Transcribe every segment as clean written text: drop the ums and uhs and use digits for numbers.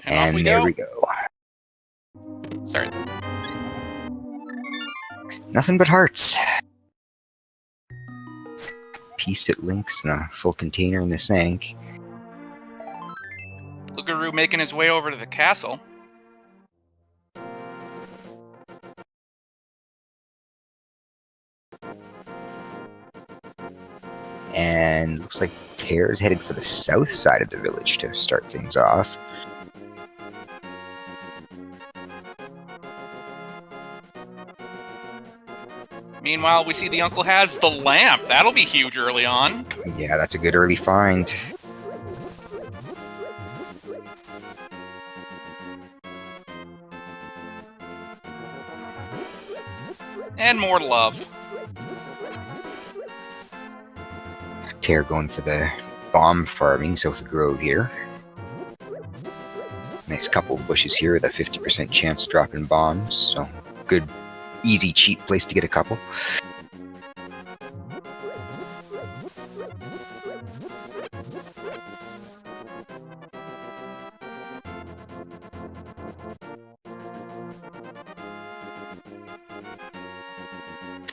And off we there go. we go. Start. Nothing but hearts. Piece it links and a full container in the sink. Loogaroo making his way over to the castle. And looks like Tairr is headed for the south side of the village to start things off. Meanwhile, we see the uncle has the lamp. That'll be huge early on. Yeah, that's a good early find. And more love. Tairr going for the bomb farming south of Grove here. Nice couple of bushes here with a 50% chance of dropping bombs, so good, easy, cheap place to get a couple.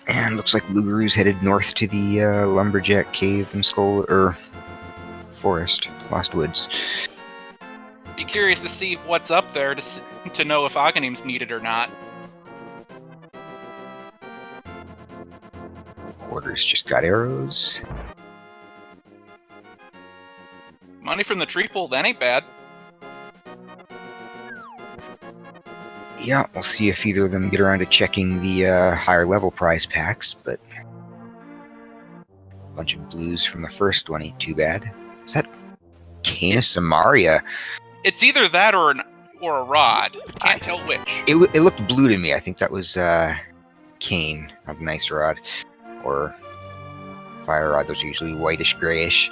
And looks like Loogaroo's headed north to the Lumberjack Cave and Forest, Lost Woods. Be curious to see what's up there to know if Aghanim's needed or not. Quarters just got arrows. Money from the tree pull, that ain't bad. Yeah, we'll see if either of them get around to checking the higher level prize packs, but a bunch of blues from the first one ain't too bad. Is that Canis Samaria? It's either that or a rod. Can't tell which. It looked blue to me. I think that was cane, a nice rod, or fire rod. Those are usually whitish grayish.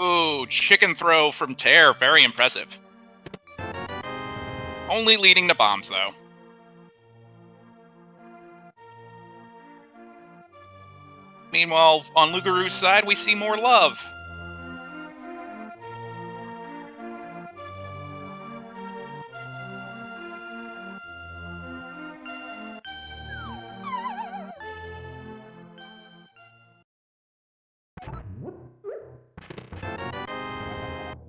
Ooh, chicken throw from Tairr. Very impressive. Only leading to bombs, though. Meanwhile, on Loogaroo's side, we see more love.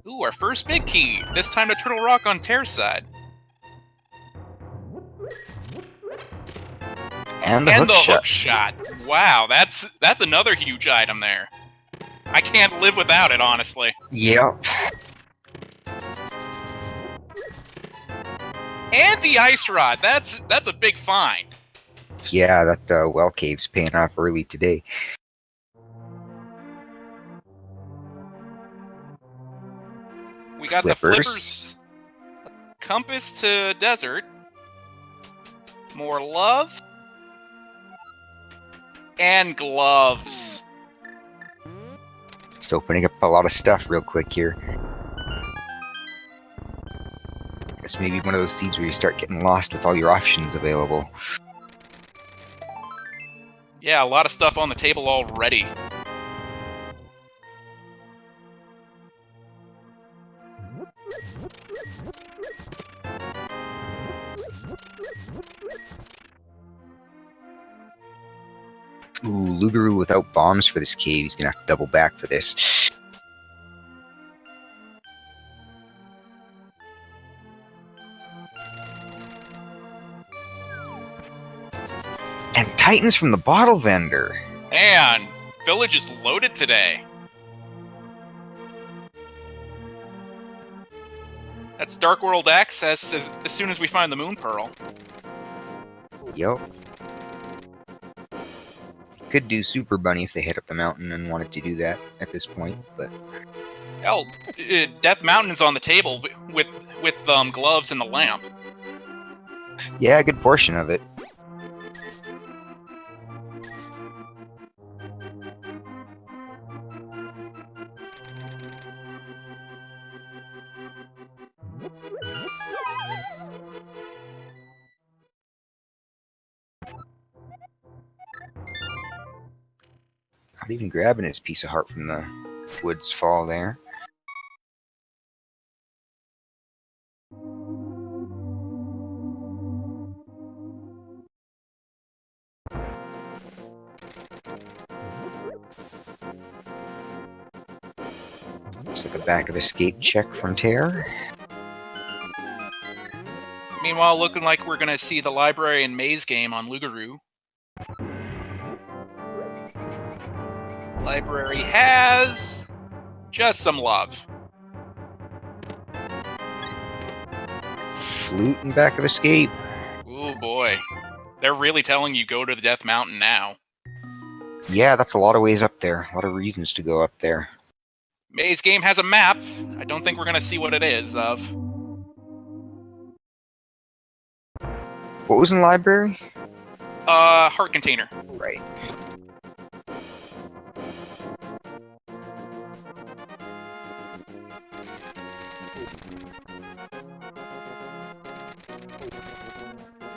Ooh, our first big key. This time to Turtle Rock on Tairr's side. And the hook shot. Wow, that's another huge item there. I can't live without it, honestly. Yep. And the ice rod. That's a big find. Yeah, that well cave's paying off early today. We got the flippers. Compass to desert. More love. And gloves. It's opening up a lot of stuff real quick here. This may be one of those seeds where you start getting lost with all your options available. Yeah, a lot of stuff on the table already. Ooh, Loogaroo without bombs for this cave. He's gonna have to double back for this. And Titans from the bottle vendor. Man, village is loaded today. That's Dark World access as soon as we find the Moon Pearl. Yep. Could do Super Bunny if they hit up the mountain and wanted to do that at this point, but... Hell, Death Mountain is on the table with gloves and the lamp. Yeah, a good portion of it. Not even grabbing his piece of heart from the woods fall there. Looks like a back of escape check from Tairr. Meanwhile, looking like we're going to see the library and maze game on Loogaroo. Library has just some love. Flute and back of escape. Ooh, boy. They're really telling you go to the Death Mountain now. Yeah, that's a lot of ways up there. A lot of reasons to go up there. Maze game has a map. I don't think we're going to see what it is of. What was in the library? Heart container. Right.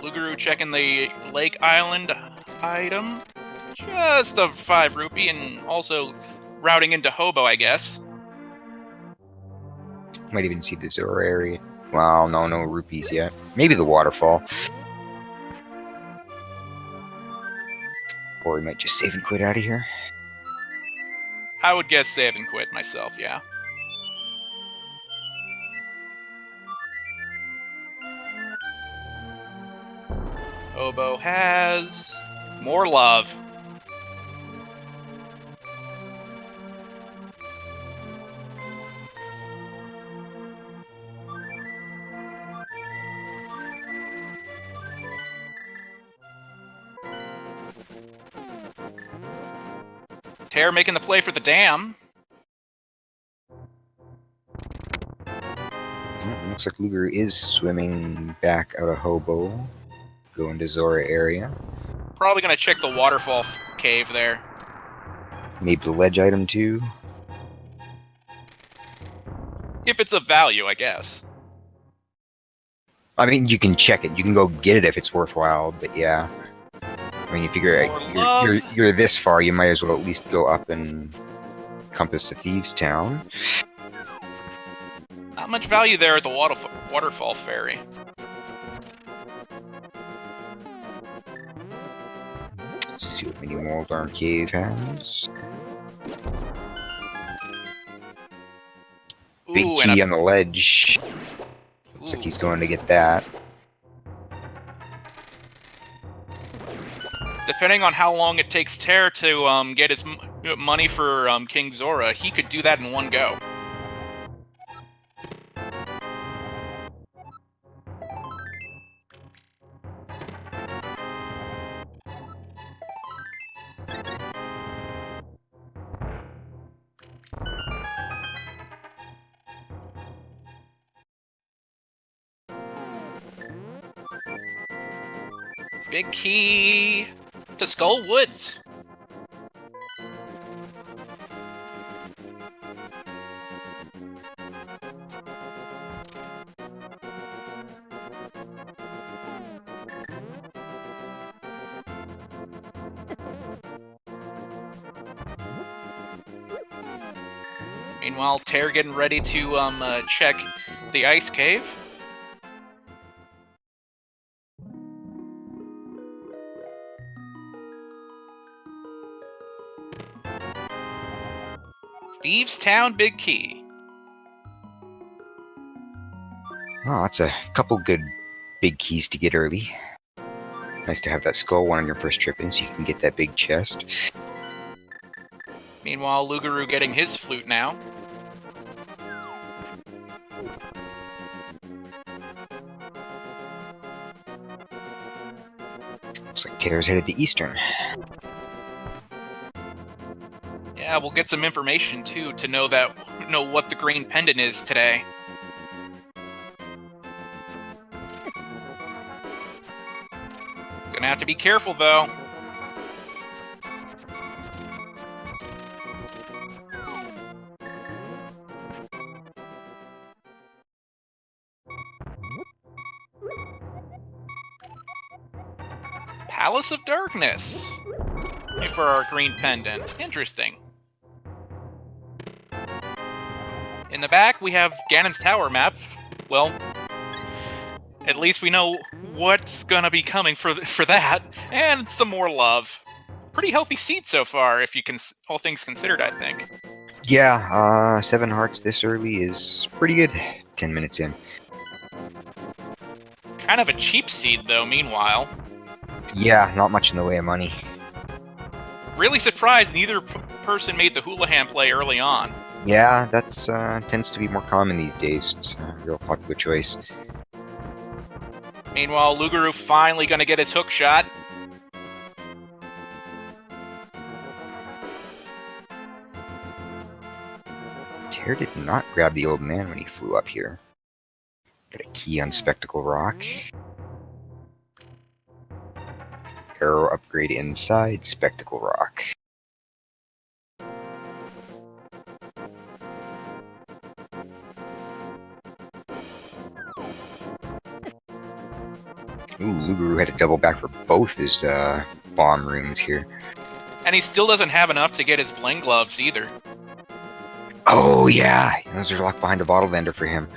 Loogaroo checking the Lake Island item. Just a 5 rupee, and also routing into Hobo, I guess. Might even see the Zora area. Wow, no rupees yet. Maybe the waterfall. Or we might just save and quit out of here. I would guess save and quit myself, yeah. Hobo has more love. Tairr making the play for the dam. Looks like Loogaroo is swimming back out of Hobo. Going to Zora area. Probably going to check the waterfall cave there. Maybe the ledge item too. If it's of value, I guess. I mean, you can check it. You can go get it if it's worthwhile, but yeah. I mean, you figure you're this far, you might as well at least go up and compass to Thieves Town. Not much value there at the waterfall ferry. Let's see what Mini Moldar Cave has. Big Ooh, key on the ledge. Looks like he's going to get that. Depending on how long it takes Tairr to get his money for King Zora, he could do that in one go. Big key to Skull Woods. Meanwhile, Tairr getting ready to check the ice cave. Thieves Town Big Key. Oh, that's a couple good big keys to get early. Nice to have that skull one on your first trip in so you can get that big chest. Meanwhile, Loogaroo getting his flute now. Looks like Tairr's headed to Eastern. Yeah, we'll get some information too to know what the green pendant is today. Gonna have to be careful though. Palace of Darkness. for our green pendant. Interesting. In the back, we have Ganon's Tower map. Well, at least we know what's gonna be coming for that, and some more love. Pretty healthy seed so far, if you can, all things considered, I think. Yeah, 7 hearts this early is pretty good. 10 minutes in. Kind of a cheap seed, though, meanwhile. Yeah, not much in the way of money. Really surprised neither person made the Houlihan play early on. Yeah, that's tends to be more common these days. It's a real popular choice. Meanwhile, Loogaroo finally gonna get his hook shot. Tairr did not grab the old man when he flew up here. Got a key on Spectacle Rock. Arrow upgrade inside Spectacle Rock. Ooh, Loogaroo had a double back for both his bomb rooms here. And he still doesn't have enough to get his bling gloves either. Oh yeah, those are locked behind a bottle vendor for him.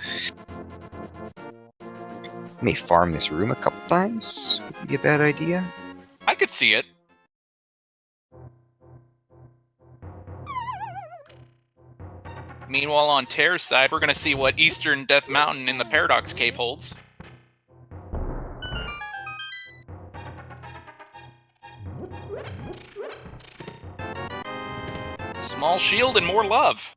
May farm this room a couple times. Wouldn't be a bad idea. I could see it. Meanwhile, on Tairr's side, we're going to see what Eastern Death Mountain in the Paradox Cave holds. Small shield and more love.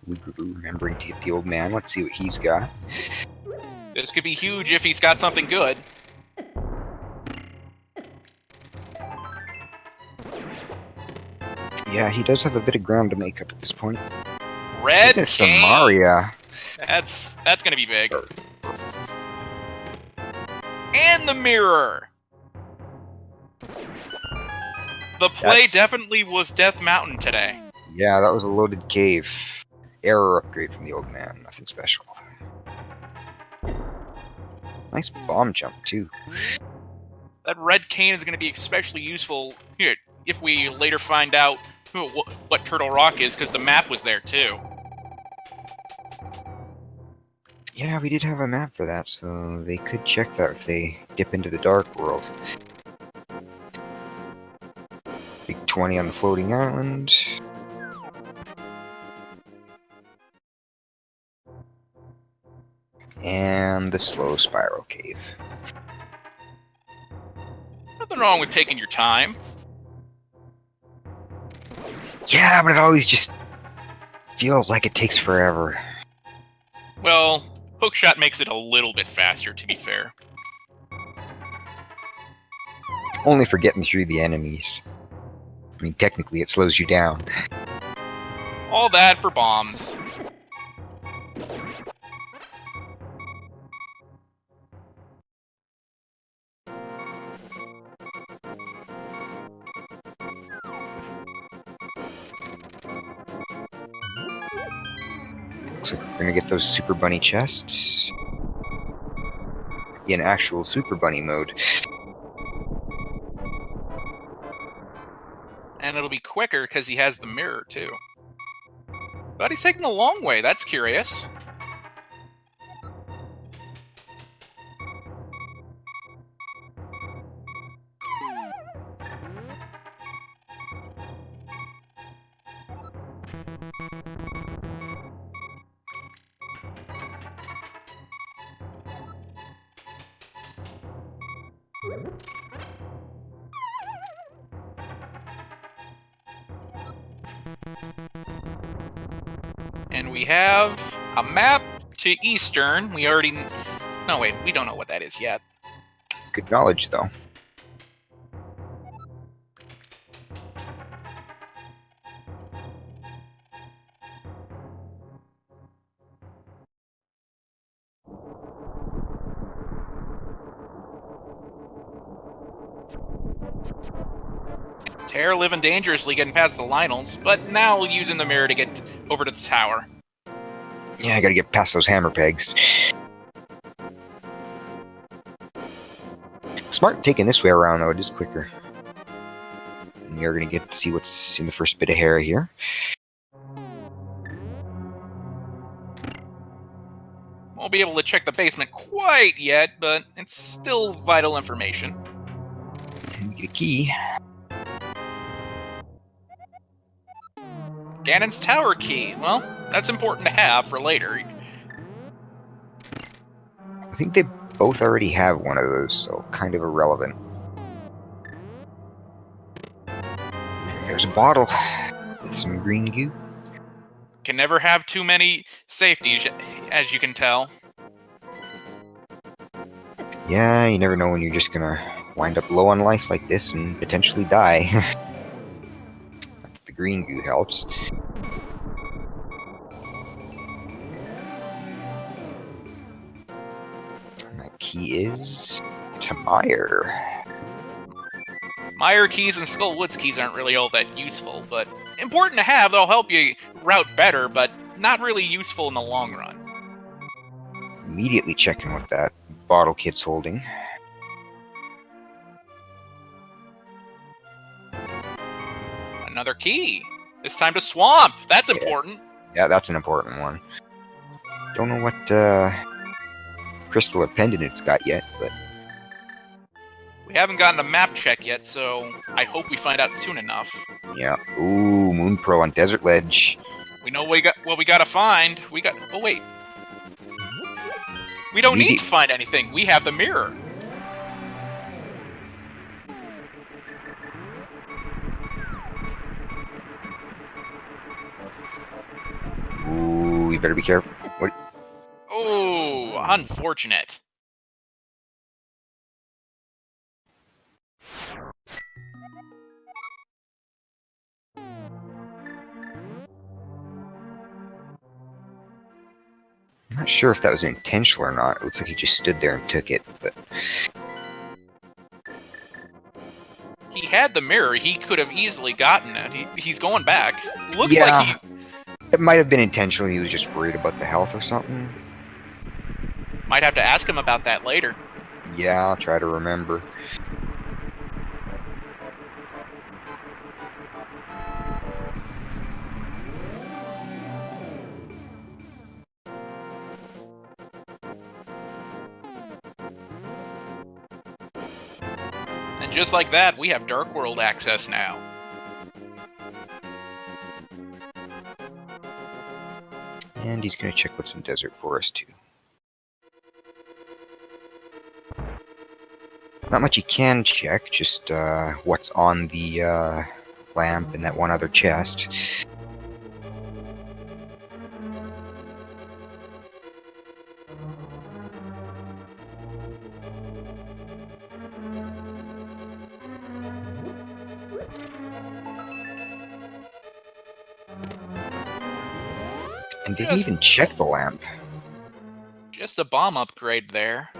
Loogaroo remembering to get the old man. Let's see what he's got. This could be huge if he's got something good. Yeah, he does have a bit of ground to make up at this point. Red Cane. Samaria. That's going to be big. And the mirror. The play definitely was Death Mountain today. Yeah, that was a loaded cave. Error upgrade from the old man. Nothing special. Nice bomb jump, too. That red cane is going to be especially useful here if we later find out what Turtle Rock is, because the map was there, too. Yeah, we did have a map for that, so they could check that if they dip into the dark world. Big 20 on the floating island. And the slow spiral cave. Nothing wrong with taking your time. Yeah, but it always just feels like it takes forever. Well, hookshot makes it a little bit faster, to be fair. Only for getting through the enemies. I mean, technically it slows you down. All that for bombs. Looks like we're gonna get those Super Bunny chests. In actual Super Bunny mode. And it'll be quicker because he has the mirror, too. But he's taking the long way, that's curious. And we have a map to Eastern. We already... No, wait, we don't know what that is yet. Good knowledge, though. Tairr living dangerously getting past the Lionels, but now using the mirror to get over to the tower. Yeah, I gotta get past those hammer pegs. Smart taking this way around, though. It is quicker. And you're going to get to see what's in the first bit of hair here. Won't be able to check the basement quite yet, but it's still vital information. And we get a key. Ganon's Tower key. Well, that's important to have for later. I think they both already have one of those, so kind of irrelevant. There's a bottle with some green goo. Can never have too many safeties, as you can tell. Yeah, you never know when you're just gonna wind up low on life like this and potentially die. The green goo helps. And that key is to Meyer. Meyer keys and Skullwoods keys aren't really all that useful, but important to have. They'll help you route better, but not really useful in the long run. Immediately checking what that bottle kid's holding. Another key. This time to Swamp. That's important. Yeah, that's an important one. Don't know what crystal or pendant it's got yet, but We haven't gotten a map check yet, so I hope we find out soon enough. yeah. Ooh, Moon Pearl on Desert Ledge. We know what we gotta find. Oh wait. We don't need to find anything. We have the mirror. Ooh, you better be careful. What? Oh, unfortunate. I'm not sure if that was intentional or not. It looks like he just stood there and took it, but He had the mirror. He could have easily gotten it. He's going back. Looks yeah, like it might have been intentional. He was just worried about the health or something. might have to ask him about that later. Yeah, I'll try to remember. And just like that, we have Dark World access now. And he's going to check what's in Desert Forest, too. Not much he can check, just what's on the lamp and that one other chest. And didn't even check the lamp. Just a bomb upgrade there.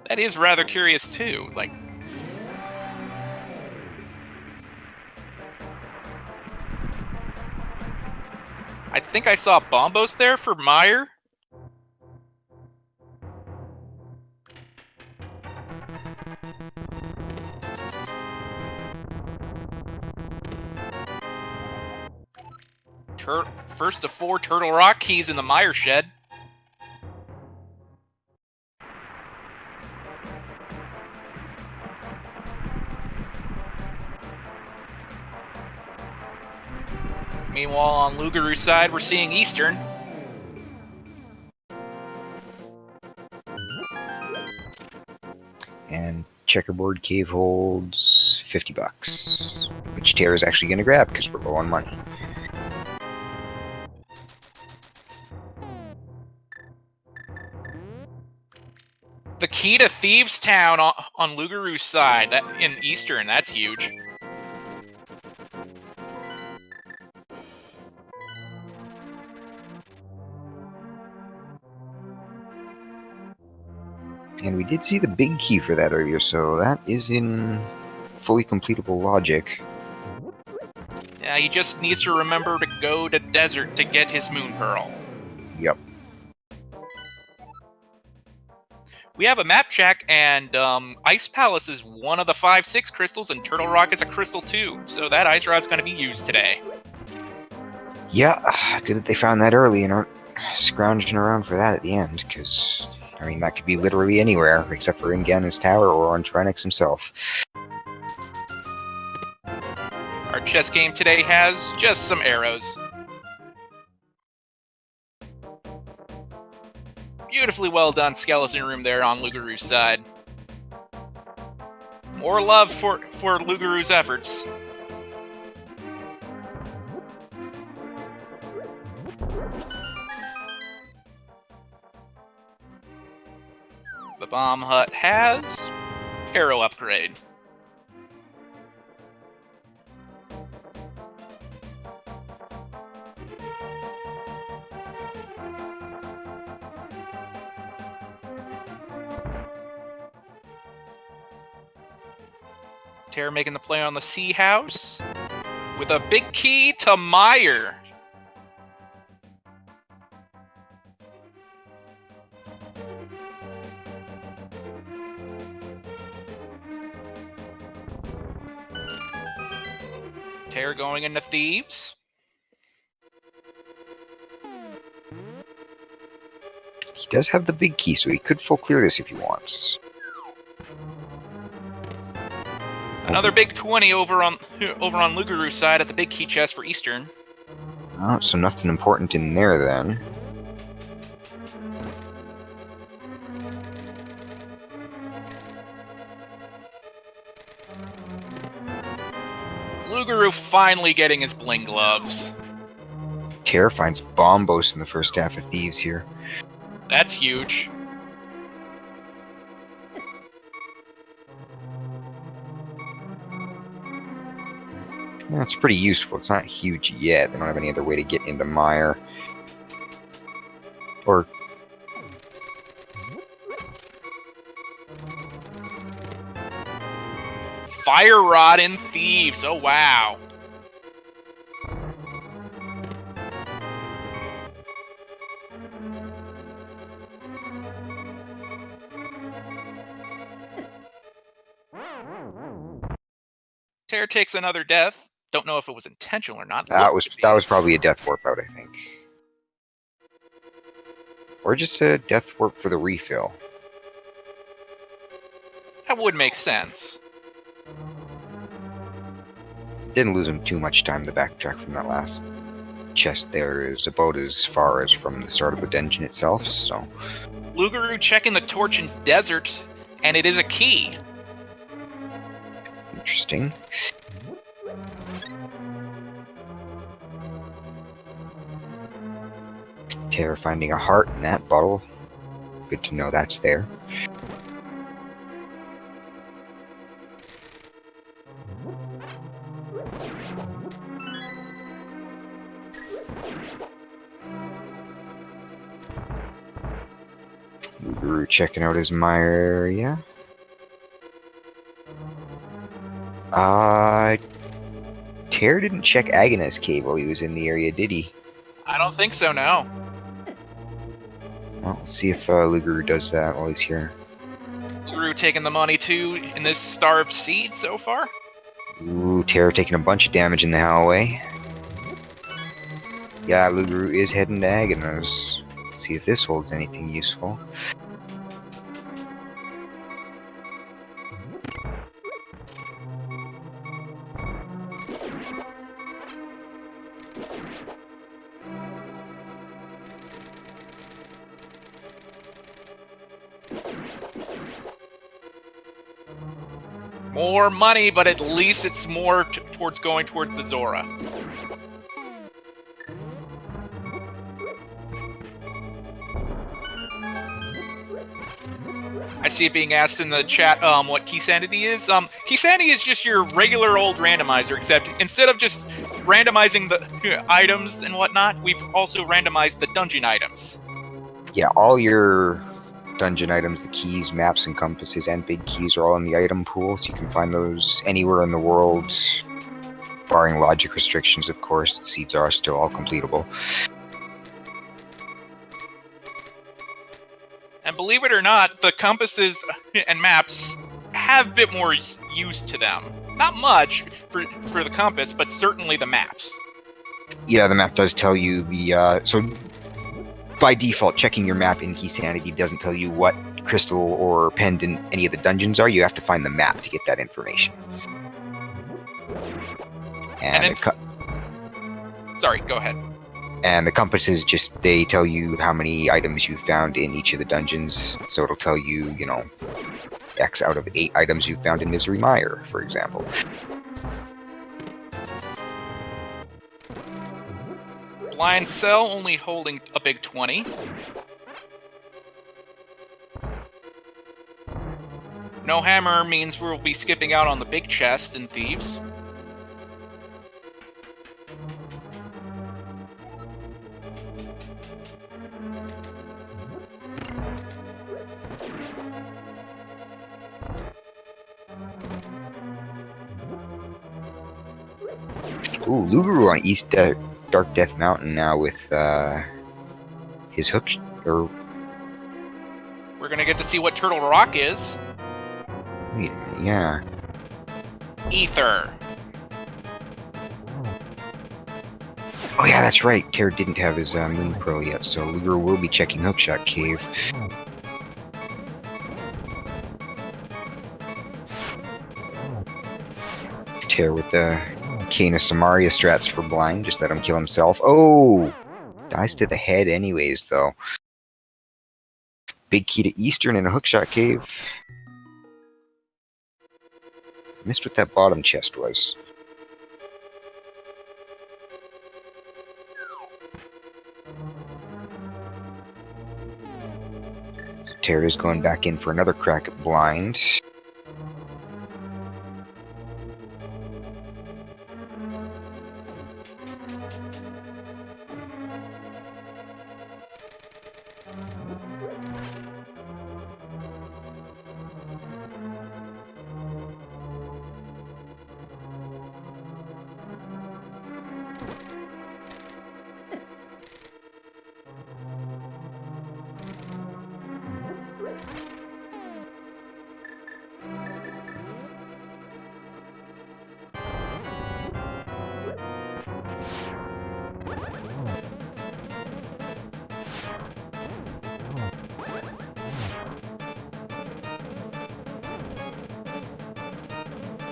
That is rather curious too. Like, I think I saw Bombos there for Meyer. First of 4 Turtle Rock keys in the Meyer shed. Meanwhile, on Loogaroo's side, we're seeing Eastern. And Checkerboard Cave holds $50, which Tairr is actually going to grab because we're low on money. The key to Thieves Town on Loogaroo's side, in Eastern, that's huge. And we did see the big key for that earlier, so that is in fully completable logic. Yeah, he just needs to remember to go to Desert to get his Moon Pearl. Yep. we have a map check, and Ice Palace is one of the 5-6 crystals, and Turtle Rock is a crystal too. So that ice rod's going to be used today. Yeah, good that they found that early and aren't scrounging around for that at the end, because, I mean, that could be literally anywhere, except for in Ganon's Tower or on Trinix himself. Our chess game today has just some arrows. Beautifully well done skeleton room there on Loogaroo's side. More love for Loogaroo's efforts. The bomb hut has arrow upgrade. Tairr making the play on the Sea House with a big key to Meyer. Tairr going into Thieves. He does have the big key, so he could full clear this if he wants. Another big 20 over on Loogaroo's side at the big key chest for Eastern. Oh, so nothing important in there then. Loogaroo finally getting his bling gloves. Tairr finds Bombos in the first half of Thieves here. That's huge. Yeah, it's pretty useful. It's not huge yet. They don't have any other way to get into Meyer. Or... Fire Rod in Thieves. Oh, wow. Tairr takes another death. Don't know if it was intentional or not. That was probably a death warp out, I think. Or just a death warp for the refill. That would make sense. Didn't lose him too much time to backtrack from that last chest there. Is about as far as from the start of the dungeon itself, so... Loogaroo checking the torch in Desert, and it is a key. Interesting. Tairr finding a heart in that bottle. Good to know that's there. Loogaroo checking out his Meyer area. Tairr didn't check Agonist Cave while he was in the area, did he? I don't think so, no. Well, let's see if Loogaroo does that while he's here. Loogaroo taking the money too in this Starved Seed so far. Ooh, Tairr taking a bunch of damage in the hallway. Yeah, Loogaroo is heading to Agonos. Let's see if this holds anything useful. More money, but at least it's more towards going towards the Zora. I see it being asked in the chat what Keysanity is. Keysanity is just your regular old randomizer, except instead of just randomizing the items and whatnot, we've also randomized the dungeon items. Yeah, all your dungeon items, the keys, maps, and compasses, and big keys are all in the item pool, so you can find those anywhere in the world, barring logic restrictions, of course. The seeds are still all completable. And believe it or not, the compasses and maps have a bit more use to them. Not much for the compass, but certainly the maps. Yeah, the map does tell you the, so by default, checking your map in Keysanity doesn't tell you what crystal or pendant any of the dungeons are. You have to find the map to get that information. Sorry, go ahead. And the compasses they tell you how many items you found in each of the dungeons. So it'll tell you, you know, X out of 8 items you found in Misery Mire, for example. Blind Cell only holding a big 20. No hammer means we'll be skipping out on the big chest in Thieves. Ooh, Loogaroo on East Dark Death Mountain now with his hook. Or we're gonna get to see what Turtle Rock is. Wait a minute, yeah. Ether. Oh yeah, that's right. Tairr didn't have his Moon Pearl yet, so Loogaroo will be checking Hookshot Cave. Tairr with the Cane of Samaria strats for blind, just let him kill himself. Oh! Dies to the head anyways, though. Big key to Eastern in a Hookshot Cave. Missed what that bottom chest was. So Tairr is going back in for another crack at blind.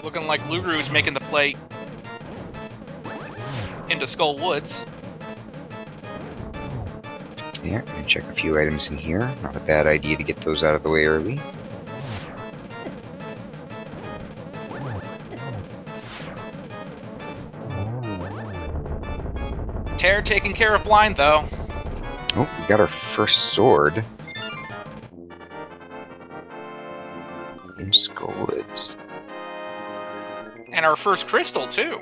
Looking like Loogaroo's making the play into Skull Woods. Yeah, and check a few items in here. Not a bad idea to get those out of the way early. Tairr taking care of blind, though. Oh, we got our first sword. In Skull Woods. And our first crystal, too.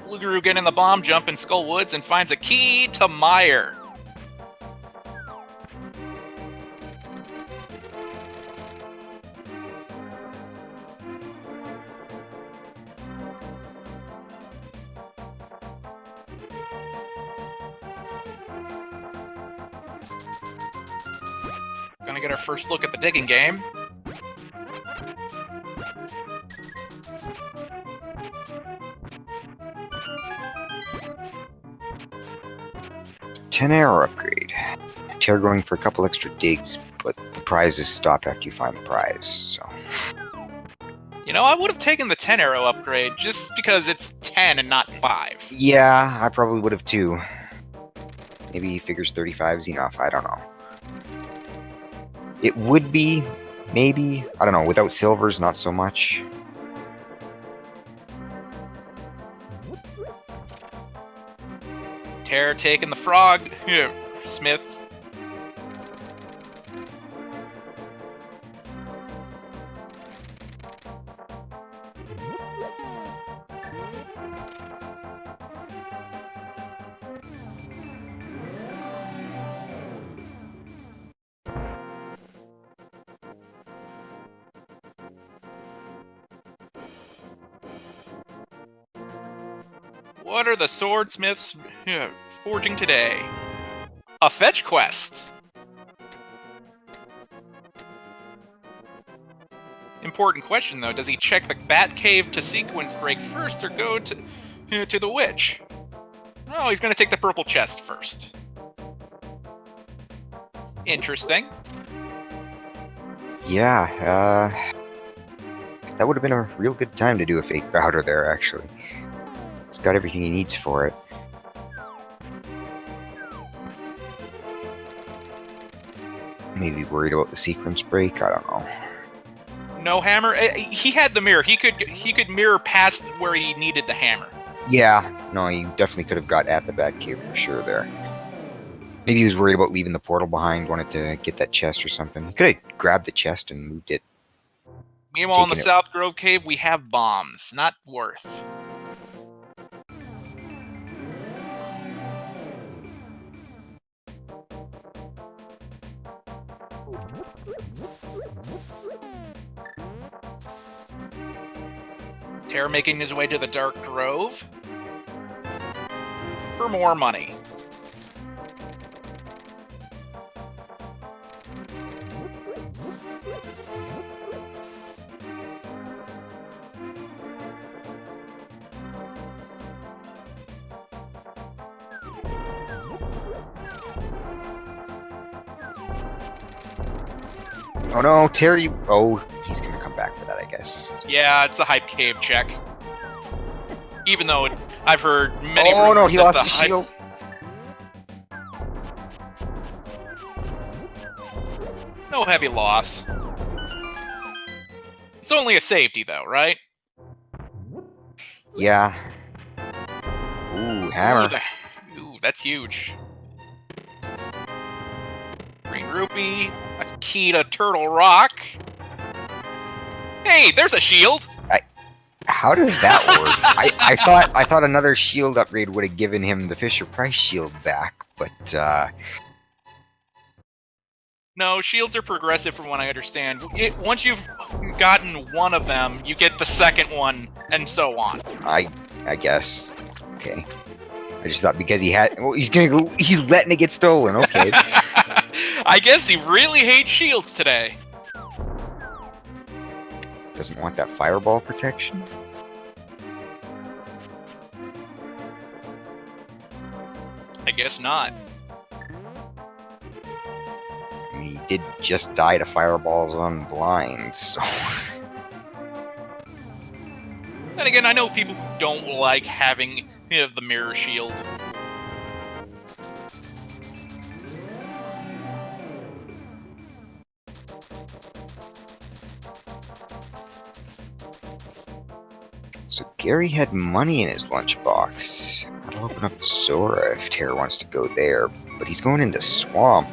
Loogaroo getting the bomb jump in Skull Woods and finds a key to Mire. Gonna get our first look at the digging game. Tairr upgrade. Tairr going for a couple extra digs, but the prizes stop after you find the prize, so... You know, I would have taken the 10 arrow upgrade just because it's 10 and not 5. Yeah, I probably would have too. Maybe he figures 35's enough, I don't know. It would be, maybe, I don't know, without silvers, not so much. Tairr taking the frog. Smith. What are the swordsmiths forging today? A fetch quest. Important question, though. Does he check the bat cave to sequence break first, or go to the witch? Oh, he's going to take the purple chest first. Interesting. Yeah, that would have been a real good time to do a fake powder there, actually. It's got everything he needs for it. Maybe worried about the sequence break? I don't know. No hammer? He had the mirror. He could mirror past where he needed the hammer. Yeah, no, he definitely could have got at the Batcave for sure there. Maybe he was worried about leaving the portal behind, wanted to get that chest or something. He could have grabbed the chest and moved it. Meanwhile, in the South Grove Cave, we have bombs. Not worth. Tairr making his way to the Dark Grove for more money. Oh no, Tairr, you... Oh, he's gonna come back for that, I guess. Yeah, it's a hype cave check. Even though I've heard many rumors no, he that lost the his shield. No heavy loss. It's only a safety, though, right? Yeah. Ooh, hammer. Ooh, that's huge. Green rupee, a key to Turtle Rock. Hey, there's a shield. How does that work? I thought another shield upgrade would have given him the Fisher Price shield back, but no, shields are progressive from what I understand. Once you've gotten one of them, you get the second one, and so on. I guess. Okay. I just thought because he had... Well, he's letting it get stolen, okay. I guess he really hates shields today. Doesn't want that fireball protection? I guess not. I mean, he did just die to fireballs on blind, so... And again, I know people who don't like having the mirror shield. So Gary had money in his lunchbox. I'll open up Zora if Tairr wants to go there, but he's going into Swamp.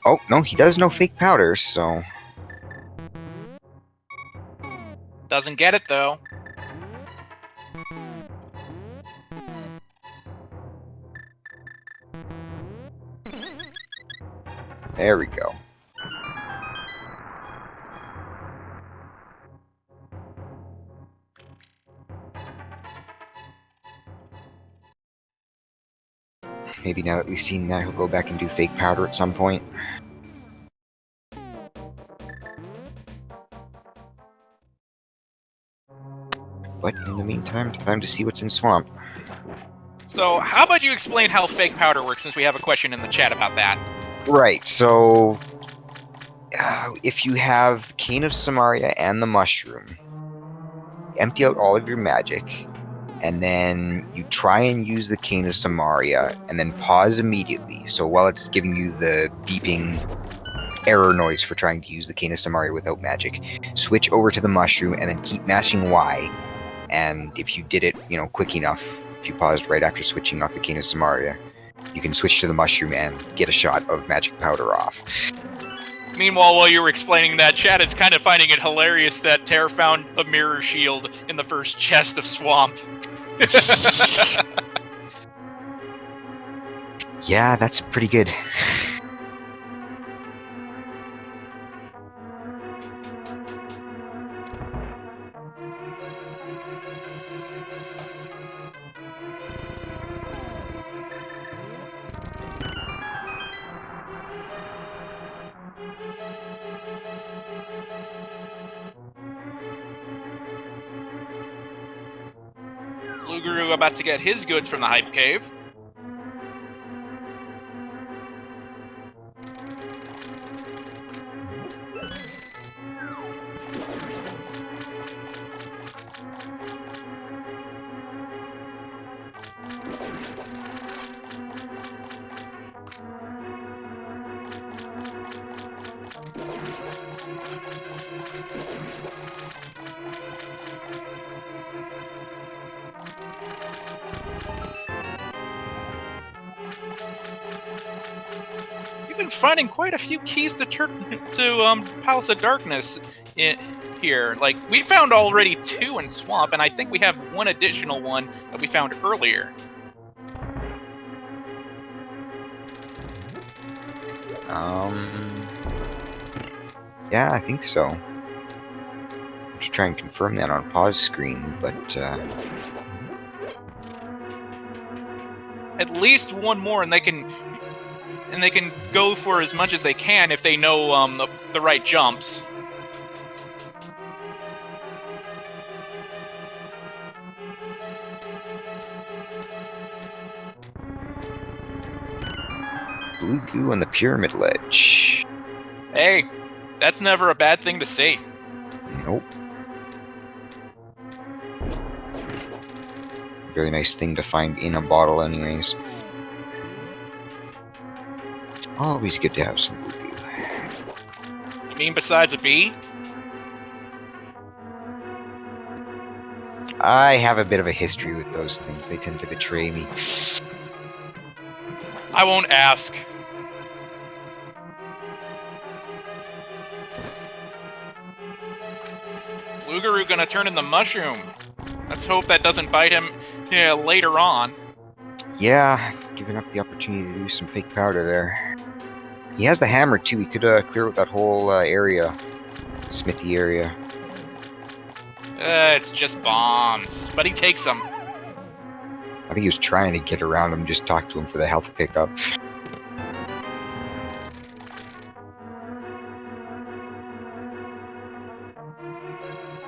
Oh, no, he does no fake powders, so... Doesn't get it, though. There we go. Maybe now that we've seen that, he'll go back and do fake powder at some point. But in the meantime, time to see what's in Swamp. So, how about you explain how fake powder works, since we have a question in the chat about that? Right, so... if you have Cane of Samaria and the Mushroom, empty out all of your magic, and then you try and use the Cane of Samaria, and then pause immediately. So while it's giving you the beeping error noise for trying to use the Cane of Samaria without magic, switch over to the Mushroom, and then keep mashing Y. And if you did it, quick enough, if you paused right after switching off the Cane of Samaria, you can switch to the Mushroom and get a shot of magic powder off. Meanwhile, while you were explaining that, Chad is kind of finding it hilarious that Tairr found the mirror shield in the first chest of swamp. Yeah, that's pretty good. Loogaroo about to get his goods from the Hype Cave. You've been finding quite a few keys to Palace of Darkness here. Like, we found already 2 in Swamp, and I think we have 1 additional one that we found earlier. Yeah, I think so. To try and confirm that on pause screen, but at least 1 more, and they can go for as much as they can if they know the right jumps. blue goo on the pyramid ledge. Hey, that's never a bad thing to see. Nope. Very nice thing to find in a bottle anyways. Always good to have some blue goo. You mean besides a bee? I have a bit of a history with those things. They tend to betray me. I won't ask. Loogaroo gonna turn in the mushroom. Let's hope that doesn't bite him later on. Yeah, giving up the opportunity to do some fake powder there. He has the hammer too. He could clear out that whole area, smithy area. It's just bombs, but he takes them. I think he was trying to get around him, just talk to him for the health pickup.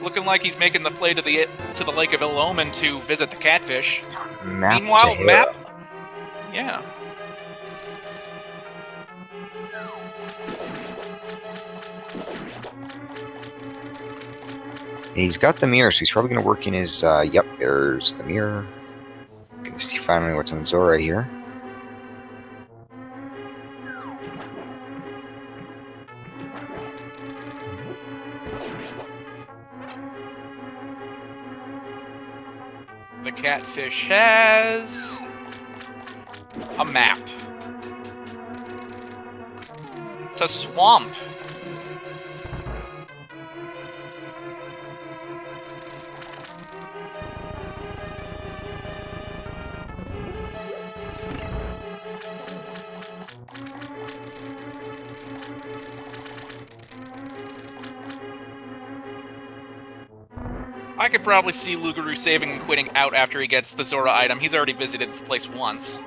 Looking like he's making the play to the Lake of Ill Omen to visit the catfish. Meanwhile, Map. Yeah. He's got the mirror, so he's probably going to work in his... yep, there's the mirror. Going to see finally what's on Zora here. The catfish has a map to Swamp. I could probably see Loogaroo saving and quitting out after he gets the Zora item. He's already visited this place once.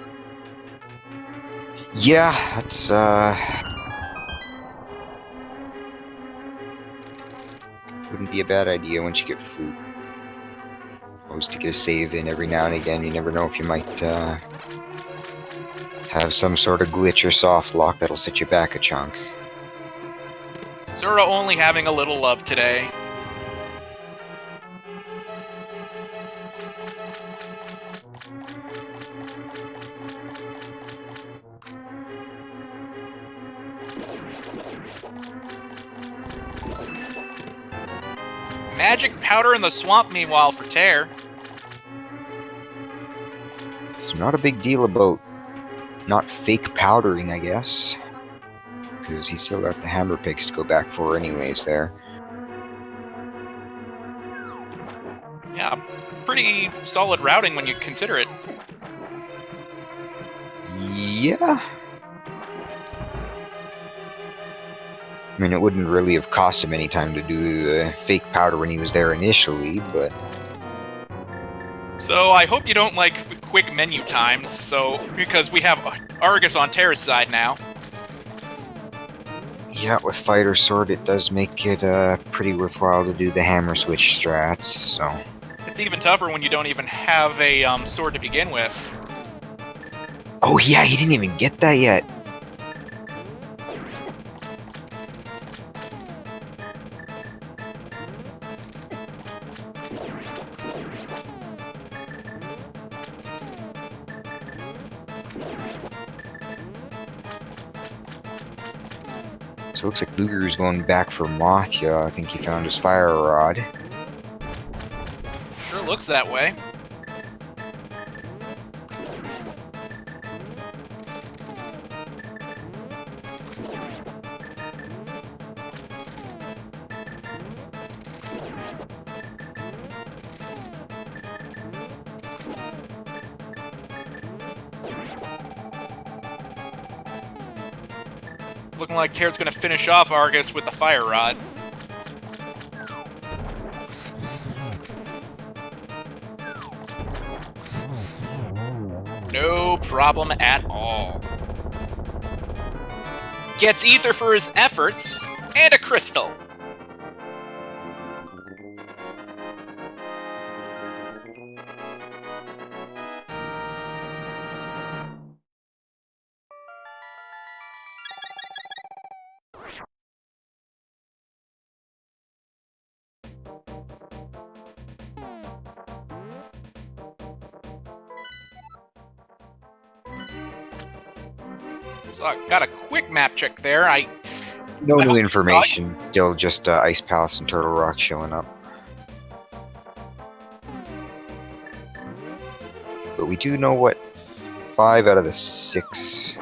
Yeah, that's wouldn't be a bad idea once you get flute. Always to get a save in every now and again. You never know if you might have some sort of glitch or soft lock that'll set you back a chunk. Zora only having a little love today. Magic powder in the swamp, meanwhile, for Tairr. It's not a big deal about not fake powdering, I guess. because he's still got the hammer picks to go back for anyways there. Yeah, pretty solid routing when you consider it. Yeah. I mean, it wouldn't really have cost him any time to do the fake powder when he was there initially, but... So I hope you don't like quick menu times, because we have Argus on Tairr's side now. Yeah, with Fighter Sword, it does make it pretty worthwhile to do the hammer switch strats, so... It's even tougher when you don't even have a sword to begin with. Oh yeah, he didn't even get that yet! So it looks like Loogaroo's going back for Mothya. I think he found his fire rod. Sure looks that way. Looking like Tairr's going to finish off Argus with the fire rod. No problem at all. Gets ether for his efforts, and a crystal. So I got a quick map check there. No new information. Still just Ice Palace and Turtle Rock showing up. But we do know what 5 out of the 6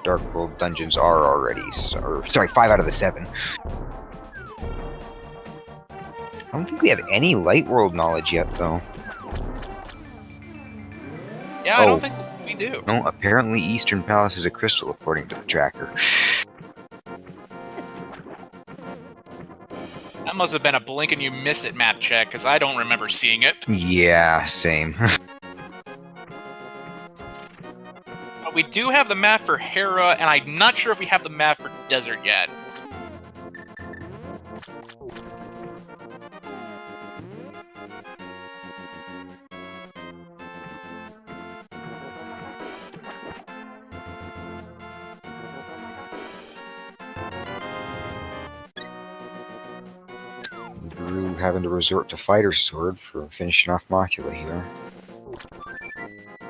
Dark World dungeons are already. Or, sorry, 5 out of the 7. I don't think we have any Light World knowledge yet, though. Yeah, I don't think we do. No, apparently Eastern Palace is a crystal, according to the tracker. That must have been a blink and you miss it map check, because I don't remember seeing it. Yeah, same. But we do have the map for Hera, and I'm not sure if we have the map for Desert yet. Loogaroo having to resort to Fighter Sword for finishing off Mocula here.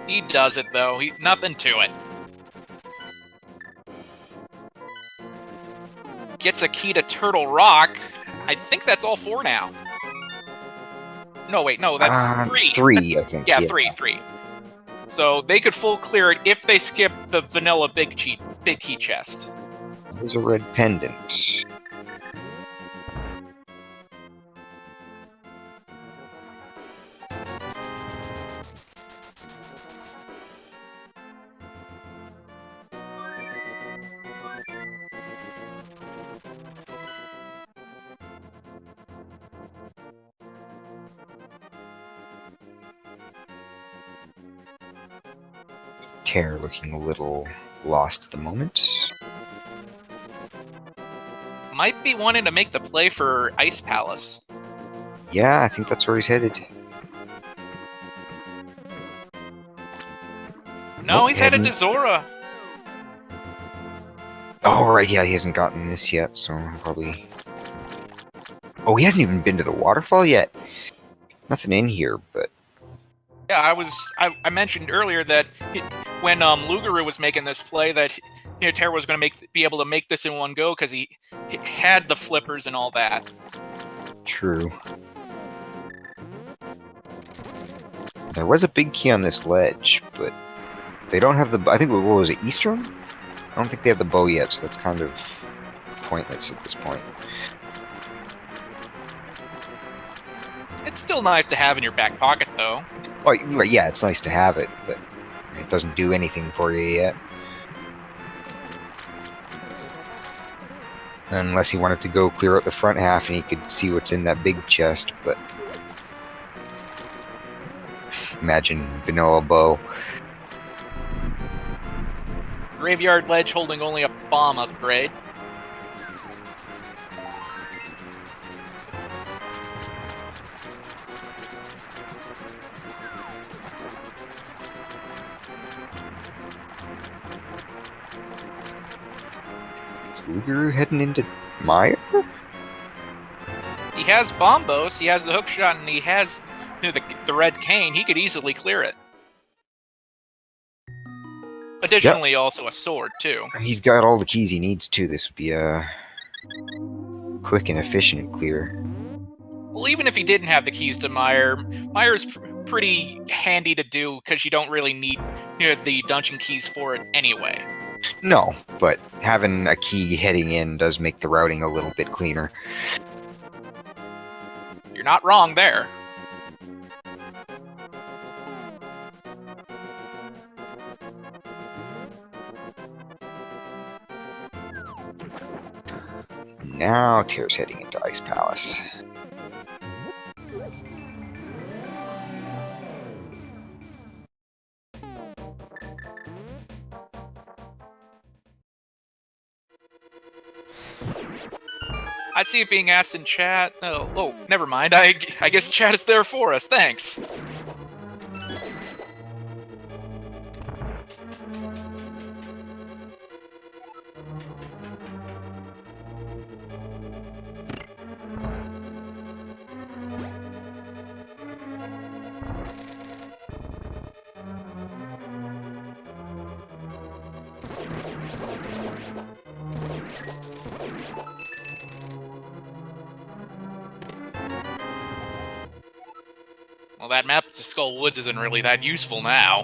He does it, though. Nothing to it. Gets a key to Turtle Rock. I think that's all 4 now. No, wait, no, that's 3. 3, I think. Yeah, 3. So they could full clear it if they skip the vanilla big key chest. There's a red pendant. Tairr looking a little lost at the moment. Might be wanting to make the play for Ice Palace. Yeah, I think that's where he's headed. No, he's headed to Zora. Oh, right, yeah, he hasn't gotten this yet, so probably... Oh, he hasn't even been to the waterfall yet? Nothing in here, but... Yeah, I mentioned earlier that when Loogaroo was making this play that Tairr was going to be able to make this in one go because he had the flippers and all that. True. There was a big key on this ledge, but they don't have the... I think, what was it, Eastern? I don't think they have the bow yet, so that's kind of pointless at this point. It's still nice to have in your back pocket, though. Well, yeah, it's nice to have it, but it doesn't do anything for you yet. Unless he wanted to go clear out the front half and he could see what's in that big chest, but... Imagine vanilla bow. Graveyard ledge holding only a bomb upgrade. Is Loogaroo heading into Mire? He has bombos, he has the hook shot, and he has the red cane. He could easily clear it. Additionally, also a sword, too. He's got all the keys he needs, too. This would be a quick and efficient clear. Well, even if he didn't have the keys to Mire, Mire's pretty handy to do because you don't really need the dungeon keys for it anyway. No, but having a key heading in does make the routing a little bit cleaner. You're not wrong there. Now Tairr's heading into Ice Palace. I see it being asked in chat. Oh, never mind. I guess chat is there for us. Thanks. Well, that map to Skull Woods isn't really that useful now.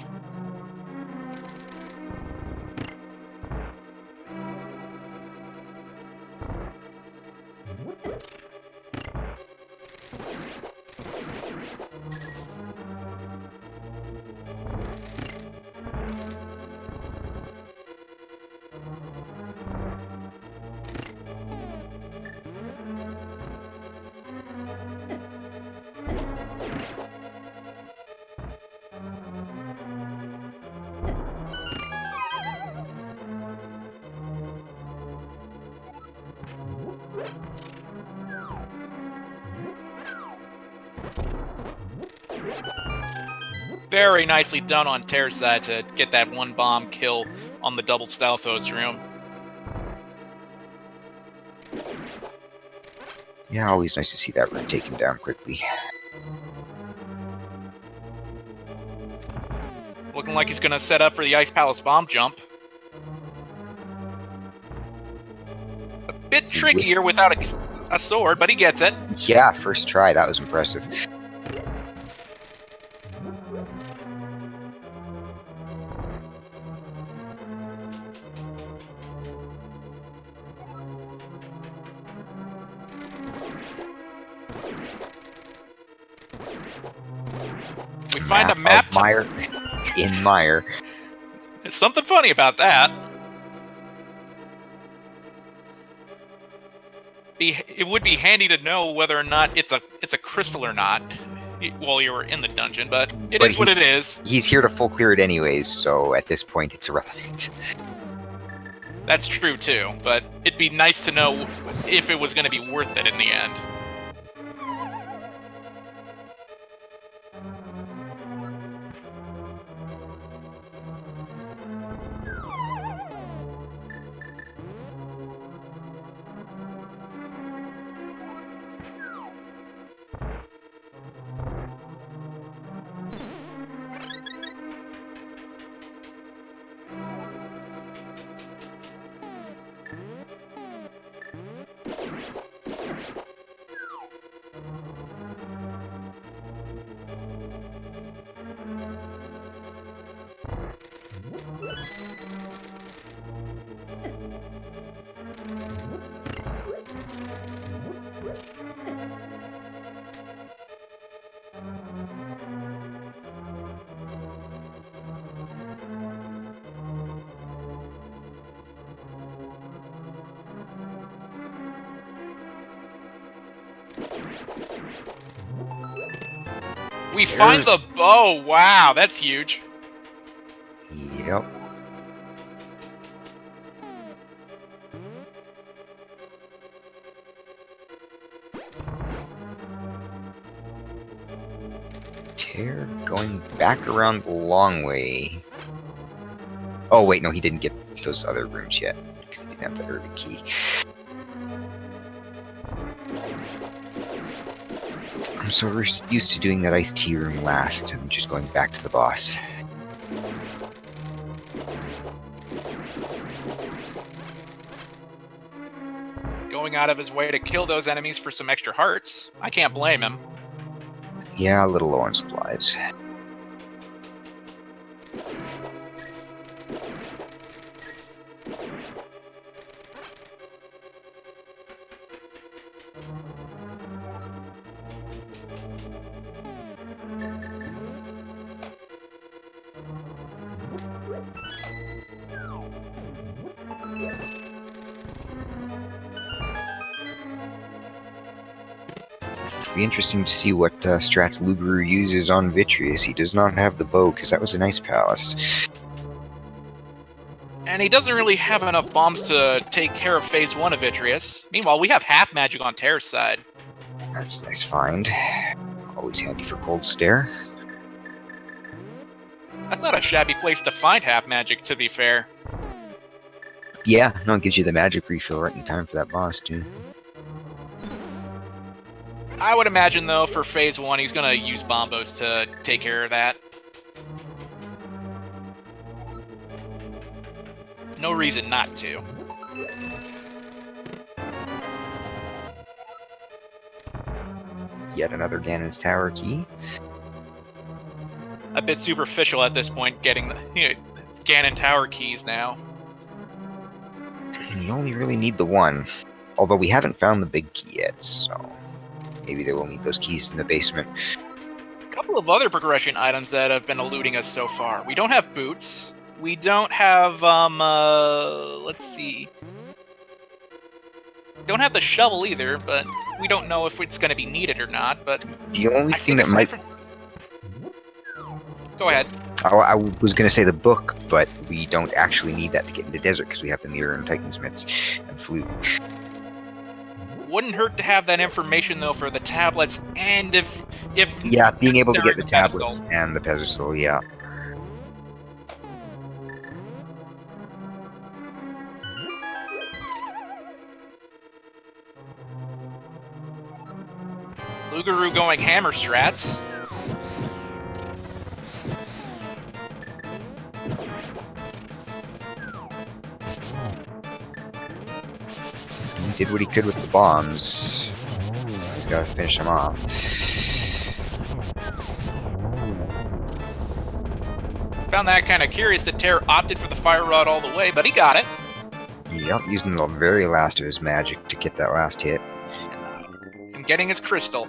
Very nicely done on Tairr's side to get that one bomb kill on the double Stalfos room. Yeah, always nice to see that room taken down quickly. Looking like he's going to set up for the Ice Palace bomb jump. A bit trickier without a sword, but he gets it. Yeah, first try. That was impressive. We find a map Mire in Mire. There's something funny about that. It would be handy to know whether or not it's a crystal or not while you were in the dungeon, but it is what it is. He's here to full clear it anyways, so at this point it's irrelevant. That's true too, but it'd be nice to know if it was going to be worth it in the end. We find the... Oh, wow, that's huge. Yep. Tairr going back around the long way. Oh wait, no, he didn't get those other rooms yet because he didn't have the early key. I'm so used to doing that iced tea room last and just going back to the boss. Going out of his way to kill those enemies for some extra hearts. I can't blame him. Yeah, a little low on supplies. Be interesting to see what strats Loogaroo uses on Vitreous. He does not have the bow, because that was a nice palace. And he doesn't really have enough bombs to take care of Phase 1 of Vitreous. Meanwhile, we have half magic on Tairr's side. That's a nice find. Always handy for Cold Stare. That's not a shabby place to find half magic, to be fair. Yeah, no, it gives you the magic refill right in time for that boss, too. I would imagine, though, for Phase 1, he's going to use Bombos to take care of that. No reason not to. Yet another Ganon's Tower key. A bit superficial at this point, getting the Ganon Tower keys now. And you only really need the one. Although we haven't found the big key yet, so maybe they will need those keys in the basement. A couple of other progression items that have been eluding us so far. We don't have boots. We don't have, let's see. Don't have the shovel either, but we don't know if it's going to be needed or not, but... The only thing that might... Go ahead. I was going to say the book, but we don't actually need that to get into desert because we have the Mirror and Titan's Mitts and Flute. Wouldn't hurt to have that information, though, for the tablets, and if yeah, being able to get the pedestal. tablets and the pedestal, yeah. Loogaroo going hammer strats. He did what he could with the bombs. He's got to finish him off. Found that kind of curious that Tairr opted for the fire rod all the way, but he got it. Yep, using the very last of his magic to get that last hit. And getting his crystal.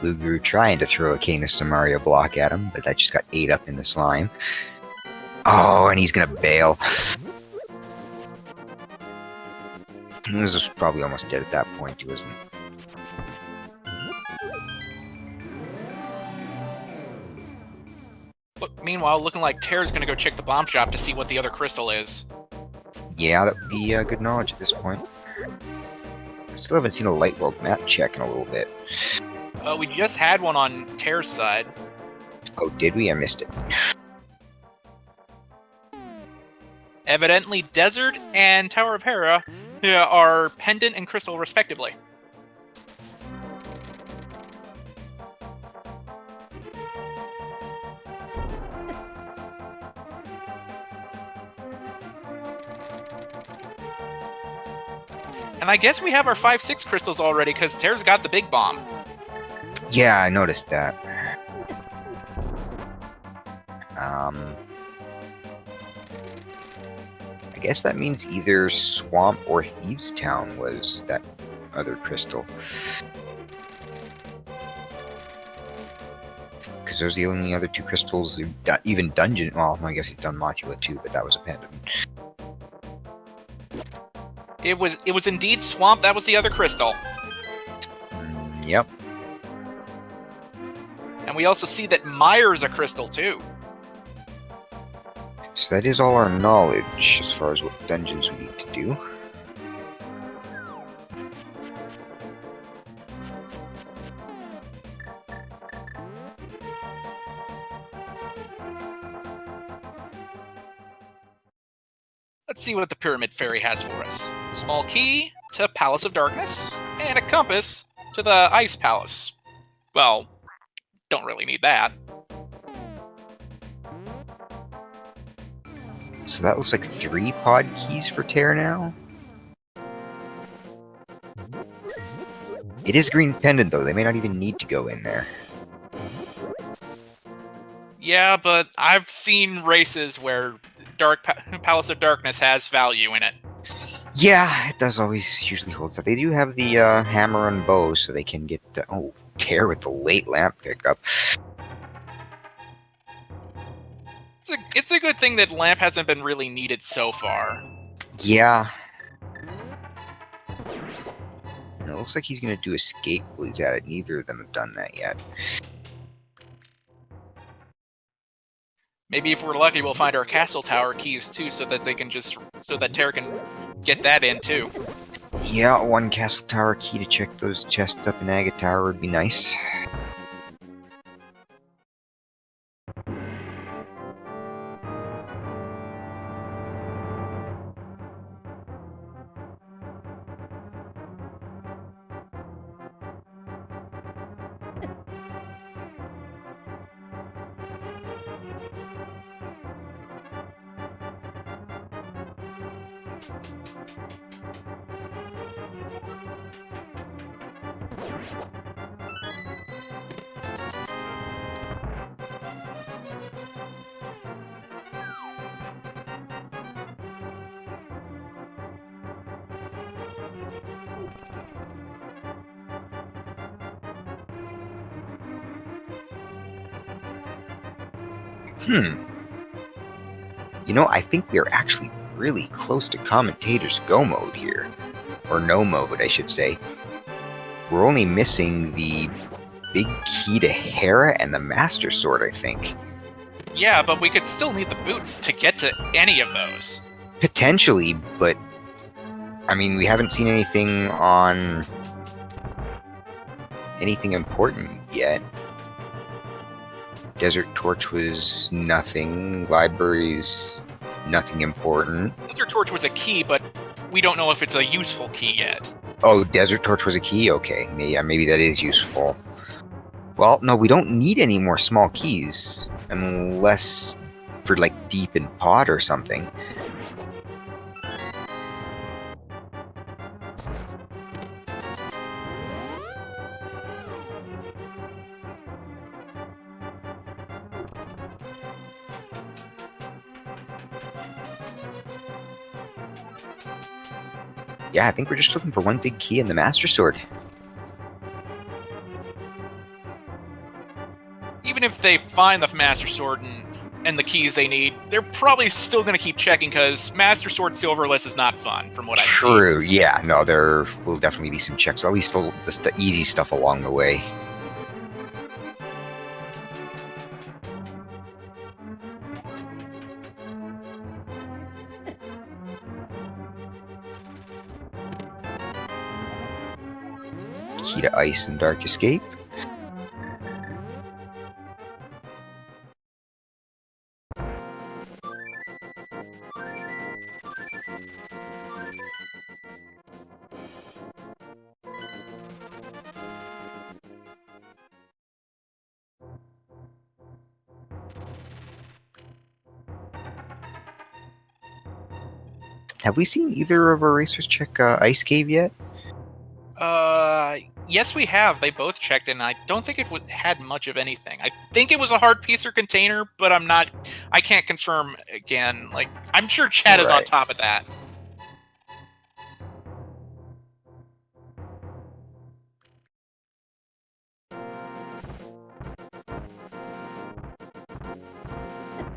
Loogaroo trying to throw a Canis to Mario block at him, but that just got ate up in the slime. Oh, and he's gonna bail. He was probably almost dead at that point, he wasn't. Meanwhile, looking like Tairr's gonna go check the bomb shop to see what the other crystal is. Yeah, that would be good knowledge at this point. Still haven't seen a Light World map check in a little bit. We just had one on Tairr's side. Oh, did we? I missed it. Evidently, Desert and Tower of Hera are Pendant and Crystal, respectively. And I guess we have our 5-6 crystals already, because Tairr's got the big bomb. Yeah, I noticed that. I guess that means either Swamp or Thieves Town was that other crystal. Because those are the only other 2 crystals, even Dungeon... Well, I guess he's done Mothula too, but that was abandoned. It was indeed Swamp, that was the other crystal. Yep. And we also see that Mire's a crystal too. So that is all our knowledge as far as what dungeons we need to do. Let's see what the Pyramid Fairy has for us. Small key to Palace of Darkness, and a compass to the Ice Palace. Well, don't really need that. So that looks like 3 pod keys for Tairr now. It is Green Pendant though, they may not even need to go in there. Yeah, but I've seen races where Palace of Darkness has value in it. Yeah, it does always usually hold that. They do have the hammer and bow, so they can get... oh, Tairr with the late lamp pickup. It's a good thing that lamp hasn't been really needed so far. Yeah. And it looks like he's going to do escape while he's at it. Neither of them have done that yet. Maybe if we're lucky, we'll find our castle tower keys too, so that Tairr can get that in too. Yeah, 1 castle tower key to check those chests up in Agate Tower would be nice. You know, I think we're actually really close to Commentator's Go mode here. Or no mode, I should say. We're only missing the big key to Hera and the Master Sword, I think. Yeah, but we could still need the boots to get to any of those. Potentially, but... I mean, we haven't seen anything on... anything important yet. Desert Torch was nothing. Libraries, nothing important. Desert Torch was a key, but we don't know if it's a useful key yet. Oh, Desert Torch was a key? Okay. Yeah, maybe that is useful. Well, no, we don't need any more small keys. Unless for, like, Deep in Pod or something. Yeah, I think we're just looking for 1 big key in the Master Sword. Even if they find the Master Sword and the keys they need, they're probably still going to keep checking, because Master Sword Silverless is not fun, from what I've seen. True, yeah. No, there will definitely be some checks. At least the easy stuff along the way. Key to Ice and Dark Escape. Have we seen either of our racers check Ice Cave yet? Yes, we have. They both checked, and I don't think it had much of anything. I think it was a hard piece or container, but I can't confirm again. Like, I'm sure Chad is on top of that.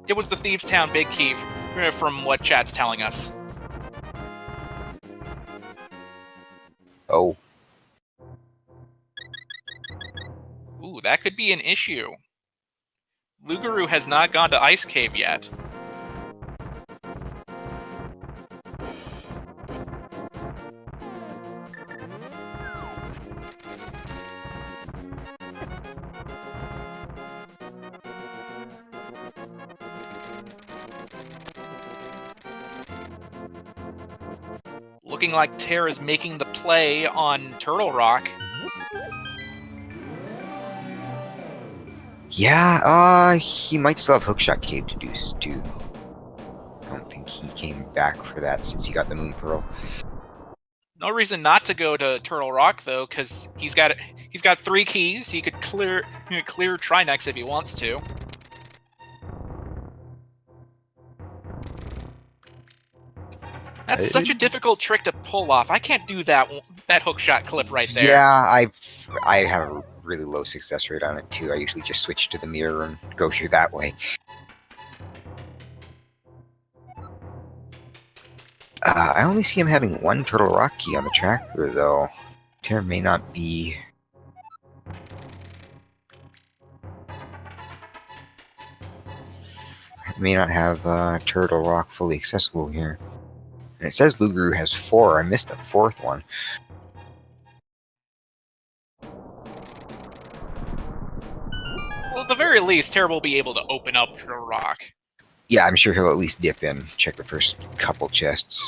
It was the Thieves Town Big Key, from what Chad's telling us. Oh. Ooh, that could be an issue. Loogaroo has not gone to Ice Cave yet. Looking like Tairr is making the play on Turtle Rock. Yeah, he might still have Hookshot Cave to do too. I don't think he came back for that since he got the Moon Pearl. No reason not to go to Turtle Rock though, because he's got 3 keys. He could clear Trinex if he wants to. That's such a difficult trick to pull off. I can't do that hookshot clip right there. Yeah, I have a really low success rate on it too. I usually just switch to the mirror and go through that way. I only see him having 1 Turtle Rock key on the tracker though. Tairr may not be... may not have Turtle Rock fully accessible here. And it says Loogaroo has 4. I missed the 4th one. Well, at the very least, Tairr will be able to open up Turtle Rock. Yeah, I'm sure he'll at least dip in, check the first couple chests.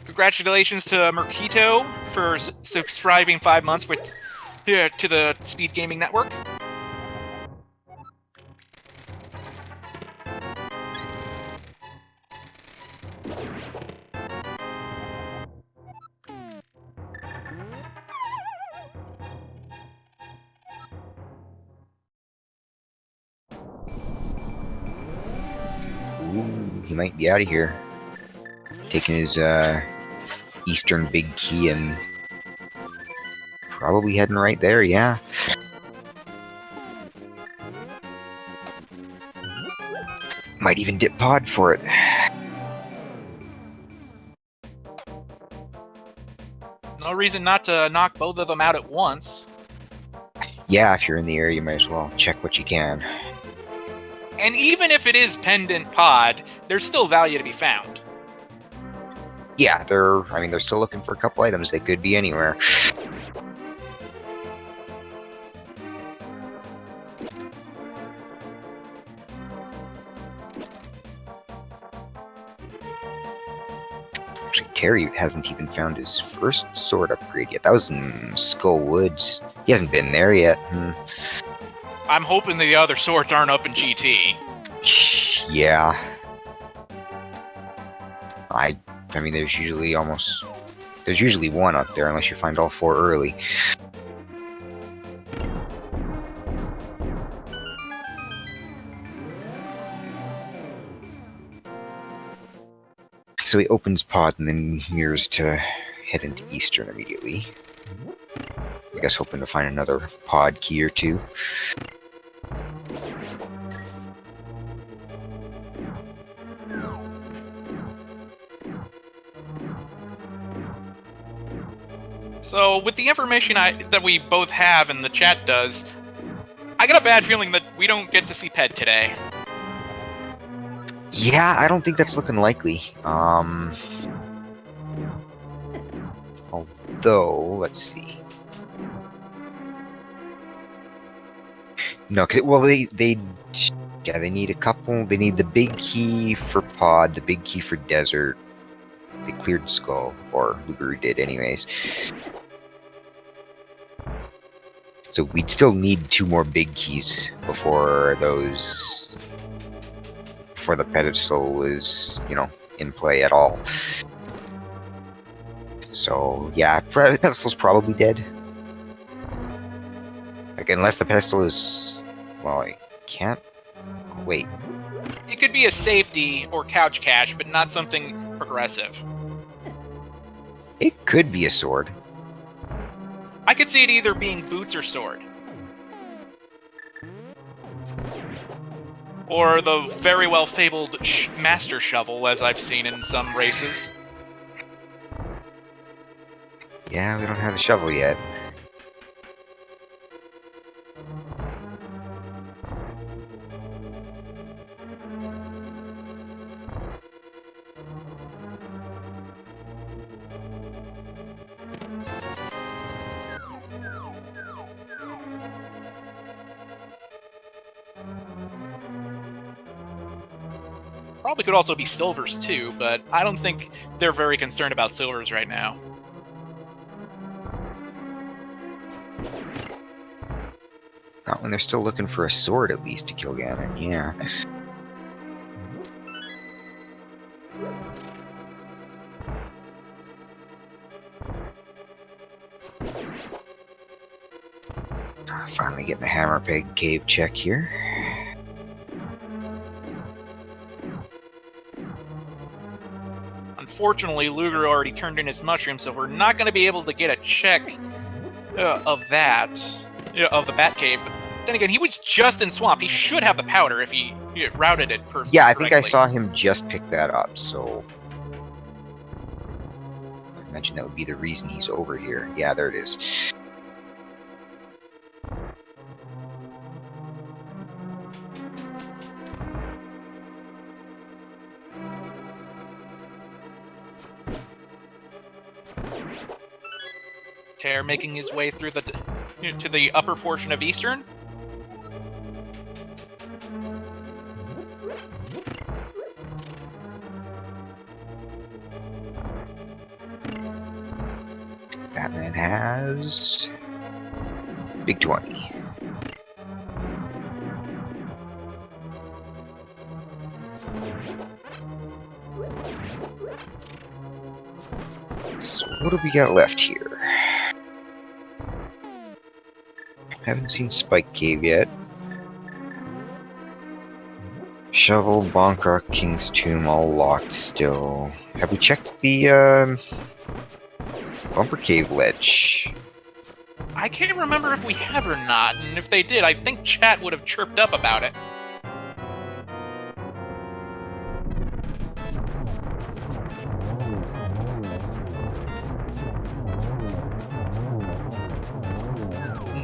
Congratulations to Merquito for subscribing 5 months to the Speed Gaming Network. Ooh, he might be out of here. Taking his Eastern Big Key and probably heading right there, yeah. Might even dip pod for it. No reason not to knock both of them out at once. Yeah, if you're in the area, you might as well check what you can. And even if it is pendant pod, there's still value to be found. Yeah, they're still looking for a couple items. They could be anywhere. Actually, Tairr hasn't even found his first sword upgrade yet. That was in Skull Woods. He hasn't been there yet. I'm hoping the other swords aren't up in GT. Yeah. I mean, there's usually 1 up there unless you find all 4 early. So he opens pod and then mirrors to head into Eastern immediately. I guess hoping to find another pod key or 2. So, with the information that we both have and the chat does, I got a bad feeling that we don't get to see Ped today. Yeah, I don't think that's looking likely. Although, let's see. No, they need a couple. They need the big key for pod, the big key for desert. They cleared Skull, or Loogaroo did anyways. So we'd still need 2 more big keys before those... before the pedestal is, you know, in play at all. So, yeah, pedestal's probably dead. Like, unless the pedestal is... well, I can't... wait. It could be a safety or couch cache, but not something progressive. It could be a sword. I could see it either being boots or sword. Or the very well fabled master shovel, as I've seen in some races. Yeah, we don't have the shovel yet. Probably could also be silvers too, but I don't think they're very concerned about silvers right now. Not when they're still looking for a sword, at least, to kill Ganon, yeah. Finally getting the hammer peg cave check here. Unfortunately, Loogaroo already turned in his mushroom, so we're not going to be able to get a check of that, of the bat cave. But then again, he was just in swamp. He should have the powder if he routed it perfectly. Yeah, I think I saw him just pick that up, so... I imagine that would be the reason he's over here. Yeah, there it is. Tairr making his way through the to the upper portion of Eastern. Batman has... big 20. So what do we got left here? Haven't seen Spike Cave yet. Shovel, Bonkrock, King's Tomb, all locked still. Have we checked the Bumper Cave ledge? I can't remember if we have or not, and if they did, I think chat would have chirped up about it.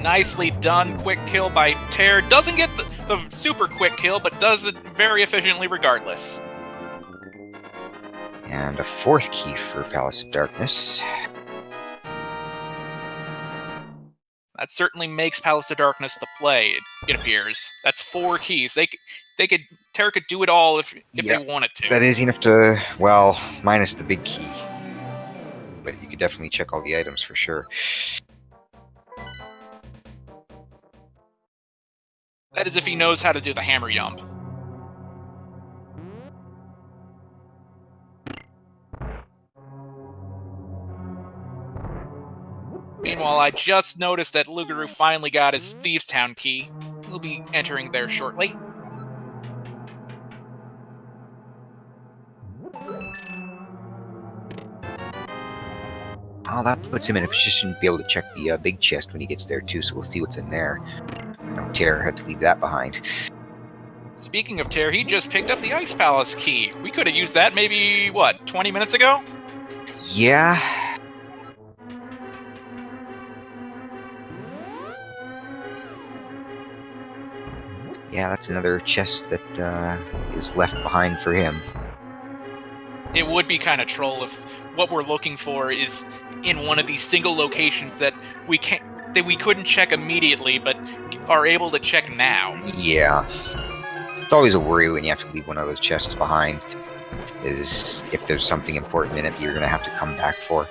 Nicely done, quick kill by Tairr. Doesn't get the super quick kill, but does it very efficiently regardless. And a 4th key for Palace of Darkness. That certainly makes Palace of Darkness the play, it appears. That's 4 keys. Tairr could do it all if they wanted to. That is enough to, well, minus the big key. But you could definitely check all the items for sure. That is if he knows how to do the hammer yump. Meanwhile, I just noticed that Loogaroo finally got his Thieves' Town key. He'll be entering there shortly. Oh, that puts him in a position to be able to check the big chest when he gets there too, so we'll see what's in there. I know Tairr had to leave that behind. Speaking of Tairr, he just picked up the Ice Palace key. We could have used that maybe, what, 20 minutes ago? Yeah. Yeah, that's another chest that is left behind for him. It would be kind of troll if what we're looking for is in one of these single locations that we couldn't check immediately, but are able to check now. Yeah. It's always a worry when you have to leave one of those chests behind, is if there's something important in it that you're going to have to come back for.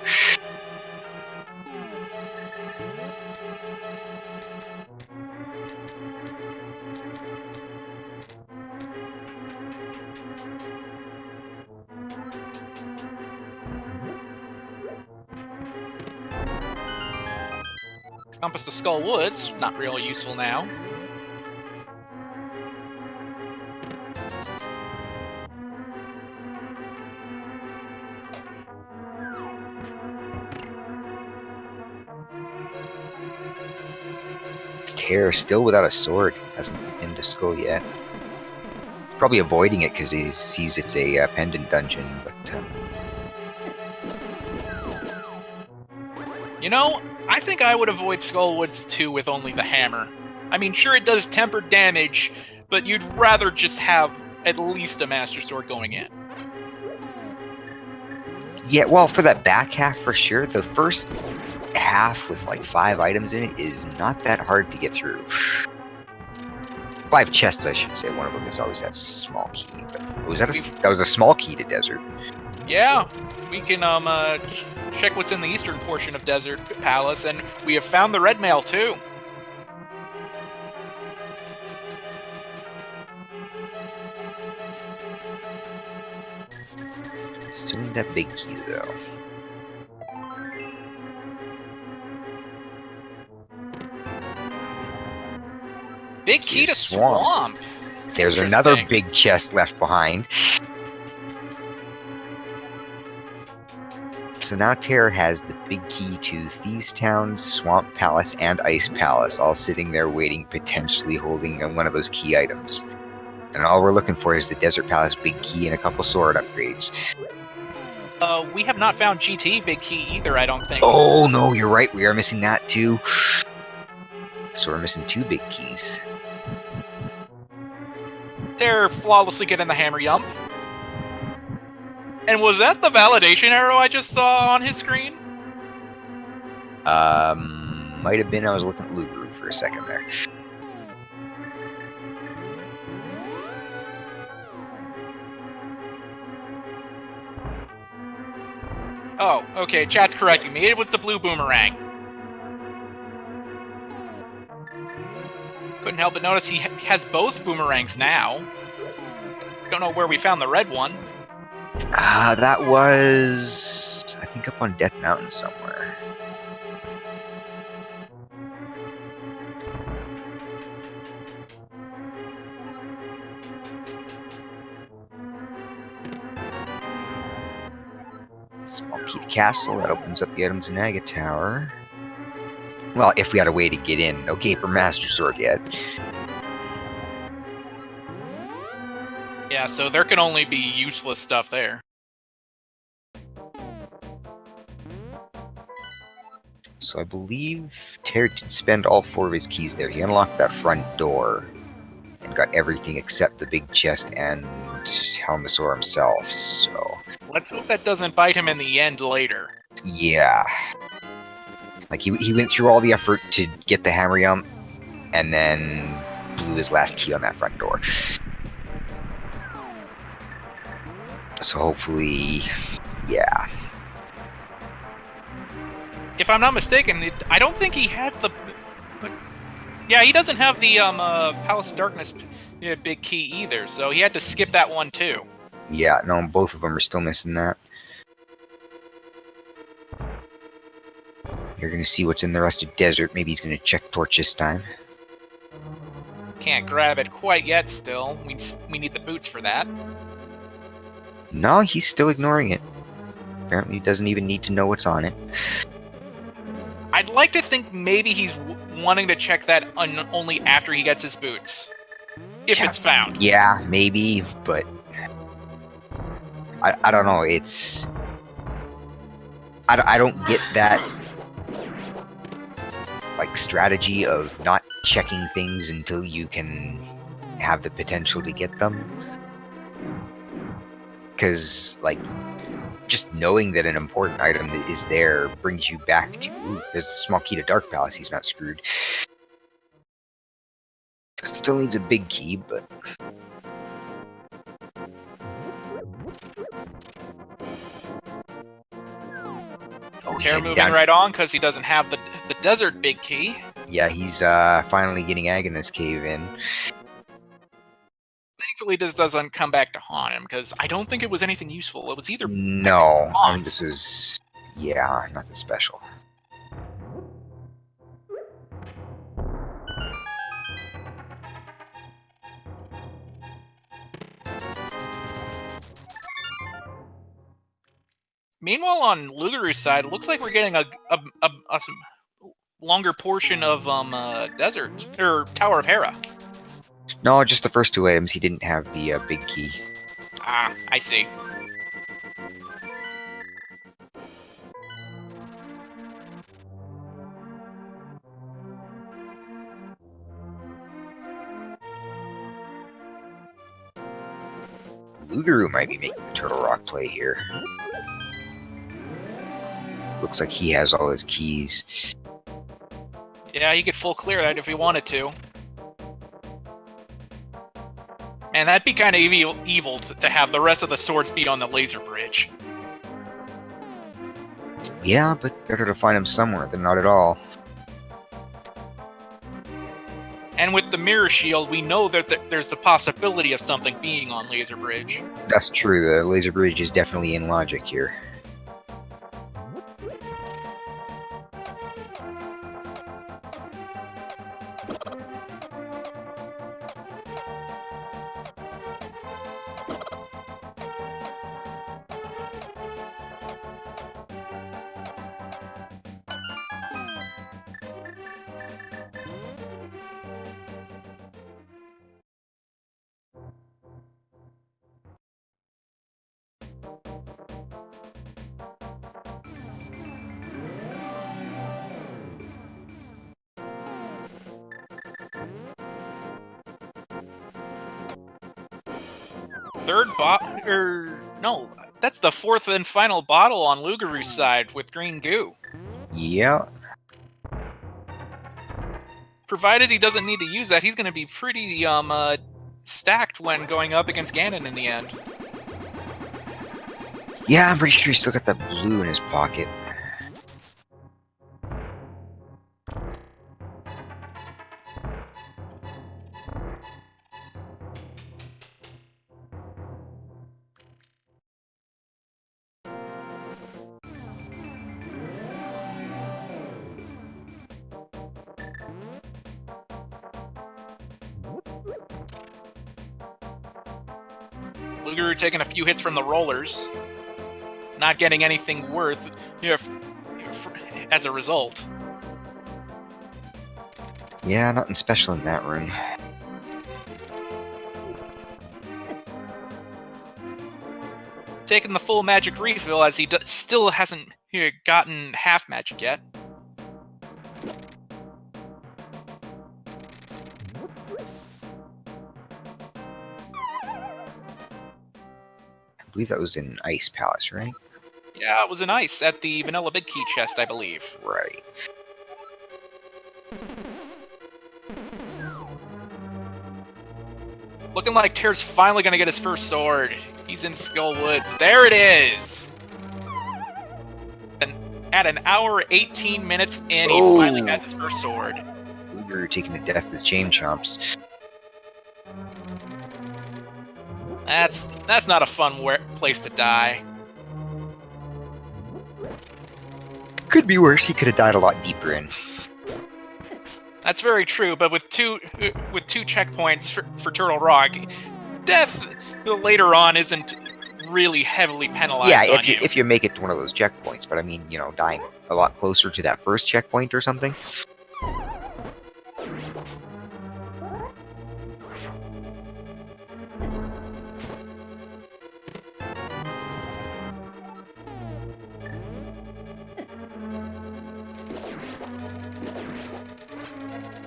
Compass to Skull Woods, not really useful now. Tairr still without a sword, hasn't been to Skull yet. Probably avoiding it because he sees it's a pendant dungeon, but... You know, I think I would avoid Skull Woods too with only the hammer. I mean, sure it does tempered damage, but you'd rather just have at least a Master Sword going in. Yeah, well, for that back half for sure, the first half with like 5 items in it is not that hard to get through. 5 chests, I should say. One of them is always that small key. But that was a small key to Desert. Yeah, we can check what's in the eastern portion of Desert Palace, and we have found the red mail too. Still need that big key though. Big key to Swamp. There's another big chest left behind. So now Tairr has the big key to Thieves Town, Swamp Palace, and Ice Palace, all sitting there waiting, potentially holding one of those key items. And all we're looking for is the Desert Palace big key and a couple sword upgrades. We have not found GT big key either, I don't think. Oh, no, you're right. We are missing that too. So we're missing 2 big keys. Tairr flawlessly getting the hammer yump. And was that the validation arrow I just saw on his screen? Might have been. I was looking at Loogaroo for a second there. Oh, okay, chat's correcting me. It was the blue boomerang. Couldn't help but notice he has both boomerangs now. Don't know where we found the red one. That was, I think, up on Death Mountain somewhere. Small key to castle, that opens up the items in Naga Tower. Well, if we had a way to get in. No Gaper Master Sword yet. Yeah, so there can only be useless stuff there. So I believe Tairr did spend all 4 of his keys there. He unlocked that front door and got everything except the big chest and Helmasaur himself, so... Let's hope that doesn't bite him in the end later. Yeah. Like, he went through all the effort to get the hammer yump, and then blew his last key on that front door. So hopefully, yeah. If I'm not mistaken, I don't think he had the... Yeah, he doesn't have the Palace of Darkness big key either, so he had to skip that one too. Yeah, no, both of them are still missing that. You're going to see what's in the rest of Desert. Maybe he's going to check Torch this time. Can't grab it quite yet still. We need the boots for that. No, he's still ignoring it. Apparently he doesn't even need to know what's on it. I'd like to think maybe he's wanting to check that only after he gets his boots. If it's found. Yeah, maybe, but... I don't know, it's... I don't get that, like, strategy of not checking things until you can have the potential to get them. Because, like, just knowing that an important item is there brings you back to, ooh, there's a small key to Dark Palace, he's not screwed. Still needs a big key, but... Oh, Tairr moving right on because he doesn't have the desert big key. Yeah, he's finally getting Agnes Cave in. Thankfully, this doesn't come back to haunt him because I don't think it was anything useful. It was either no. I mean, this is nothing special. Meanwhile, on Loogaroo's side, it looks like we're getting a longer portion of desert or Tower of Hera. No, just the first two items. He didn't have the big key. Ah, I see. Loogaroo might be making the Turtle Rock play here. Looks like he has all his keys. Yeah, he could full clear that if he wanted to. Man, that'd be kind of evil to have the rest of the swords be on the laser bridge. Yeah, but better to find him somewhere than not at all. And with the mirror shield, we know that there's the possibility of something being on laser bridge. That's true. The laser bridge is definitely in logic here. No, that's the fourth and final bottle on Loogaroo's side with green goo. Yeah. Provided he doesn't need to use that, he's going to be pretty stacked when going up against Ganon in the end. Yeah, I'm pretty sure he's still got that blue in his pocket. Loogaroo taking a few hits from the rollers, not getting anything worth as a result. Yeah, nothing special in that room. Taking the full magic refill as he still hasn't gotten half magic yet. I believe that was in Ice Palace, right? Yeah, it was an ice at the Vanilla Big Key chest, I believe. Right. Looking like Tairr's finally going to get his first sword. He's in Skull Woods. There it is! And at an hour 18 minutes in, he finally has his first sword. Loogaroo taking the death of the Chain Chomps. That's not a fun place to die. Could be worse. He could have died a lot deeper in. That's very true, but with two checkpoints for Turtle Rock, death later on isn't really heavily penalized. Yeah, on you. if you make it to one of those checkpoints, but I mean, you know, dying a lot closer to that first checkpoint or something.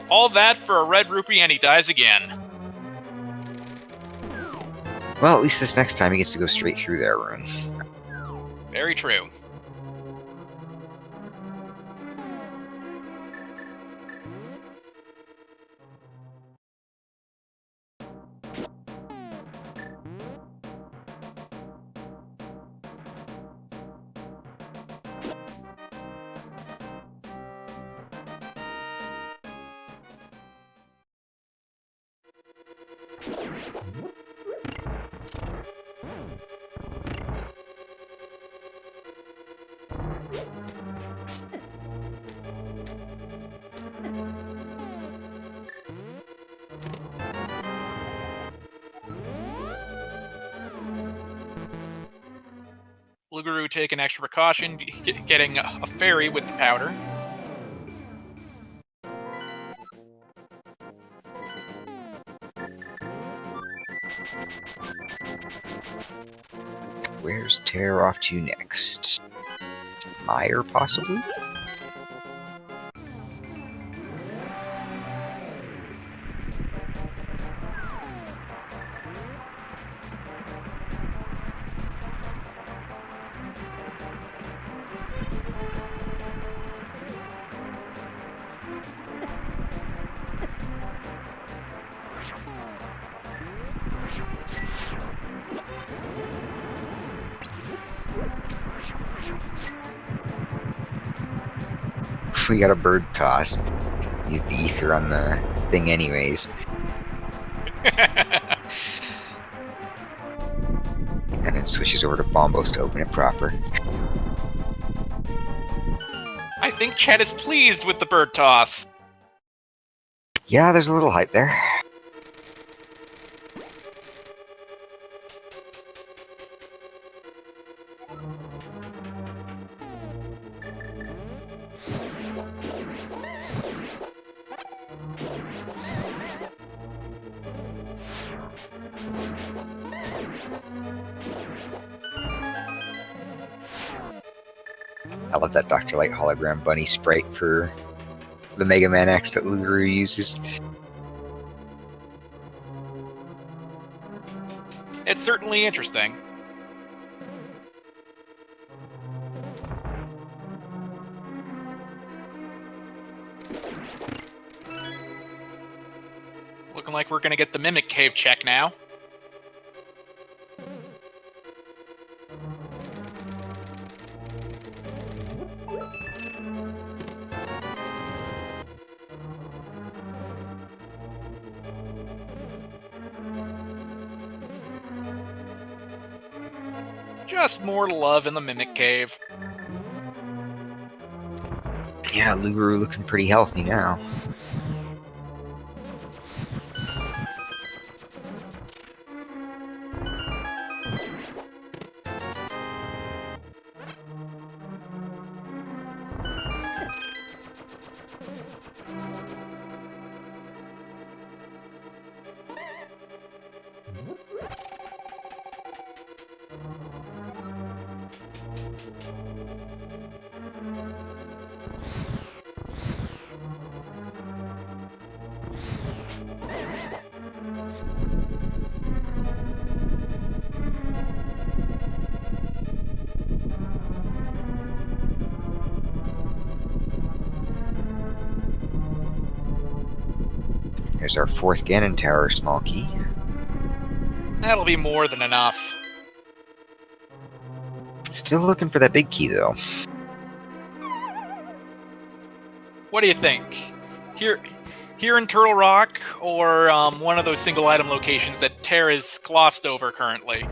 All that for a red rupee and he dies again. Well, at least this next time he gets to go straight through that room. Very true. Loogaroo take an extra precaution, getting a fairy with the powder. Where's Tairr off to next? Meyer, possibly? We got a bird toss. Use the ether on the thing anyways. And then switches over to Bombos to open it proper. I think Chet is pleased with the bird toss. Yeah, there's a little hype there. I love that Dr. Light hologram bunny sprite for the Mega Man X that Loogaroo uses. It's certainly interesting. Looking like we're gonna get the Mimic Cave check now. Just more love in the Mimic Cave. Yeah, Loogaroo looking pretty healthy now. There's our 4th Ganon Tower small key. That'll be more than enough. Still looking for that big key, though. What do you think? Here in Turtle Rock, or one of those single item locations that Tairr is glossed over currently?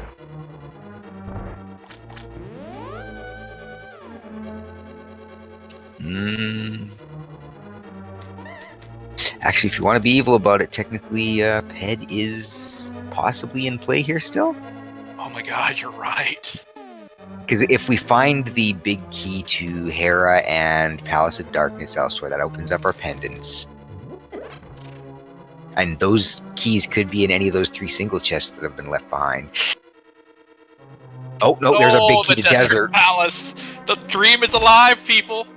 Actually, if you want to be evil about it, technically, Ped is possibly in play here still. Oh my god, you're right. Because if we find the big key to Hera and Palace of Darkness elsewhere, that opens up our pendants. And those keys could be in any of those 3 single chests that have been left behind. Oh, no, there's a big key the to Desert. Palace. The dream is alive, people.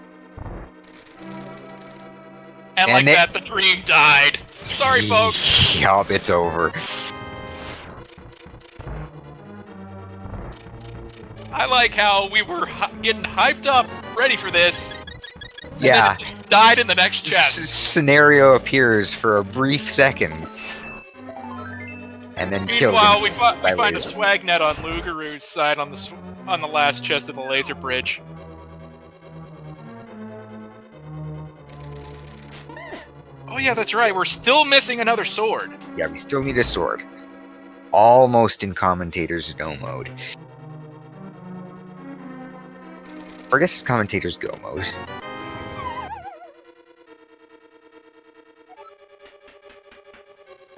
And like that, the dream died. Sorry, folks. Yup, it's over. I like how we were getting hyped up, ready for this. Yeah. And then it died in the next chest. Scenario appears for a brief second. And then kills him. Meanwhile, we find a swag net on Loogaroo's side on the last chest of the laser bridge. Oh yeah, that's right. We're still missing another sword. Yeah, we still need a sword. Almost in Commentator's Go mode. Or I guess it's Commentator's Go mode.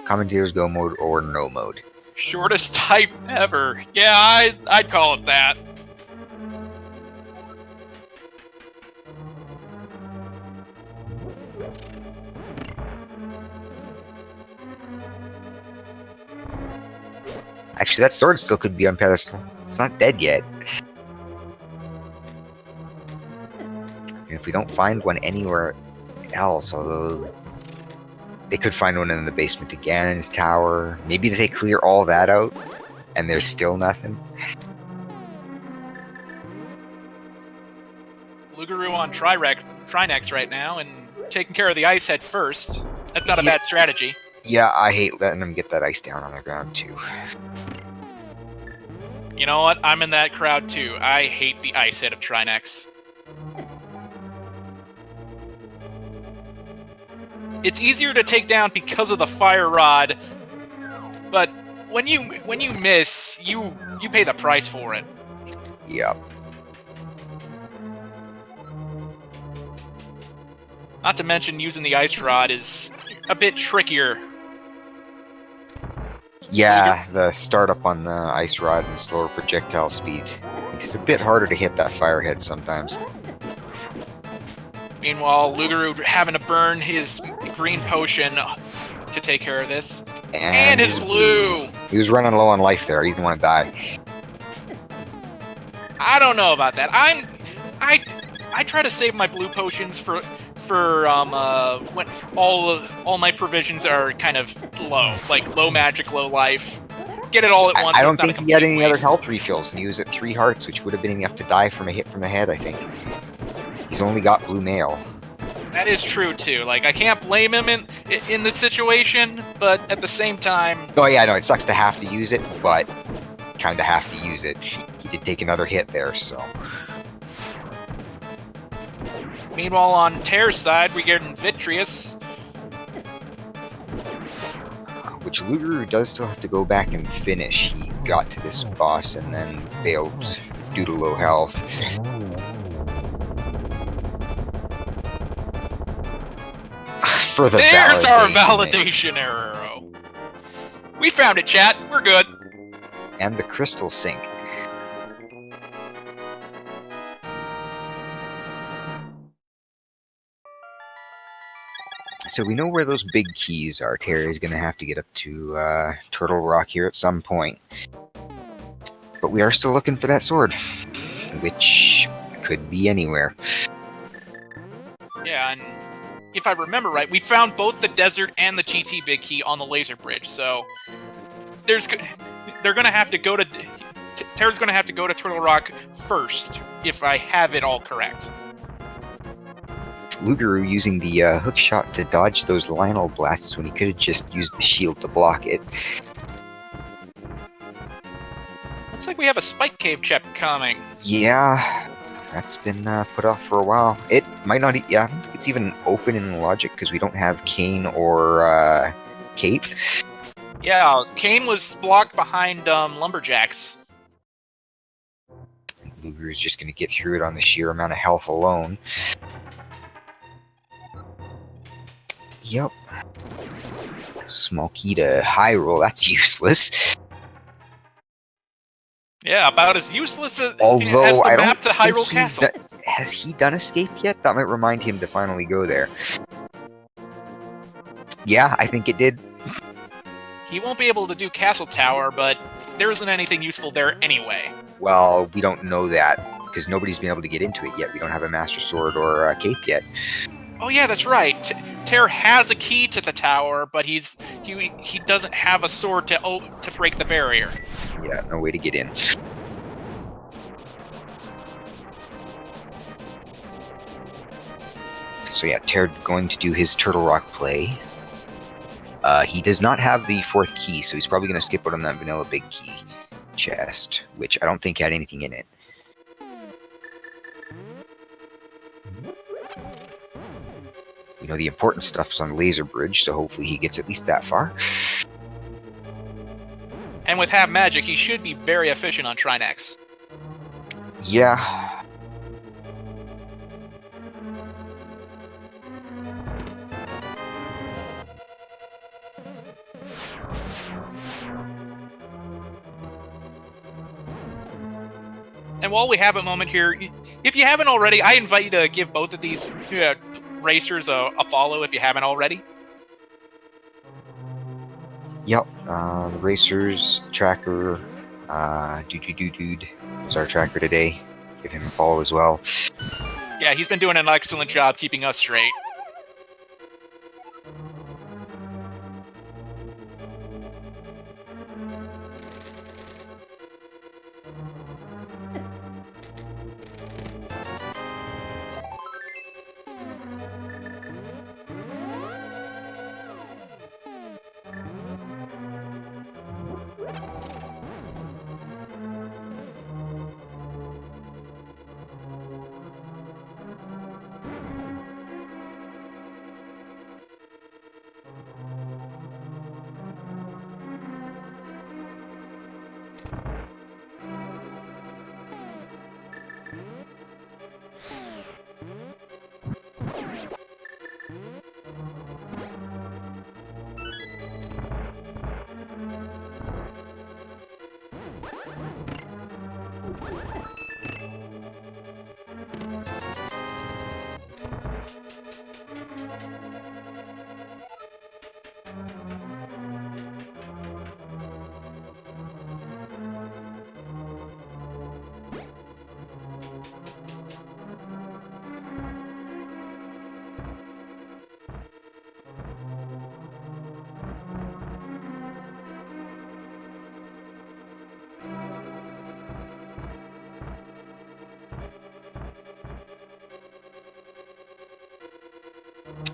Commentator's Go mode or no mode. Shortest type ever. Yeah, I'd call it that. Actually, that sword still could be on pedestal. It's not dead yet. And if we don't find one anywhere else, although they could find one in the basement of Ganon's tower. Maybe they clear all that out, and there's still nothing. Loogaroo on Trinex right now, and taking care of the ice head first. That's not a bad strategy. Yeah, I hate letting them get that ice down on the ground, too. You know what? I'm in that crowd, too. I hate the ice head of Trinex. It's easier to take down because of the fire rod, but when you miss, you pay the price for it. Yep. Not to mention using the ice rod is a bit trickier. Yeah, the startup on the ice rod and slower projectile speed makes it a bit harder to hit that firehead sometimes. Meanwhile, Loogaroo having to burn his green potion to take care of this. And his blue! He was running low on life there. He didn't want to die. I don't know about that. I try to save my blue potions for when all my provisions are kind of low, like low magic, low life. Get it all at once. I don't think he had any other health refills, and he was at 3 hearts, which would have been enough to die from a hit from the head, I think. He's only got blue mail. That is true too. Like, I can't blame him in this situation, but at the same time. Oh yeah, no, it sucks to have to use it, but kind of have to use it. He did take another hit there, so. Meanwhile, on Tairr's side, we get Vitreous. Which Loogaroo does still have to go back and finish. He got to this boss and then failed due to low health. For the There's our validation arrow. We found it, chat. We're good. And the crystal sink. So we know where those big keys are. Tairr is going to have to get up to Turtle Rock here at some point. But we are still looking for that sword, which could be anywhere. Yeah, and if I remember right, we found both the desert and the GT big key on the laser bridge, so they're going to have to go to Tairr's going to have to go to Turtle Rock first, if I have it all correct. Loogaroo using the hook shot to dodge those Lionel blasts when he could have just used the shield to block it. Looks like we have a Spike Cave chip coming. Yeah, that's been put off for a while. It might not, I don't think it's even open in logic because we don't have Kane or Cape. Yeah, Kane was blocked behind Lumberjacks. Loogaroo's just going to get through it on the sheer amount of health alone. Yep. Small key to high roll, that's useless. Yeah, about as useless as Although the map to Hyrule Castle. Has he done escape yet? That might remind him to finally go there. Yeah, I think it did. He won't be able to do Castle Tower, but there isn't anything useful there anyway. Well, we don't know that, because nobody's been able to get into it yet. We don't have a Master Sword or a Cape yet. Oh yeah, that's right. Tairr has a key to the tower, but he doesn't have a sword to break the barrier. Yeah, no way to get in. So yeah, Tairr going to do his Turtle Rock play. He does not have the 4th key, so he's probably going to skip out on that vanilla big key chest, which I don't think had anything in it. You know, the important stuff's on Laser Bridge, so hopefully he gets at least that far. And with half magic, he should be very efficient on Trinex. Yeah. And while we have a moment here, if you haven't already, I invite you to give both of these racers a follow if you haven't already. Yep. The racers, the tracker, dude is our tracker today. Give him a follow as well. Yeah, he's been doing an excellent job keeping us straight.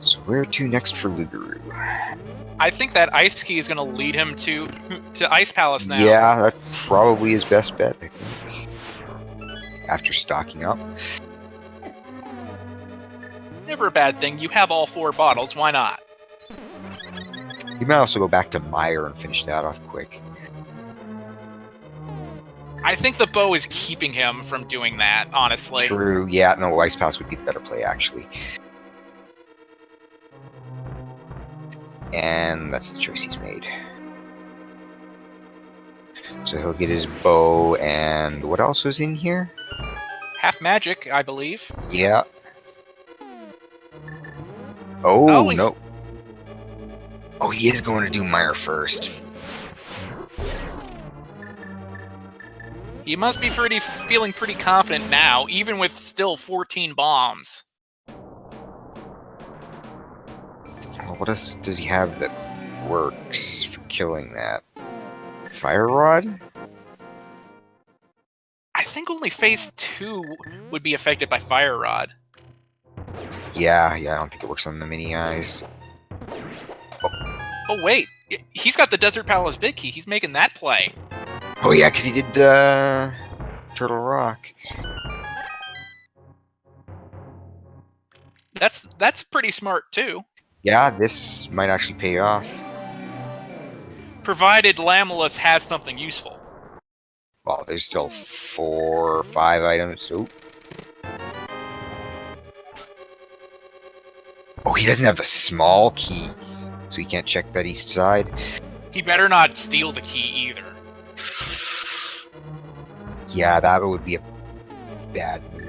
So where to next for Loogaroo? I think that Ice Key is going to lead him to Ice Palace now. Yeah, that probably his best bet, I think. After stocking up. Never a bad thing. You have all 4 bottles. Why not? You might also go back to Meyer and finish that off quick. I think the bow is keeping him from doing that, honestly. True. Yeah, no, Ice Pass would be the better play, actually. And that's the choice he's made. So he'll get his bow, and what else was in here? Half magic, I believe. Yeah. Oh, he's- no. Oh, he is going to do Meyer first. He must be feeling pretty confident now, even with still 14 bombs. What else does he have that works for killing that? Fire Rod? I think only phase 2 would be affected by Fire Rod. Yeah, I don't think it works on the mini eyes. Oh, wait. He's got the Desert Palace Big Key. He's making that play. Oh yeah, because he did Turtle Rock. That's pretty smart, too. Yeah, this might actually pay off. Provided Lamulus has something useful. Well, there's still 4 or 5 items. Oh, he doesn't have the small key, so he can't check that east side. He better not steal the key either. Yeah, that would be a bad move.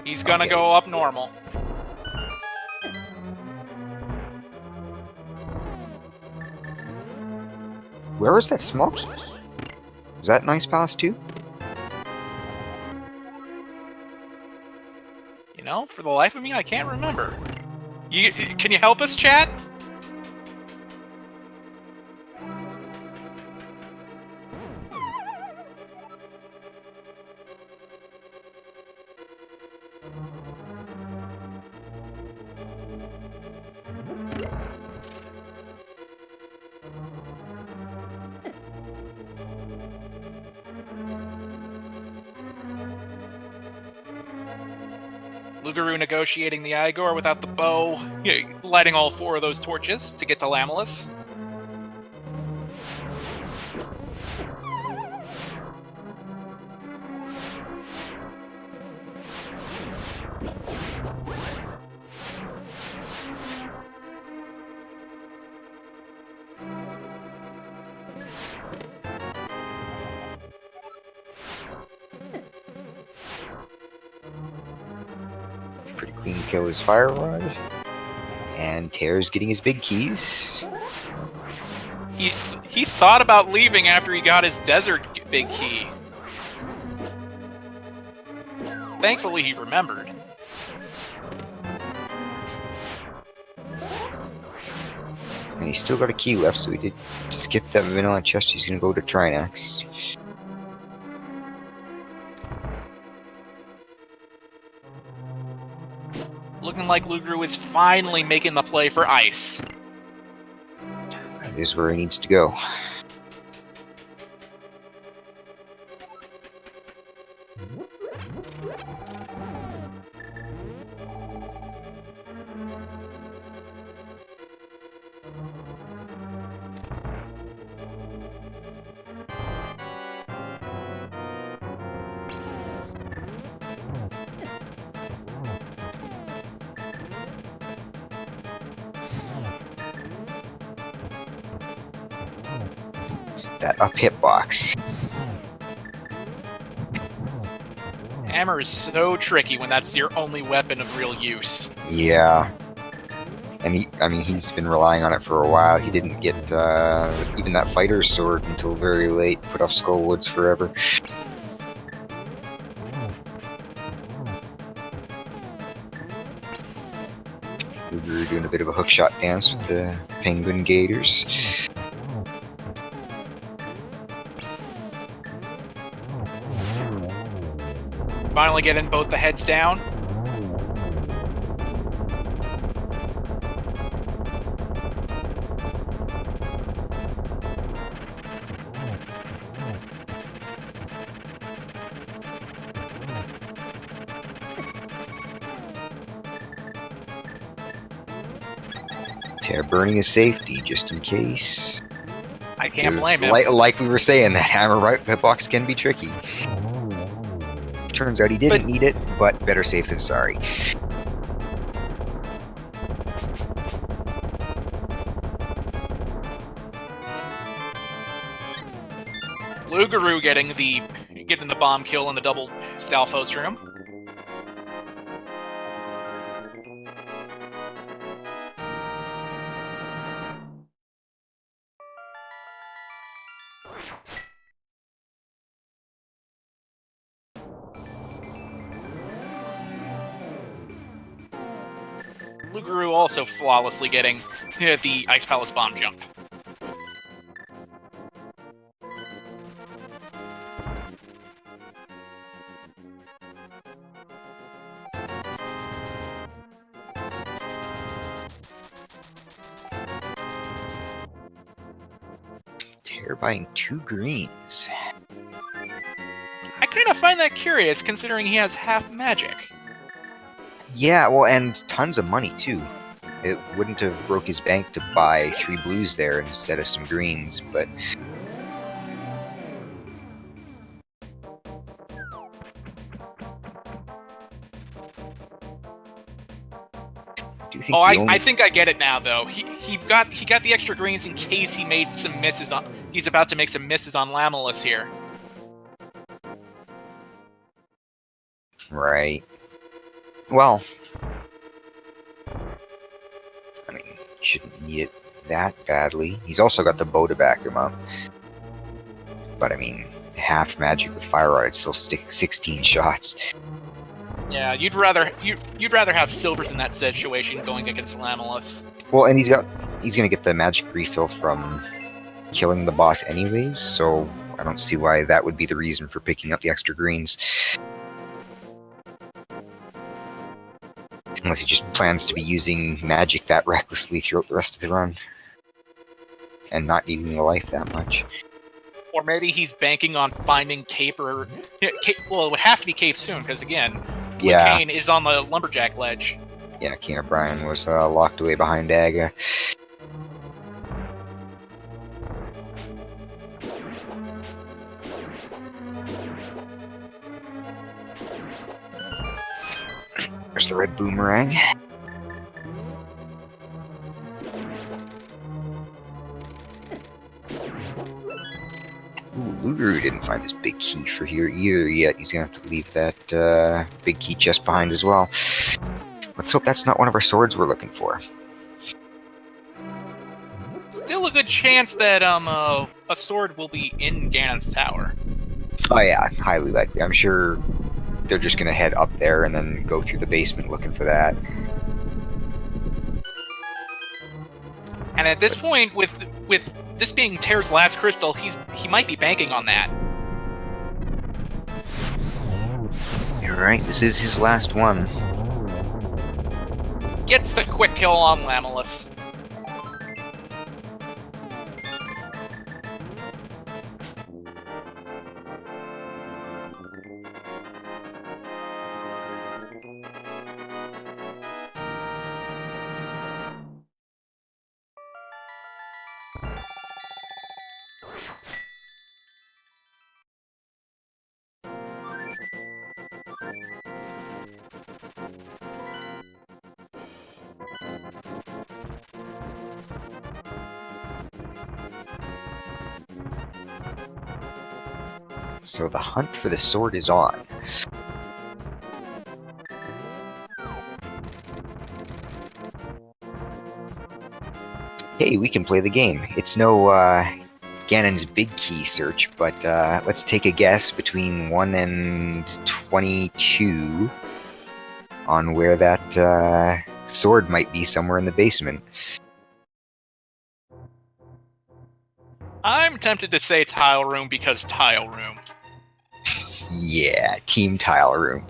He's gonna go up normal. Where was that small key? Was that Nice Palace too? You know, for the life of me, I can't remember. Can you help us, chat? Loogaroo negotiating the Igor without the bow, lighting all 4 of those torches to get to Lamulus. Pretty clean kill his Fire Rod. And Tairr's getting his big keys. He thought about leaving after he got his desert big key. Thankfully, he remembered. And he's still got a key left, so he did skip that vanilla chest. He's gonna go to Trinax. Looking like Loogaroo is finally making the play for ice. That is where he needs to go. That up hitbox. Hammer is so tricky when that's your only weapon of real use. Yeah. And he's been relying on it for a while. He didn't get even that fighter's sword until very late. Put off Skullwoods forever. We were doing a bit of a hookshot dance with the Penguin Gators. Finally getting both the heads down. Tairr burning his safety just in case. I can't blame him. Like we were saying, that hammer right hitbox can be tricky. Turns out he didn't need it, but better safe than sorry. Loogaroo getting the bomb kill in the double Stalfos room. Loogaroo also flawlessly getting the Ice Palace bomb jump. Tairr buying 2 greens. I kind of find that curious, considering he has half magic. Yeah, well, and tons of money, too. It wouldn't have broke his bank to buy 3 blues there instead of some greens, but... I think I get it now, though. He got the extra greens in case he made some misses on... He's about to make some misses on Lamellus here. Right. Well... I mean, you shouldn't need it that badly. He's also got the bow to back him up. But I mean, half magic with Fire Rod still stick 16 shots. Yeah, you'd rather have silvers in that situation going against Lamellus. Well, and he's gonna get the magic refill from killing the boss anyways, so I don't see why that would be the reason for picking up the extra greens. Unless he just plans to be using magic that recklessly throughout the rest of the run. And not needing the life that much. Or maybe he's banking on finding Cape or... Well, it would have to be Cape soon, because again, yeah. Kane is on the Lumberjack ledge. Yeah, Kane O'Brien was locked away behind Aga. There's the red boomerang. Ooh, Loogaroo didn't find his big key for here either yet. He's gonna have to leave that big key chest behind as well. Let's hope that's not one of our swords we're looking for. Still a good chance that a sword will be in Ganon's tower. Oh yeah, highly likely. I'm sure they're just gonna head up there and then go through the basement looking for that. And at this point, with this being Tairr's last crystal, he might be banking on that. You're right. This is his last one. Gets the quick kill on Lamellus. So the hunt for the sword is on. Hey, we can play the game. It's no Ganon's big key search, but let's take a guess between 1 and 22 on where that sword might be somewhere in the basement. I'm tempted to say tile room because tile room. Yeah, team tile room.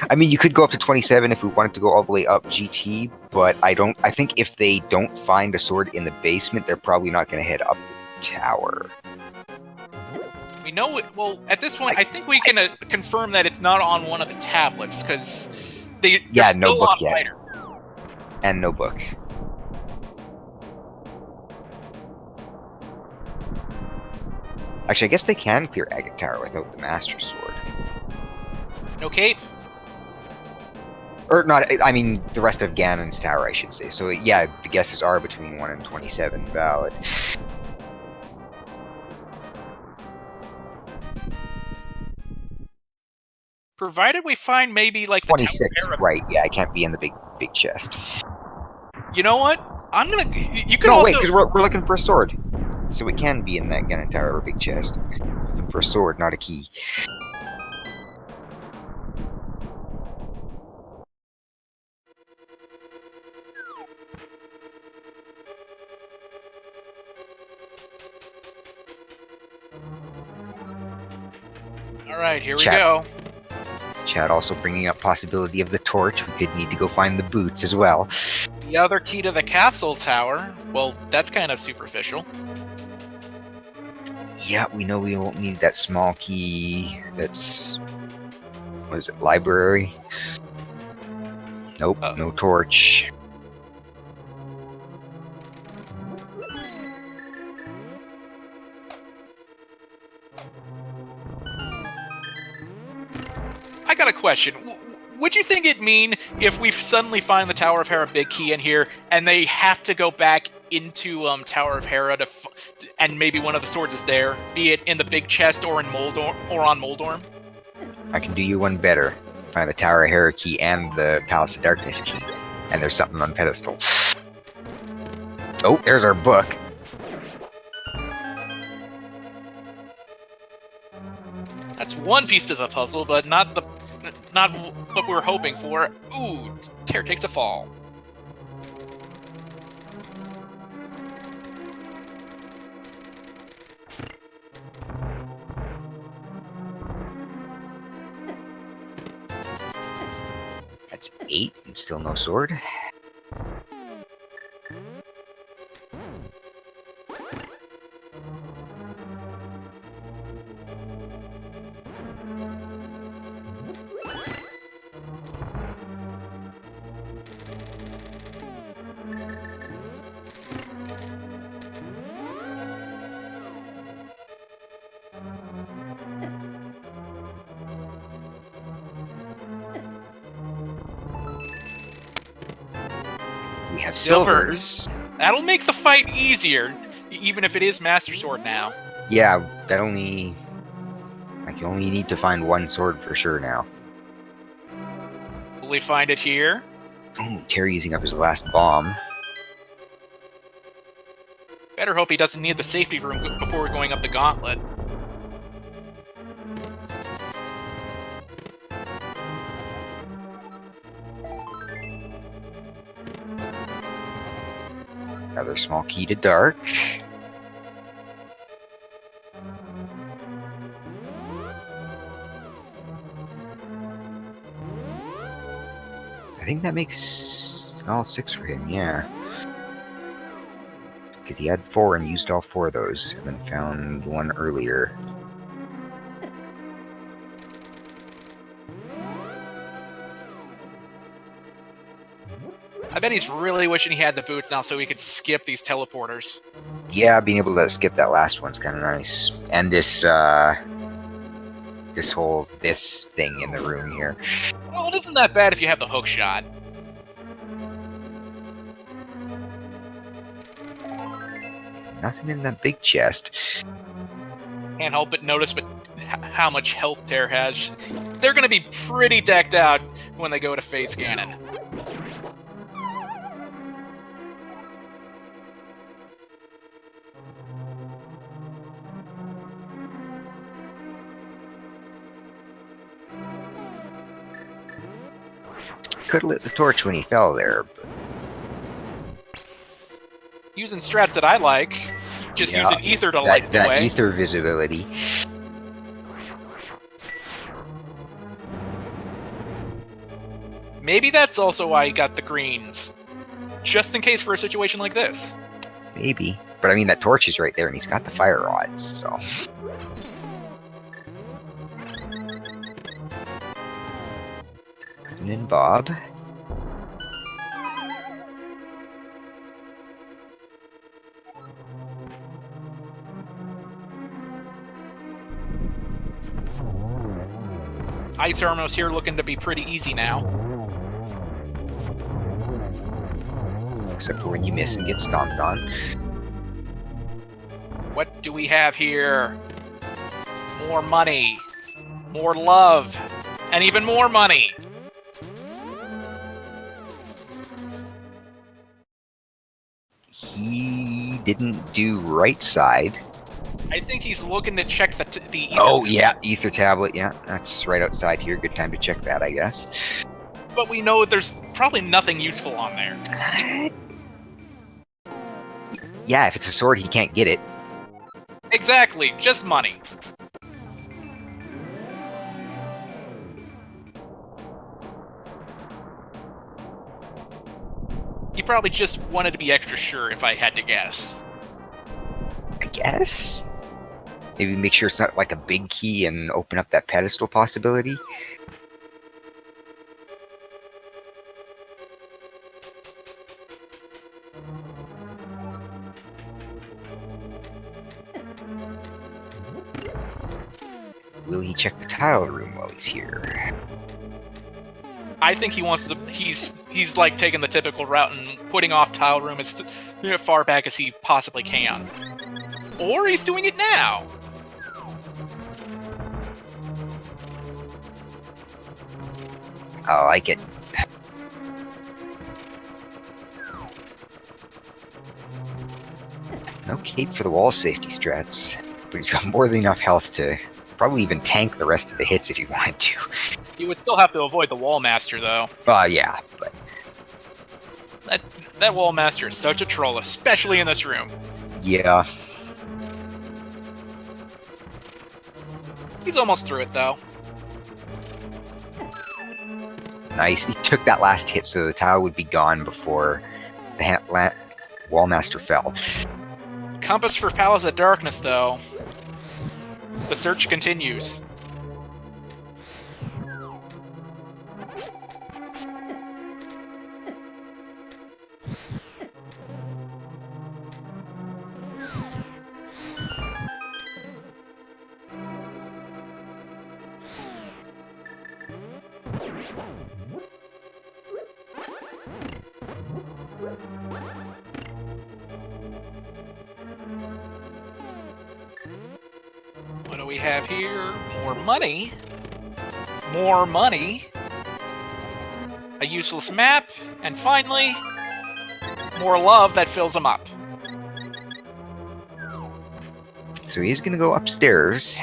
I mean, you could go up to 27 if we wanted to go all the way up GT, but I think if they don't find a sword in the basement, they're probably not going to head up the tower. We know it. Well, at this point, I think we can confirm that it's not on one of the tablets because they're still no book on yet. Fighter. And no book. Actually, I guess they can clear Agate Tower without the Master Sword. No cape. Or not, I mean, the rest of Ganon's tower, I should say. So, yeah, the guesses are between 1 and 27 valid. Provided we find maybe like the 26, right, yeah, it can't be in the big chest. You know what? I'm gonna... You could no, also... wait, because we're looking for a sword. So it can be in that Ganon Tower or big chest. Looking for a sword, not a key. Alright, here we go. Chad also bringing up possibility of the torch. We could need to go find the boots as well. The other key to the castle tower, well, that's kind of superficial. Yeah, we know we won't need that small key. That's... what is it, library? Nope, no torch. I got a question. Would you think it'd mean if we suddenly find the Tower of Hera big key in here, and they have to go back into Tower of Hera and maybe one of the swords is there, be it in the big chest or in Moldorm or on Moldorm? I can do you one better. Find the Tower of Hera key and the Palace of Darkness key, and there's something on pedestal. Oh, there's our book. That's one piece to the puzzle, but not what we were hoping for. Ooh, Tairr takes a fall. That's 8 and still no sword. We have silvers. That'll make the fight easier, even if it is Master Sword now. Yeah, that only Like, you only need to find one sword for sure now. Will we find it here? Oh, Tairr using up his last bomb. Better hope he doesn't need the safety room before we're going up the gauntlet. Another small key to dark. I think that makes all 6 for him, yeah. Because he had 4 and used all 4 of those, and then found one earlier. I bet he's really wishing he had the boots now so he could skip these teleporters. Yeah, being able to skip that last one's kind of nice. And this this thing in the room here. Well, it isn't that bad if you have the hook shot. Nothing in that big chest. Can't help but notice how much health Tairr has. They're going to be pretty decked out when they go to face Ganon. Could have lit the torch when he fell there, but using strats that I like, just yeah, using ether to light the way. That ether visibility. Maybe that's also why he got the greens. Just in case for a situation like this. Maybe. But I mean, that torch is right there, and he's got the fire rods, so... And then Bob. Ice Armos here looking to be pretty easy now. Except for when you miss and get stomped on. What do we have here? More money. More love. And even more money. He didn't do right side. I think he's looking to check the ether. Oh, yeah, ether tablet, yeah. That's right outside here. Good time to check that, I guess. But we know there's probably nothing useful on there. Yeah, if it's a sword, he can't get it. Exactly, just money. He probably just wanted to be extra sure, if I had to guess. I guess? Maybe make sure it's not like a big key and open up that pedestal possibility. Will he check the tile room while he's here? I think he wants to. He's like taking the typical route and putting off tile room as far back as he possibly can, or he's doing it now. I like it. No cape for the wall safety strats, but he's got more than enough health to probably even tank the rest of the hits if he wanted to. You would still have to avoid the Wall Master, though. Yeah, but... That Wall Master is such a troll, especially in this room. Yeah. He's almost through it, though. Nice. He took that last hit so the tile would be gone before the Wall Master fell. Compass for Palace of Darkness, though. The search continues. What do do we have here? More money. More money. A useless map. And finally, more love that fills him up. So he's gonna go upstairs.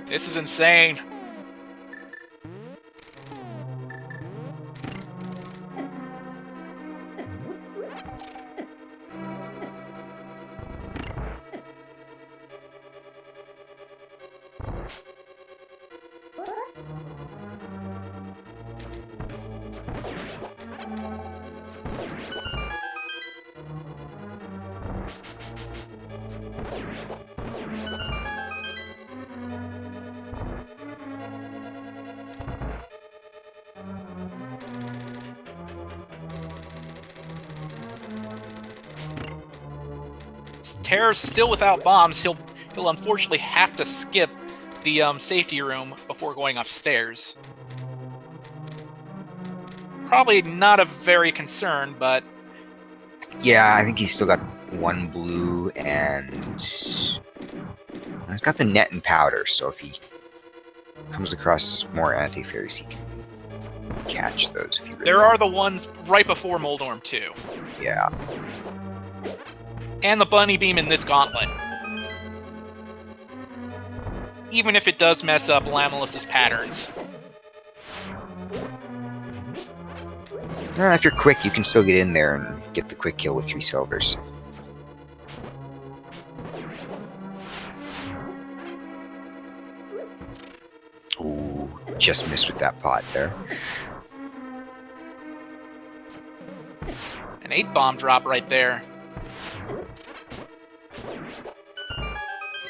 This is insane. Tairr's still without bombs. He'll unfortunately have to skip the safety room before going upstairs. Probably not a very concern, but Yeah, I think he's still got one blue, and he's got the net and powder. So if he comes across more anti-fairies, he can catch those. If he really there are the ones right before Moldorm too. Yeah. And the bunny beam in this gauntlet. Even if it does mess up Lamelus's patterns. If you're quick, you can still get in there and get the quick kill with 3 silvers. Ooh, just missed with that pot there. An 8-bomb drop right there.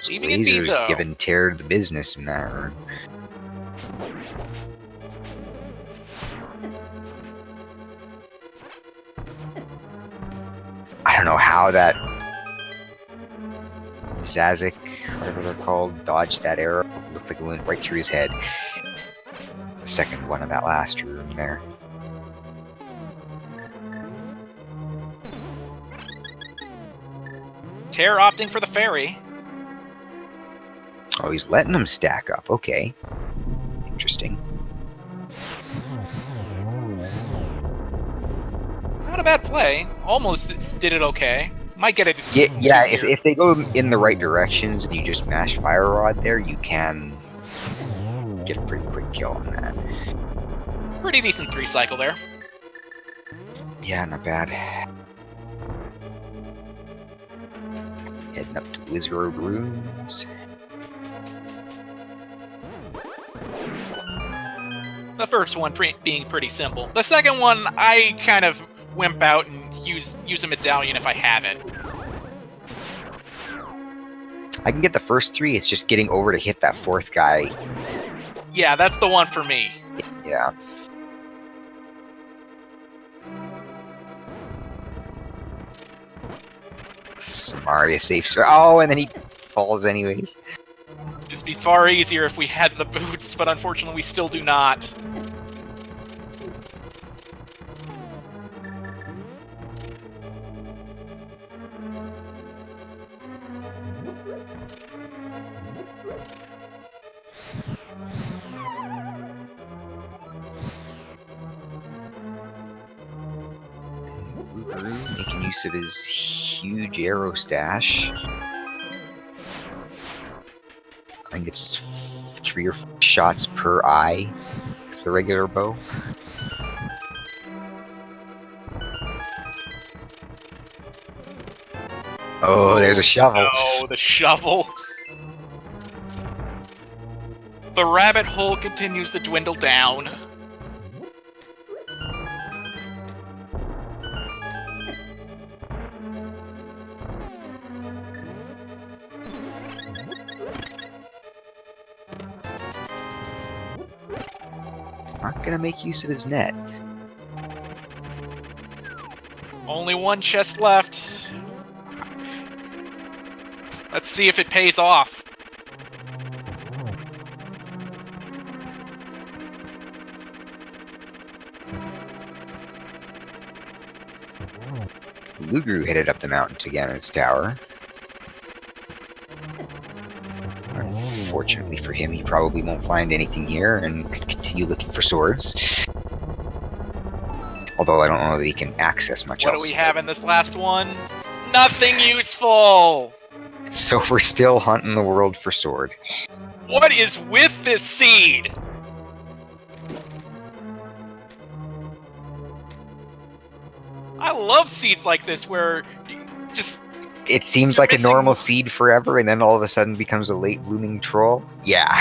Leaving it be, though. Giving Tairr the business in that room. I don't know how that Zazik, whatever they're called, dodged that arrow. It looked like it went right through his head. The second one of that last room there. Tairr opting for the fairy. Oh, he's letting them stack up. Okay. Interesting. Not a bad play. Almost did it okay. Might get it. Yeah, if they go in the right directions and you just mash Fire Rod there, you can get a pretty quick kill on that. Pretty decent 3-cycle there. Yeah, not bad. Heading up to Loogaroo rooms. The first one being pretty simple. The second one, I kind of wimp out and use a medallion if I have it. I can get the first 3, it's just getting over to hit that 4th guy. Yeah, that's the one for me. Yeah. Samaria safe. Oh, and then he falls anyways. It'd be far easier if we had the boots, but unfortunately we still do not. Loogaroo making use of his huge arrow stash. I think it's 3 or 4 shots per eye with the regular bow. Oh, there's a shovel. Oh, the shovel. The rabbit hole continues to dwindle down. Not gonna make use of his net. Only one chest left. Let's see if it pays off. Loogaroo headed up the mountain to Ganon's tower. Unfortunately for him, he probably won't find anything here and could continue looking for swords. Although I don't know that he can access much else. What do we have in this last one? Nothing useful! So we're still hunting the world for sword. What is with this seed? I love seeds like this where you just... It seems like a normal seed forever and then all of a sudden becomes a late blooming troll. Yeah.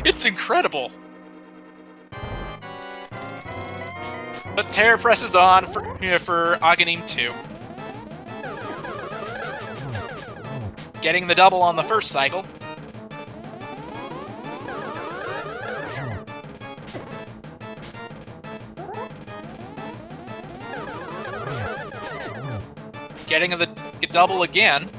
It's incredible. But Tairr presses on for Aghanim 2. Getting the double on the first cycle. Getting the double again.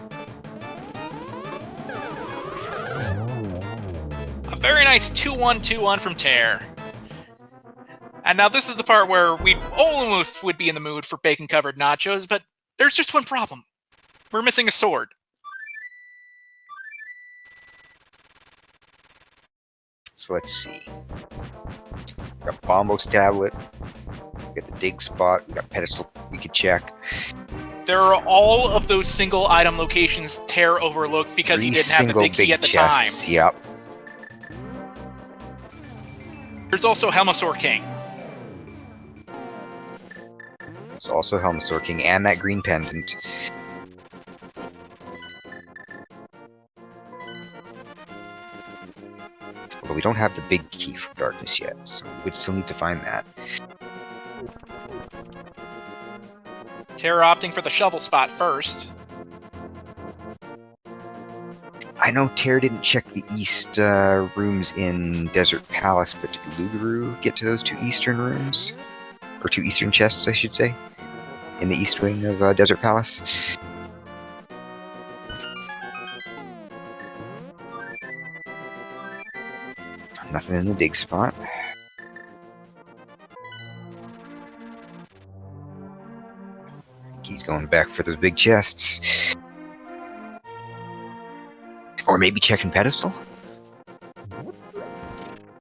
A very nice 2-1-2-1 from Tairr. And now this is the part where we almost would be in the mood for bacon-covered nachos, but there's just one problem. We're missing a sword. So let's see. We got Bombo's tablet. We got the dig spot. We got pedestal we could check. There are all of those single item locations Tairr overlooked because he didn't have the big key at the time. Yep. There's also Helmasaur King. There's also Helmasaur King and that green pendant. Although we don't have the big key from darkness yet, so we'd still need to find that. Tairr opting for the shovel spot first. I know Tairr didn't check the east rooms in Desert Palace, but did Loogaroo get to those two eastern rooms? Or two eastern chests, I should say, in the east wing of Desert Palace? Nothing in the dig spot. He's going back for those big chests. Or maybe checking pedestal?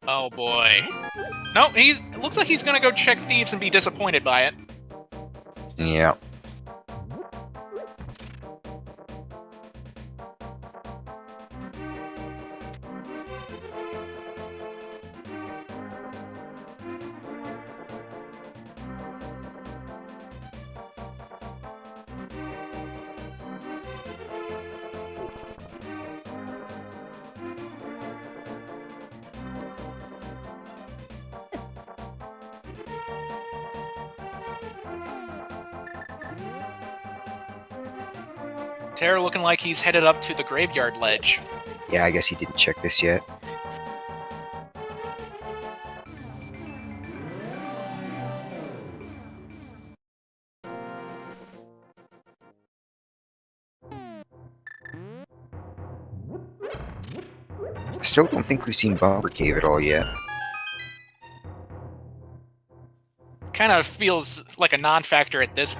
Oh boy. No, it looks like he's gonna go check thieves and be disappointed by it. Yeah. Tairr looking like he's headed up to the graveyard ledge. Yeah, I guess he didn't check this yet. I still don't think we've seen Bomber Cave at all yet. Kind of feels like a non-factor at this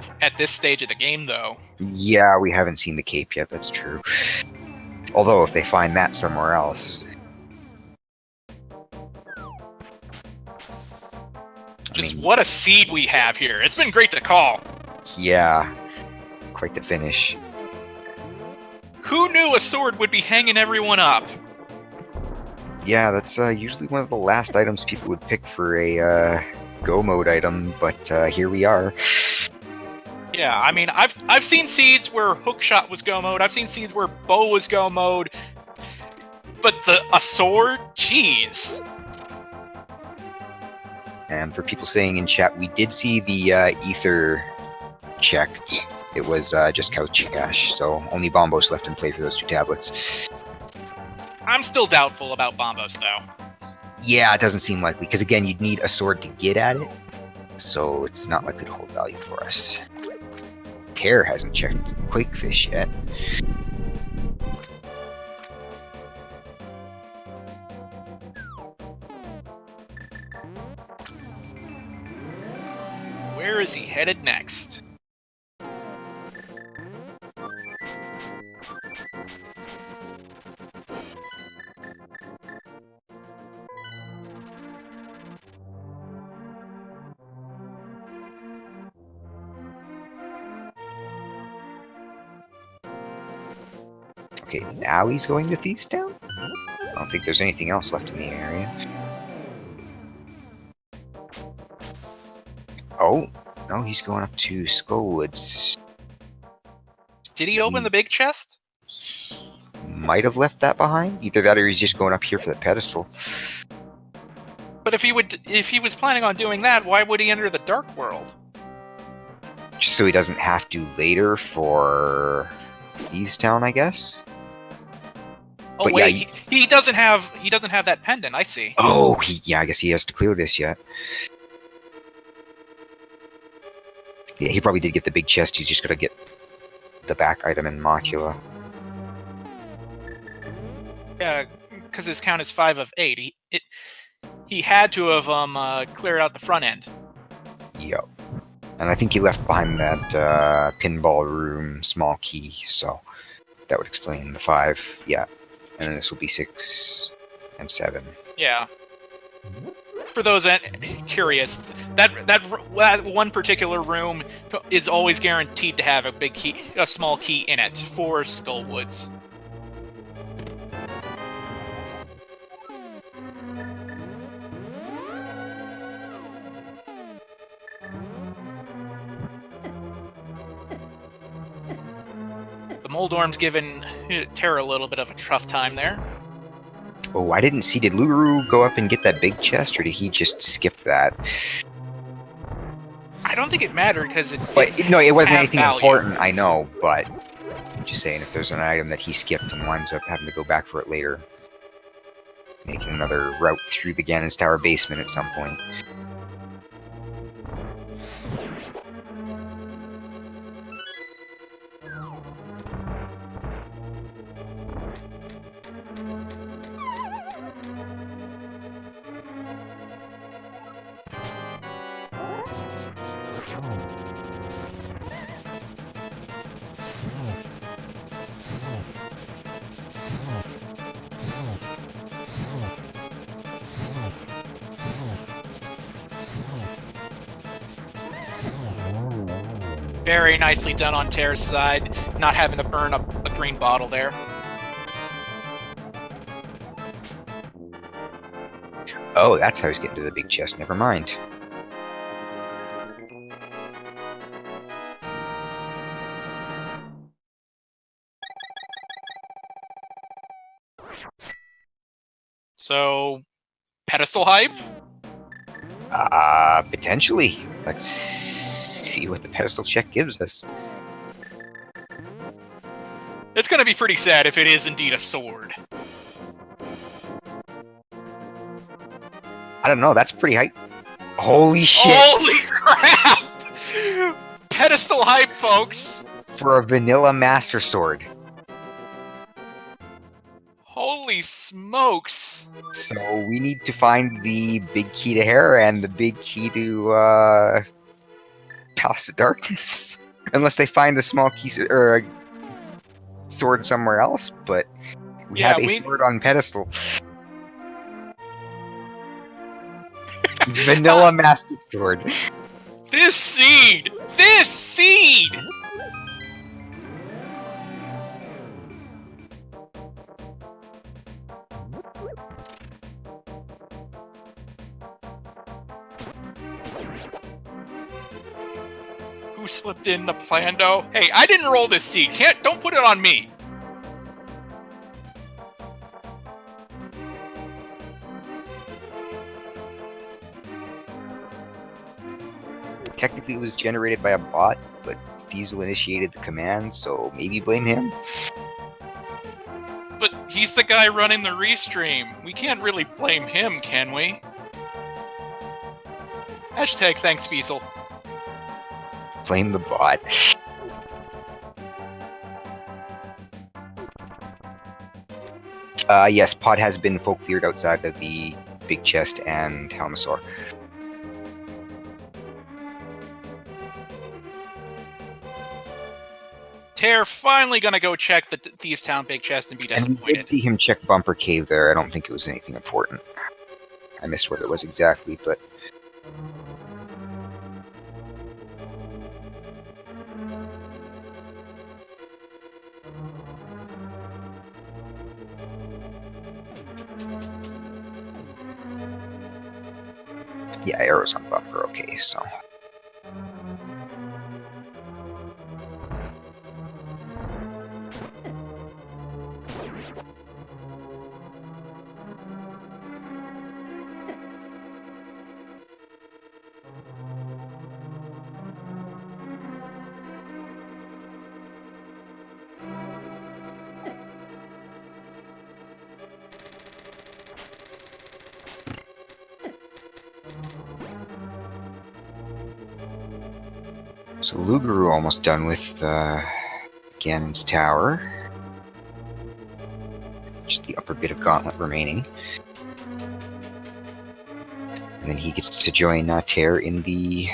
stage of the game, though. Yeah, we haven't seen the cape yet, that's true. Although, if they find that somewhere else... Just what a seed we have here. It's been great to call. Yeah. Quite the finish. Who knew a sword would be hanging everyone up? Yeah, that's usually one of the last items people would pick for a go mode item, but here we are. Yeah, I mean, I've seen seeds where hookshot was go mode. I've seen seeds where bow was go mode. But a sword? Jeez. And for people saying in chat, we did see the ether checked. It was just couch cash, so only Bombos left in play for those two tablets. I'm still doubtful about Bombos, though. Yeah, it doesn't seem likely, because again, you'd need a sword to get at it, so it's not likely to hold value for us. Tairr hasn't checked Quakefish yet. Where is he headed next? Okay, now he's going to Thieves Town? I don't think there's anything else left in the area. Oh, no, he's going up to Skullwoods. Did he open the big chest? Might have left that behind. Either that or he's just going up here for the pedestal. But if he was planning on doing that, why would he enter the Dark World? Just so he doesn't have to later for Thieves Town, I guess. Oh But wait, yeah, he doesn't have that pendant. I see. Oh, yeah, I guess he has to clear this yet. Yeah, he probably did get the big chest. He's just gonna get the back item in Macula. Yeah, because his count is 5 of 8. He had to have cleared out the front end. Yep. And I think he left behind that pinball room small key, so that would explain the 5. Yeah. And then this will be 6 and 7. Yeah. For those curious, that one particular room is always guaranteed to have a small key in it for Skullwoods. The Moldorm's given Tairr a little bit of a tough time there. Oh, I didn't see. Did Loogaroo go up and get that big chest, or did he just skip that? I don't think it mattered because it wasn't anything value. important. I know, but I'm just saying if there's an item that he skipped and winds up having to go back for it later, making another route through the Ganon's Tower basement at some point. Very nicely done on Tairr's side, not having to burn up a green bottle there. Oh, that's how he's getting to the big chest. Never mind. So, pedestal hype? Potentially. Let's see what the pedestal check gives us. It's gonna be pretty sad if it is indeed a sword. I don't know, that's pretty hype. Holy shit! Holy crap! Pedestal hype, folks! For a vanilla Master Sword. Holy smokes! So we need to find the big key to Tairr and the big key to Palace of Darkness. Unless they find a small key or a sword somewhere else, but we have a sword on pedestal. Vanilla Master Sword. This seed! This seed! Who slipped in the Plando? Hey, I didn't roll this seed. Don't put it on me. Technically, it was generated by a bot, but Fiesel initiated the command, so maybe blame him. But he's the guy running the restream. We can't really blame him, can we? Hashtag thanks, Fiesel. Blame the bot. Yes, Pod has been full cleared outside of the big chest and Helmasaur. Tairr finally gonna go check the Thieves Town big chest and be disappointed. And we did see him check Bumper Cave there. I don't think it was anything important. I missed what it was exactly, but... Yeah, arrows on bumper. Okay, so. So Loogaroo almost done with Ganon's Tower. Just the upper bit of Gauntlet remaining. And then he gets to join Tairr in the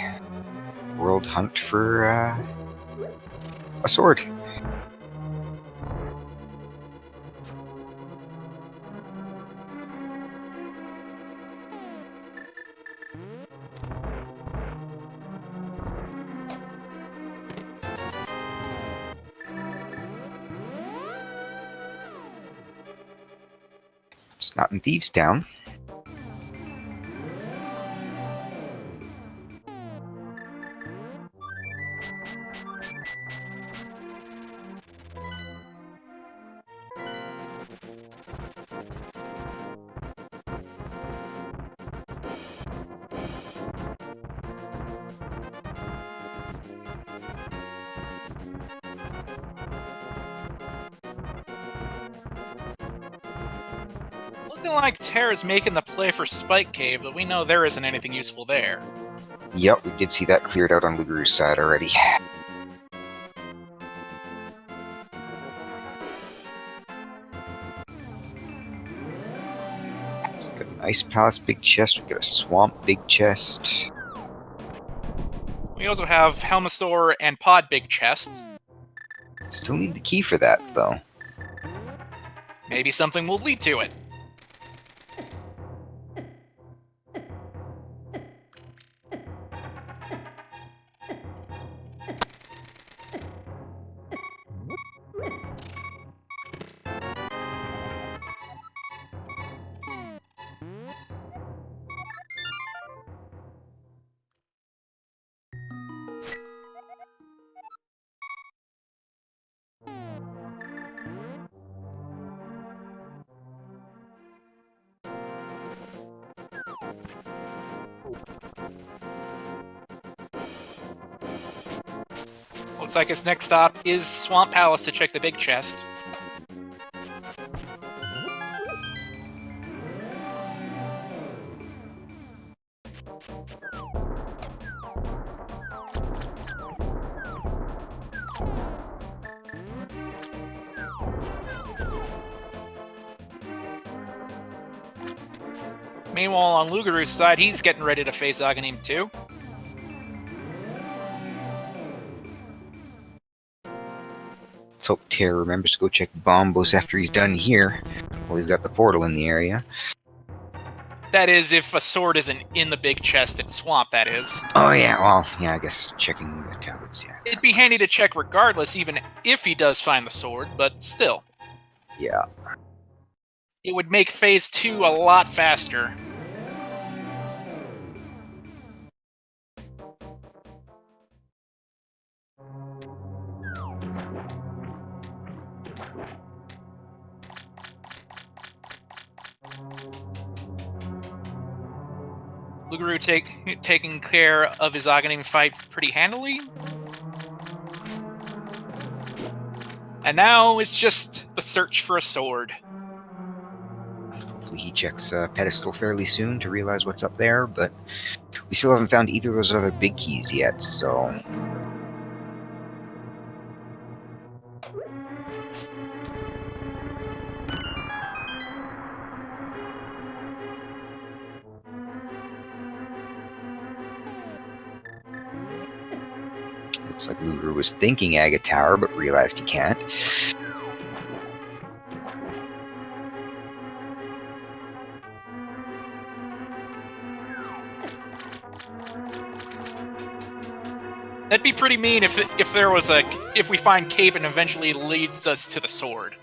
world hunt for a sword. It's not in Thieves' Town. Looking like Tairr is making the play for Spike Cave, but we know there isn't anything useful there. Yep, we did see that cleared out on Loogaroo's side already. Got an Ice Palace big chest, we got a Swamp big chest. We also have Helmasaur and Pod big chest. Still need the key for that, though. Maybe something will lead to it. Looks like his next stop is Swamp Palace to check the big chest. Meanwhile, on Loogaroo's side, he's getting ready to face Aghanim too. Let's hope Tairr remembers to go check Bombos after he's done here. Well, he's got the portal in the area. That is, if a sword isn't in the big chest in Swamp, that is. Oh yeah, well, yeah, I guess checking the tablets, yeah. It'd be handy to check regardless, even if he does find the sword, but still. Yeah. It would make Phase 2 a lot faster. Loogaroo taking care of his Aghanim fight pretty handily. And now it's just the search for a sword. Hopefully he checks Pedestal fairly soon to realize what's up there, but we still haven't found either of those other big keys yet, so... Looks like Loogaroo was thinking Aga Tower, but realized he can't. That'd be pretty mean if there was if we find Cape and eventually leads us to the sword.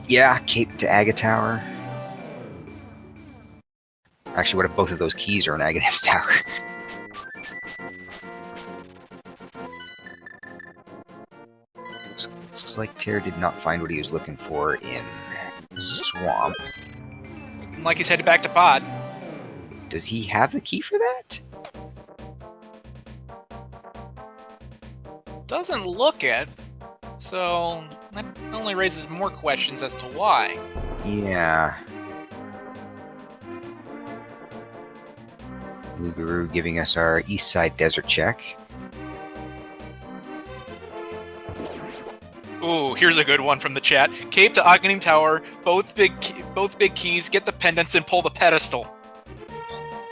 Yeah, Cape to Aga Tower. Actually, what if both of those keys are in Aghanim's tower? So it's like Tairr did not find what he was looking for in Swamp. Like he's headed back to Pod. Does he have the key for that? Doesn't look it. So that only raises more questions as to why. Yeah. Loogaroo giving us our east side desert check. Ooh, here's a good one from the chat. Cape to Aghanim Tower, both big keys, get the pendants and pull the pedestal.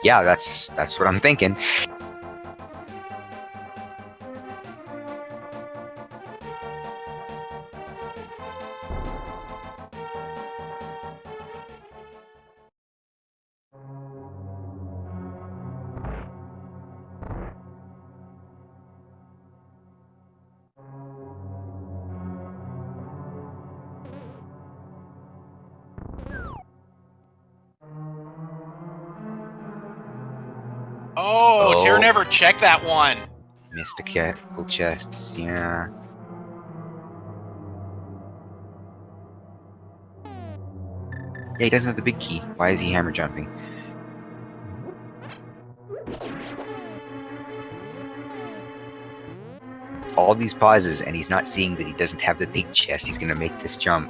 Yeah, that's what I'm thinking. Oh, Tairr never checked that one. Mystical chests, yeah. Yeah, he doesn't have the big key. Why is he hammer jumping? All these pauses, and he's not seeing that he doesn't have the big chest. He's gonna make this jump.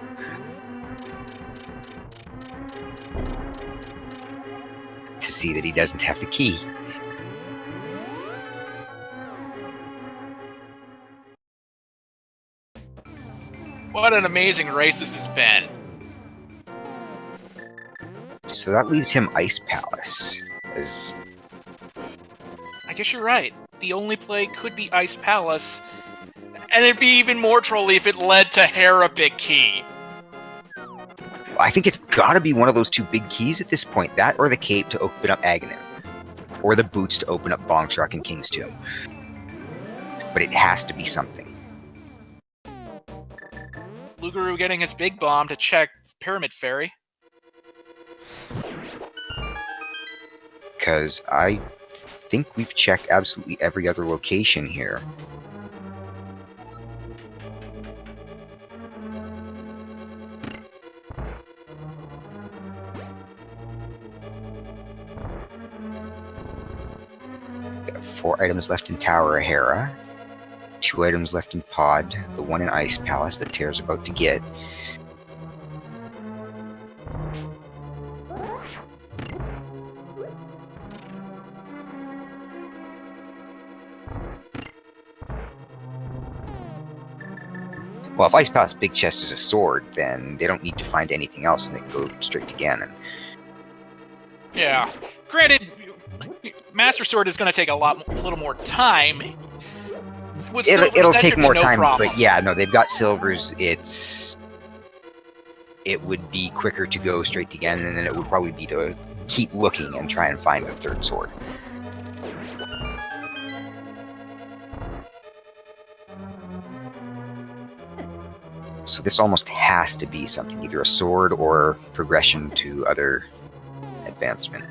To see that he doesn't have the key. What an amazing race this has been. So that leaves him Ice Palace. As I guess you're right. The only play could be Ice Palace, and it'd be even more trolly if it led to Hera Big Key. I think it's gotta be one of those two big keys at this point. That or the cape to open up Aghanim. Or the boots to open up Bong's Rock and King's Tomb. But it has to be something. Loogaroo getting his big bomb to check Pyramid Fairy. Because I think we've checked absolutely every other location here. Got 4 items left in Tower of Hera. 2 items left in Pod. The one in Ice Palace that Tairr's about to get. Well, if Ice Palace Big Chest is a sword, then they don't need to find anything else and they can go straight to Ganon. Yeah. Granted, Master Sword is going to take a little more time. With silvers, It'll that take should be more no time, problem. but yeah, no, they've got silvers. It would be quicker to go straight to Ganon, and then it would probably be to keep looking and try and find the third sword. So this almost has to be something, either a sword or progression to other advancement.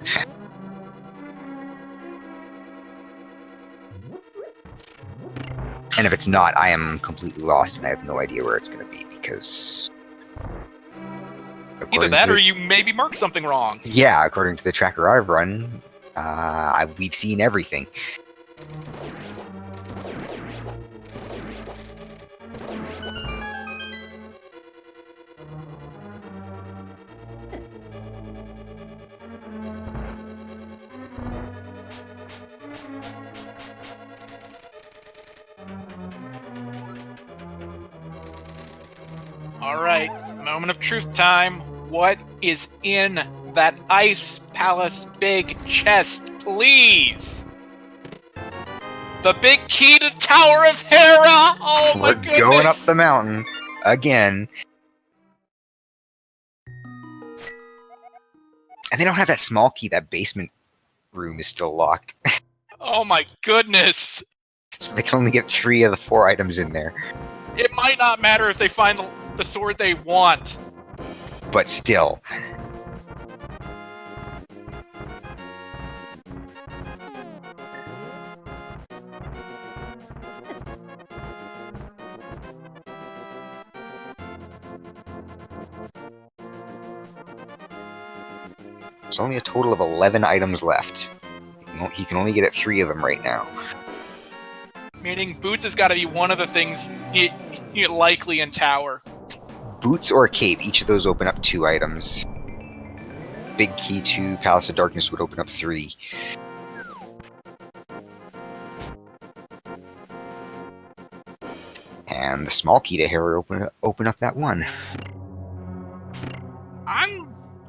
And if it's not, I am completely lost and I have no idea where it's going to be, because... Either that or you maybe marked something wrong. Yeah, according to the tracker I've run, we've seen everything. Alright, moment of truth time. What is in that Ice Palace big chest, please? The big key to Tower of Hera! Oh my goodness! We're going up the mountain again. And they don't have that small key. That basement room is still locked. Oh my goodness! So they can only get 3 of the 4 items in there. It might not matter if they find the sword they want. But still. There's only a total of 11 items left. He can only get at 3 of them right now. Meaning boots has got to be one of the things likely in Tower. Boots or cape, each of those open up 2 items. Big key to Palace of Darkness would open up 3. And the small key to Hera open up that 1.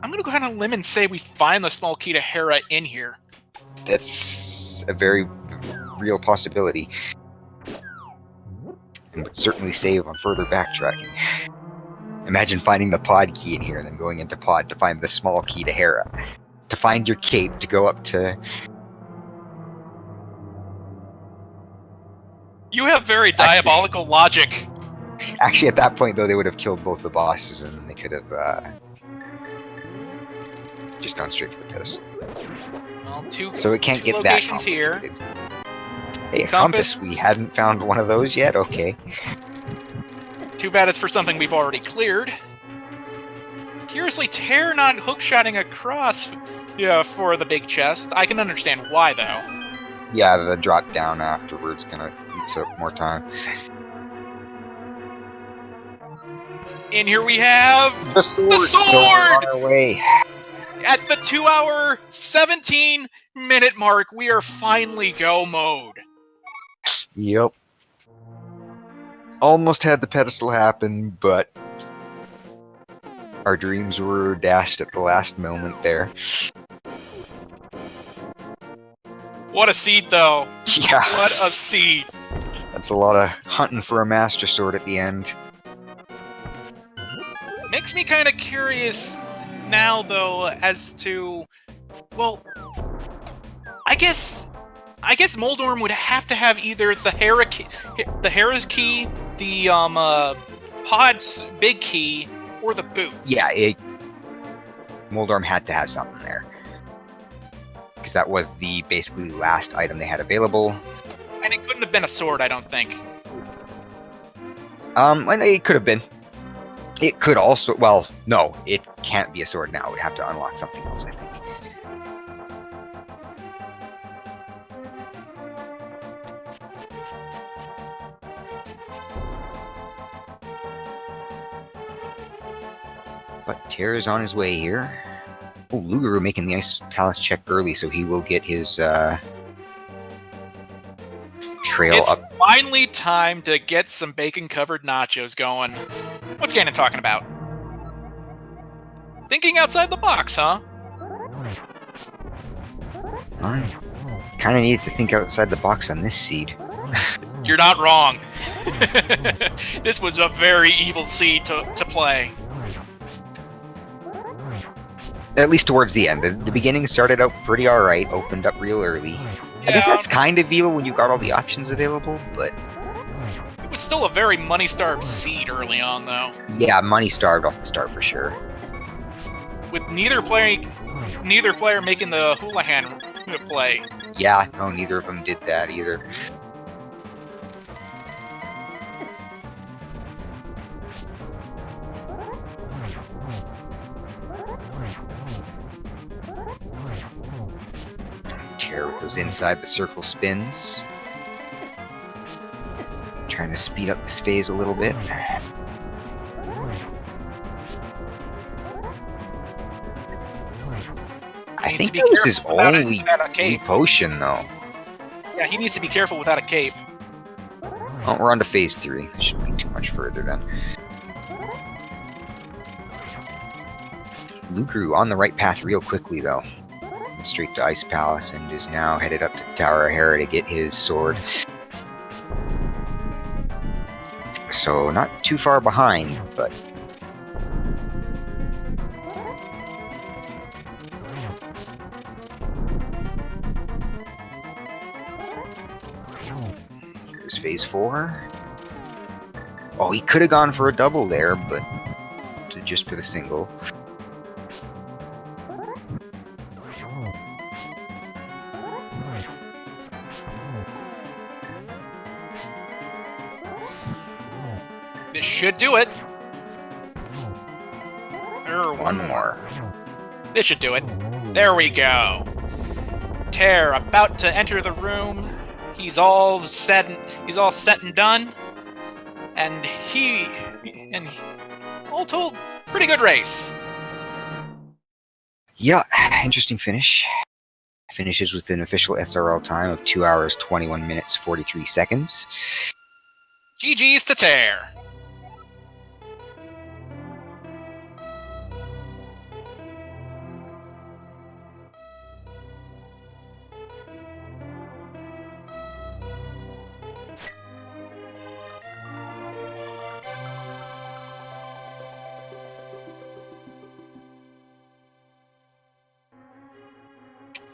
I'm gonna go ahead on a limb and say we find the small key to Hera in here. That's a very real possibility. And would certainly save on further backtracking. Imagine finding the pod key in here and then going into pod to find the small key to Hera. To find your cape to go up to... You have very diabolical logic. Actually, at that point, though, they would have killed both the bosses and they could have just gone straight for the pedestal. Well, so it can't two get that locations here. Hey, a compass. We hadn't found one of those yet? Okay. Too bad it's for something we've already cleared. Curiously, Tairr not hookshotting across for the big chest. I can understand why, though. Yeah, the drop down afterwards kind of took more time. And here we have the sword! The sword! So we're on our way. At the 2-hour, 17-minute mark, we are finally go mode. Yep. Almost had the pedestal happen, but our dreams were dashed at the last moment there. What a seed, though. Yeah. What a seed. That's a lot of hunting for a Master Sword at the end. Makes me kind of curious now, though, as to... Well, I guess Moldorm would have to have either the Hera's key, the Pod's big key, or the boots. Yeah, Moldorm had to have something there. Because that was the basically last item they had available. And it couldn't have been a sword, I don't think. And it could have been. It could also... Well, no, it can't be a sword now. We'd have to unlock something else, I think. But Tairr is on his way here. Oh, Loogaroo making the Ice Palace check early, so he will get his trail up. It's finally time to get some bacon-covered nachos going. What's Ganon talking about? Thinking outside the box, huh? I kind of needed to think outside the box on this seed. You're not wrong. This was a very evil seed to play. At least towards the end. The beginning started out pretty alright, opened up real early. Yeah. I guess that's kind of evil when you got all the options available, but... It was still a very money-starved seed early on, though. Yeah, money-starved off the start for sure. With neither player making the Houlihan play. Yeah, no, neither of them did that either. Tairr with those inside the circle spins. Trying to speed up this phase a little bit. I think that was his only potion, though. Yeah, he needs to be careful without a cape. Oh, we're on to phase 3. That shouldn't be too much further, then. Loogaroo on the right path real quickly, though. Straight to Ice Palace, and is now headed up to Tower of Hera to get his sword. So, not too far behind, but... Here's phase 4. Oh, he could have gone for a double there, but just for the single. This should do it. Or one more. This should do it. There we go. Tairr about to enter the room. He's all set and done. And all told, pretty good race. Yeah, interesting finish. Finishes with an official SRL time of 2 hours, 21 minutes, 43 seconds. GG's to Tairr.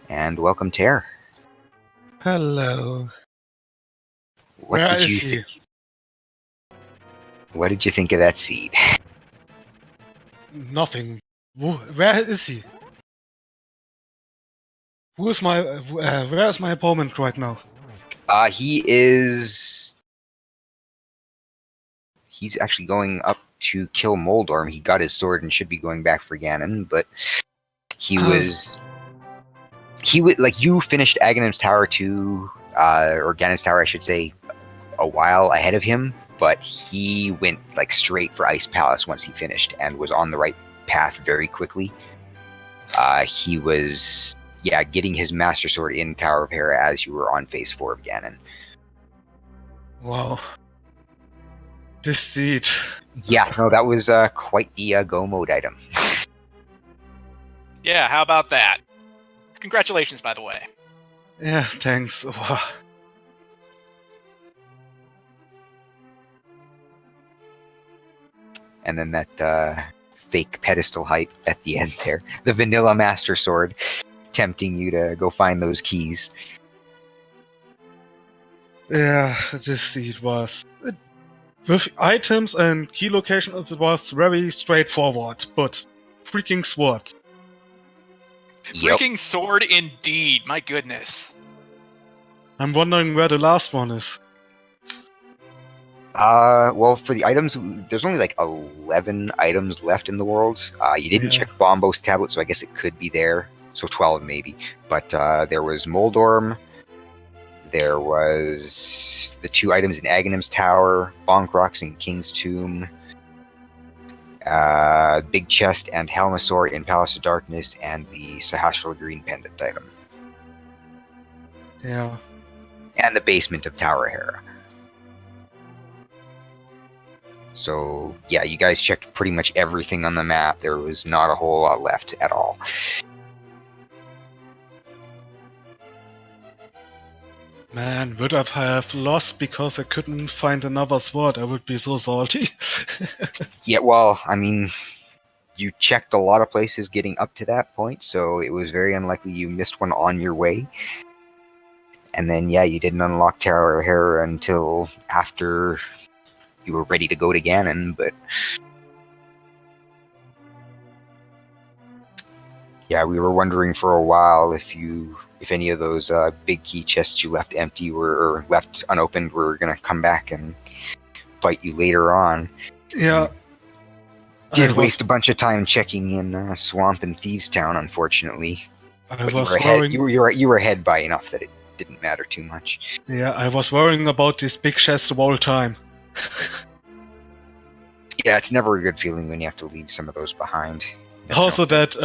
And welcome, Tairr. Hello. What Where did is you he? What did you think of that seed? Nothing. Where is he? Where is my opponent right now? He's actually going up to kill Moldorm. He got his sword and should be going back for Ganon, but he would like you finished Aghanim's Tower 2, or Ganon's Tower, I should say, a while ahead of him, but he went like straight for Ice Palace once he finished and was on the right path very quickly. He was getting his Master Sword in Tower of Hera as you were on Phase 4 of Ganon. Wow. This seed. Yeah, no, that was quite the go mode item. Yeah, how about that? Congratulations, by the way. Yeah, thanks. Wow. And then that fake pedestal height at the end there. The vanilla Master Sword, tempting you to go find those keys. Yeah, this seed was... with items and key locations, it was very straightforward, but freaking swords. Yep. Freaking sword indeed, my goodness. I'm wondering where the last one is. Well, for the items, there's only like 11 items left in the world. You didn't check Bombos tablet, so I guess it could be there. So 12 maybe. But there was Moldorm. There was the 2 items in Aghanim's Tower, Bonk Rocks in King's Tomb, Big Chest and Helmasaur in Palace of Darkness, and the Sahasrahla Green Pendant item. Yeah. And the basement of Tower Hera. So, yeah, you guys checked pretty much everything on the map. There was not a whole lot left at all. Man, would I have lost because I couldn't find another sword? I would be so salty. Yeah, well, I mean, you checked a lot of places getting up to that point, so it was very unlikely you missed one on your way. And then, yeah, you didn't unlock Tower Hera until after you were ready to go to Ganon, but... Yeah, we were wondering for a while if any of those big key chests you left empty or left unopened were going to come back and bite you later on. Yeah. Did waste a bunch of time checking in Swamp and Thieves Town, unfortunately. I But was you were ahead by enough that it didn't matter too much. Yeah, I was worrying about this big chest the whole time. Yeah, it's never a good feeling when you have to leave some of those behind. Also, that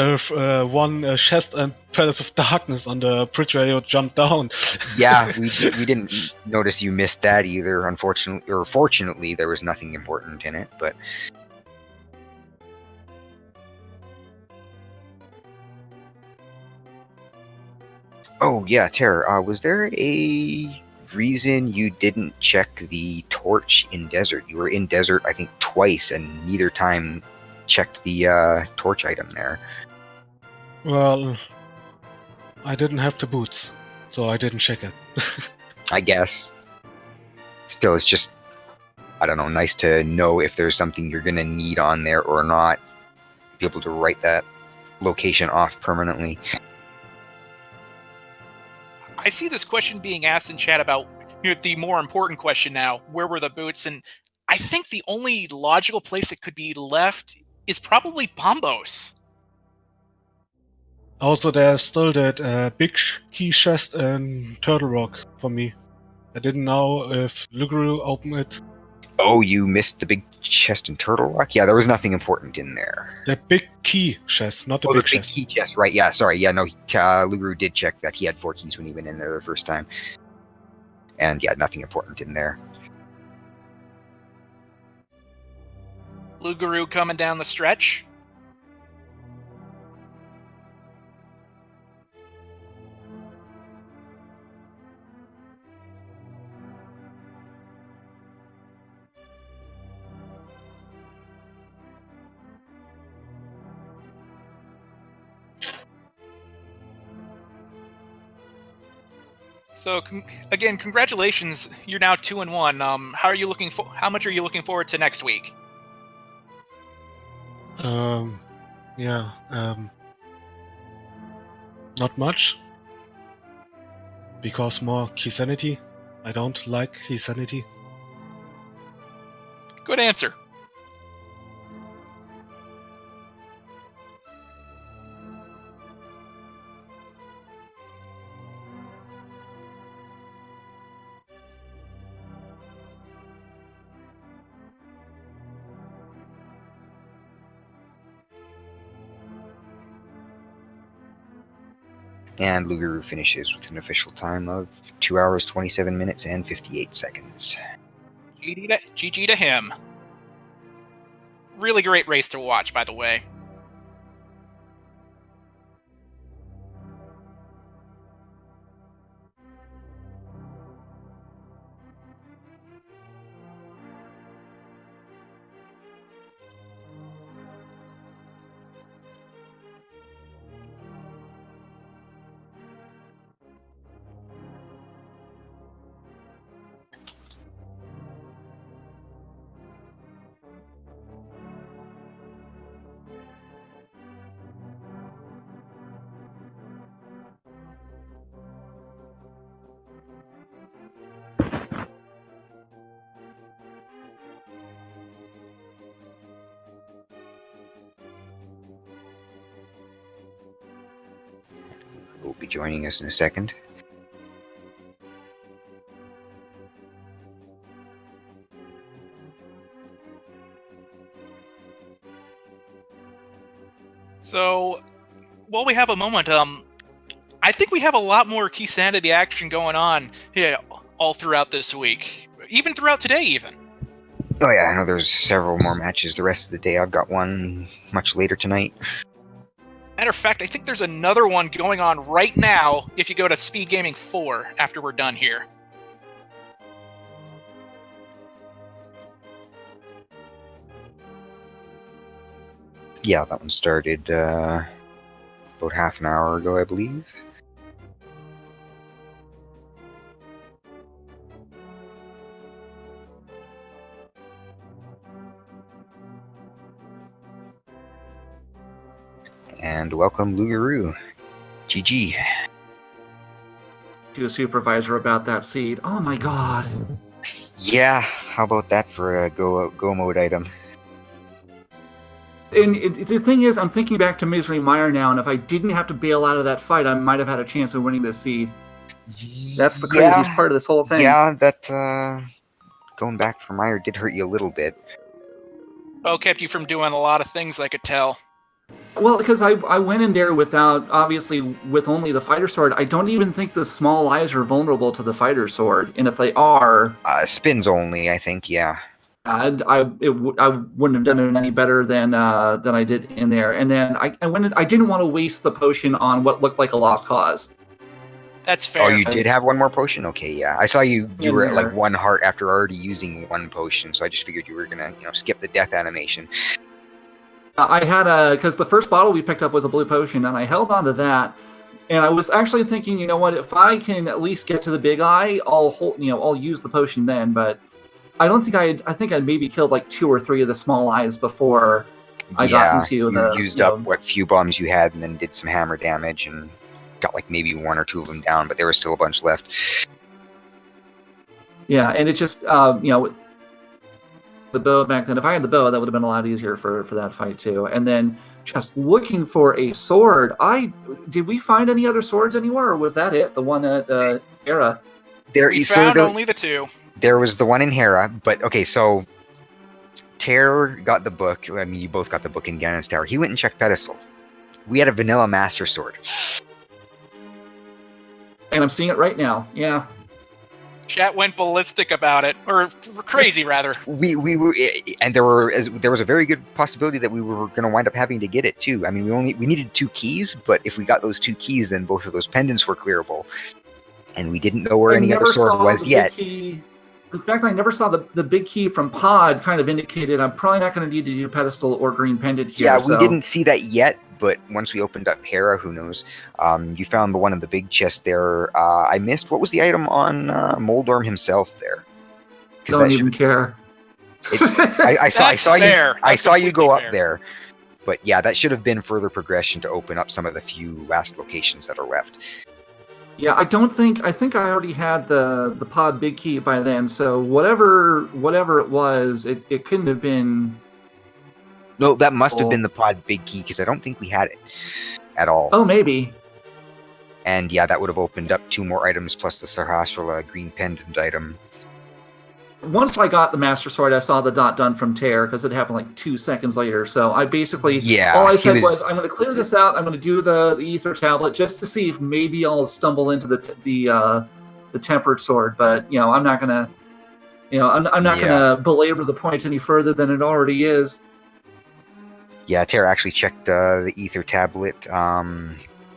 one chest and Palace of Darkness on the bridge where you jumped down. Yeah, we didn't notice you missed that either. Unfortunately, or fortunately, there was nothing important in it. But oh yeah, Tairr, was there a reason you didn't check the torch in desert? You were in desert, I think, twice, and neither time checked the torch item there. Well, I didn't have the boots, so I didn't check it. I guess. Still, it's just, I don't know, nice to know if there's something you're gonna need on there or not. Be able to write that location off permanently. I see this question being asked in chat about the more important question now, where were the boots? And I think the only logical place it could be left is probably Bombos. Also, there's still that big key chest in Turtle Rock for me. I didn't know if Loogaroo opened it. Oh, you missed the big chest in Turtle Rock? Yeah, there was nothing important in there. The big key chest, not the Oh, big the big chest. key chest, right? Yeah, sorry. Yeah, no, Loogaroo did check that. He had 4 keys when he went in there the first time. And yeah, nothing important in there. Loogaroo coming down the stretch. So again, congratulations! You're now 2-1. How are you looking for? How much are you looking forward to next week? Yeah. Not much. Because more Keysanity. I don't like Keysanity. Good answer. And Loogaroo finishes with an official time of 2 hours, 27 minutes, and 58 seconds. GG to him. Really great race to watch, by the way. Will be joining us in a second. So, while we have a moment, I think we have a lot more Keysanity action going on here all throughout this week, even throughout today, even. Oh yeah, I know there's several more matches the rest of the day. I've got one much later tonight. Matter of fact, I think there's another one going on right now if you go to Speed Gaming 4 after we're done here. Yeah, that one started about half an hour ago, I believe. And welcome, Loogaroo. GG. To a supervisor about that seed. Oh my god. Yeah, how about that for a go mode item? And the thing is, I'm thinking back to Misery Mire now, and if I didn't have to bail out of that fight, I might have had a chance of winning this seed. That's the craziest part of this whole thing. Yeah, that going back for Meyer did hurt you a little bit. Bo kept you from doing a lot of things, I could tell. Well, because I went in there without, obviously, with only the fighter sword. I don't even think the small eyes are vulnerable to the fighter sword. And if they are... spins only, I think, yeah. I wouldn't have done it any better than I did in there. And then I went in, I didn't want to waste the potion on what looked like a lost cause. That's fair. Oh, you did have one more potion? Okay, yeah. I saw you were at like 1 heart after already using 1 potion, so I just figured you were gonna, skip the death animation. I had because the first bottle we picked up was a blue potion, and I held on to that. And I was actually thinking, you know what, if I can at least get to the big eye, I'll use the potion then. But I don't think I think I'd maybe killed like 2 or 3 of the small eyes before I got into the... You used up what few bombs you had, and then did some hammer damage, and got like maybe 1 or 2 of them down, but there was still a bunch left. Yeah, and it just, the bow back then, if I had the bow, that would have been a lot easier for that fight too. And then just looking for a sword. Did we find any other swords anywhere, or was that it? The one at Era? We found only the 2. There was the one in Hera, but okay, so Tairr got the book. I mean, you both got the book in Ganon's Tower. He went and checked Pedestal. We had a vanilla Master Sword. And I'm seeing it right now. Yeah. Chat went ballistic about it, or crazy rather. We were, and there was a very good possibility that we were going to wind up having to get it too. I mean, we needed 2 keys, but if we got those 2 keys, then both of those pendants were clearable, and we didn't know where any other sword was yet. In fact, I never saw the big key from Pod. Kind of indicated I'm probably not going to need to do pedestal or green pendant here. Yeah, we didn't see that yet, but once we opened up Hera, who knows? You found the one in the big chest there. I missed, what was the item on Moldorm himself there? Don't even care. I saw you go fair. up there, but yeah, that should have been further progression to open up some of the few last locations that are left. Yeah, I think I already had the Pod big key by then, so whatever it was, it couldn't have been. No, that must have been the Pod big key, because I don't think we had it at all. Oh, maybe. And yeah, that would have opened up 2 more items plus the Sahasrara green pendant item. Once I got the Master Sword, I saw the dot done from Tairr, because it happened like 2 seconds later. So I basically, all I said was, I'm going to clear this out. I'm going to do the Ether Tablet just to see if maybe I'll stumble into the Tempered Sword. But I'm not going to, I'm not going to belabor the point any further than it already is. Yeah, Tairr actually checked the Ether Tablet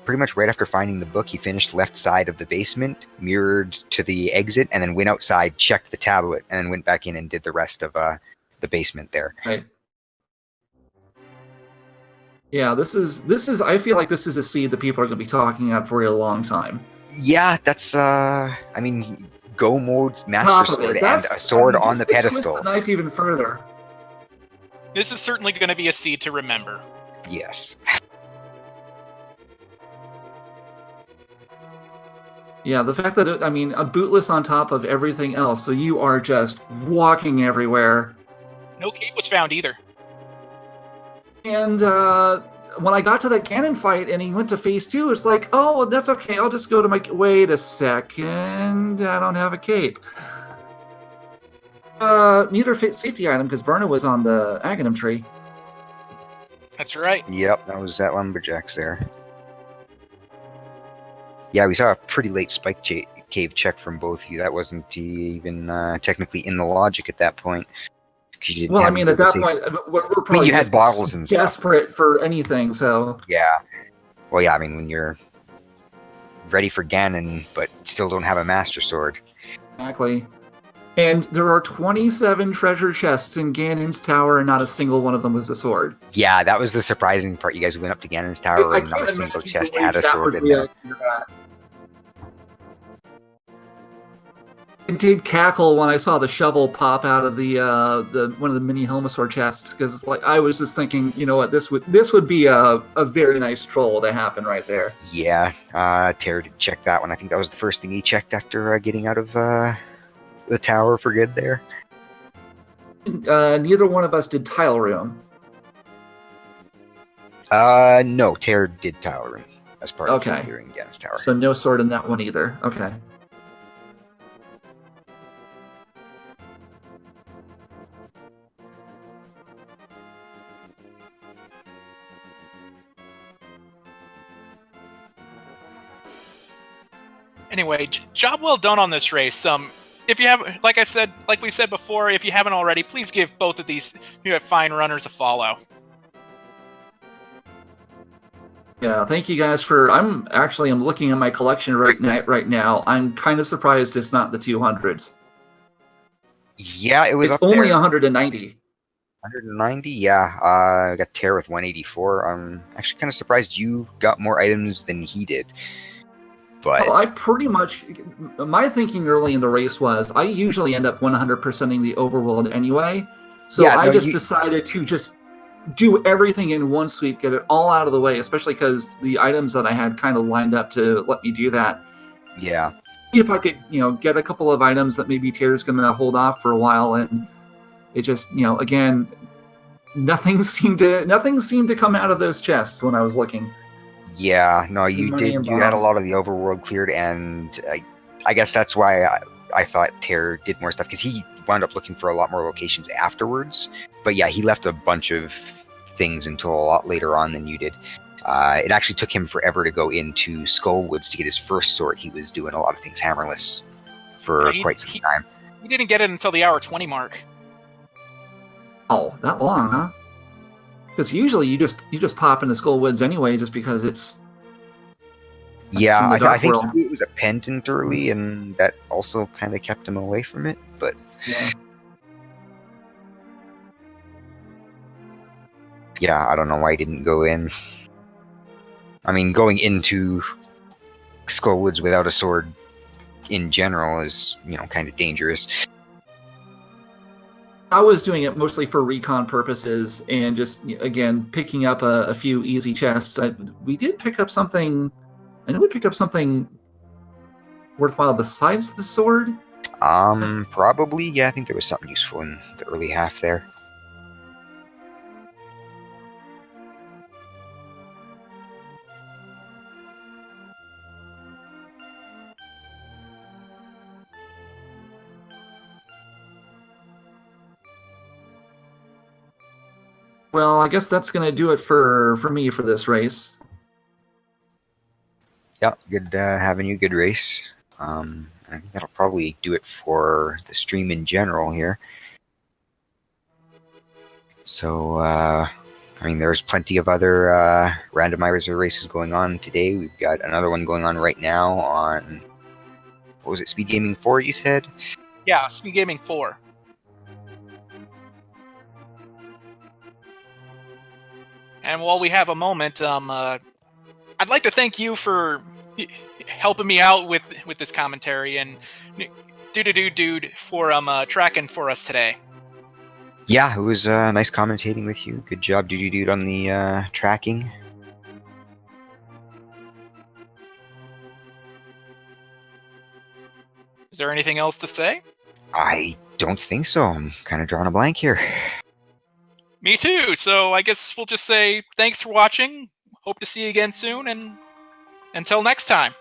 pretty much right after finding the book. He finished left side of the basement, mirrored to the exit, and then went outside, checked the tablet, and then went back in and did the rest of the basement there. Right. Yeah, this is. I feel like this is a seed that people are going to be talking about for a long time. Yeah, that's. I mean, Go mode Master Sword and a sword on the pedestal. Twist the knife even further. This is certainly going to be a seed to remember. Yes. Yeah, the fact that, a bootless on top of everything else, so you are just walking everywhere. No cape was found either. And when I got to that cannon fight and he went to phase 2, it's like, oh, that's okay, I'll just go to my... Wait a second, I don't have a cape. Neither safety item, because Berna was on the Aghanim tree. That's right. Yep, that was that Lumberjacks there. Yeah, we saw a pretty late spike cave check from both of you. That wasn't even technically in the logic at that point. Well, at that point, we're probably you had bottles and desperate stuff for anything, so... Yeah. Well, yeah, when you're ready for Ganon, but still don't have a Master Sword. Exactly. And there are 27 treasure chests in Ganon's Tower, and not a single one of them was a sword. Yeah, that was the surprising part. You guys went up to Ganon's Tower, and not a single chest had a sword in there. I did cackle when I saw the shovel pop out of the one of the mini Helmasaur chests, because I was just thinking, you know what, this would be a very nice troll to happen right there. Yeah, Tairr did check that one. I think that was the first thing he checked after getting out of the tower for good there. Neither one of us did Tile Room. No, Tairr did Tile Room as part of clearing Ganon's Tower. So no sword in that one either. Okay. Anyway, job well done on this race. If you have, like we said before, if you haven't already, please give both of these fine runners a follow. Yeah, thank you guys for. I'm looking at my collection right now. I'm kind of surprised it's not the 200s. Yeah, it was. It's only 190. 190, yeah. I got Tairr with 184. I'm actually kind of surprised you got more items than he did. But well, I pretty much, my thinking early in the race was I usually end up 100%ing the overworld anyway. So yeah, I decided to just do everything in one sweep, get it all out of the way, especially because the items that I had kind of lined up to let me do that. Yeah. If I could, get a couple of items that maybe Tairr's going to hold off for a while, and it just, again, nothing seemed to come out of those chests when I was looking. Yeah, no, you Money did. and You had a bombs. lot of the overworld cleared, and I guess that's why I thought Tairr did more stuff, because he wound up looking for a lot more locations afterwards. But yeah, he left a bunch of things until a lot later on than you did. It actually took him forever to go into Skullwoods to get his first sword. He was doing a lot of things hammerless for quite some time. He didn't get it until the hour 20 mark. Oh, that long, huh? Because usually you just pop into Skullwoods anyway, just because it's Yeah, in the I Dark think World. it was a pendant early, and that also kind of kept him away from it. But Yeah. yeah, I don't know why he didn't go in. I mean, going into Skullwoods without a sword in general is, kind of dangerous. I was doing it mostly for recon purposes and just, again, picking up a few easy chests. We did pick up something. I know we picked up something worthwhile besides the sword. Probably, yeah, I think there was something useful in the early half there. Well, I guess that's going to do it for me for this race. Yeah, good having you. Good race. I think that'll probably do it for the stream in general here. So, I mean, there's plenty of other randomizer races going on today. We've got another one going on right now on, what was it, Speed Gaming 4, you said? Yeah, Speed Gaming 4. And while we have a moment, I'd like to thank you for helping me out with this commentary, and dude for tracking for us today. Yeah, it was nice commentating with you. Good job, dude, on the tracking. Is there anything else to say? I don't think so. I'm kind of drawing a blank here. Me too. So I guess we'll just say thanks for watching. Hope to see you again soon, and until next time.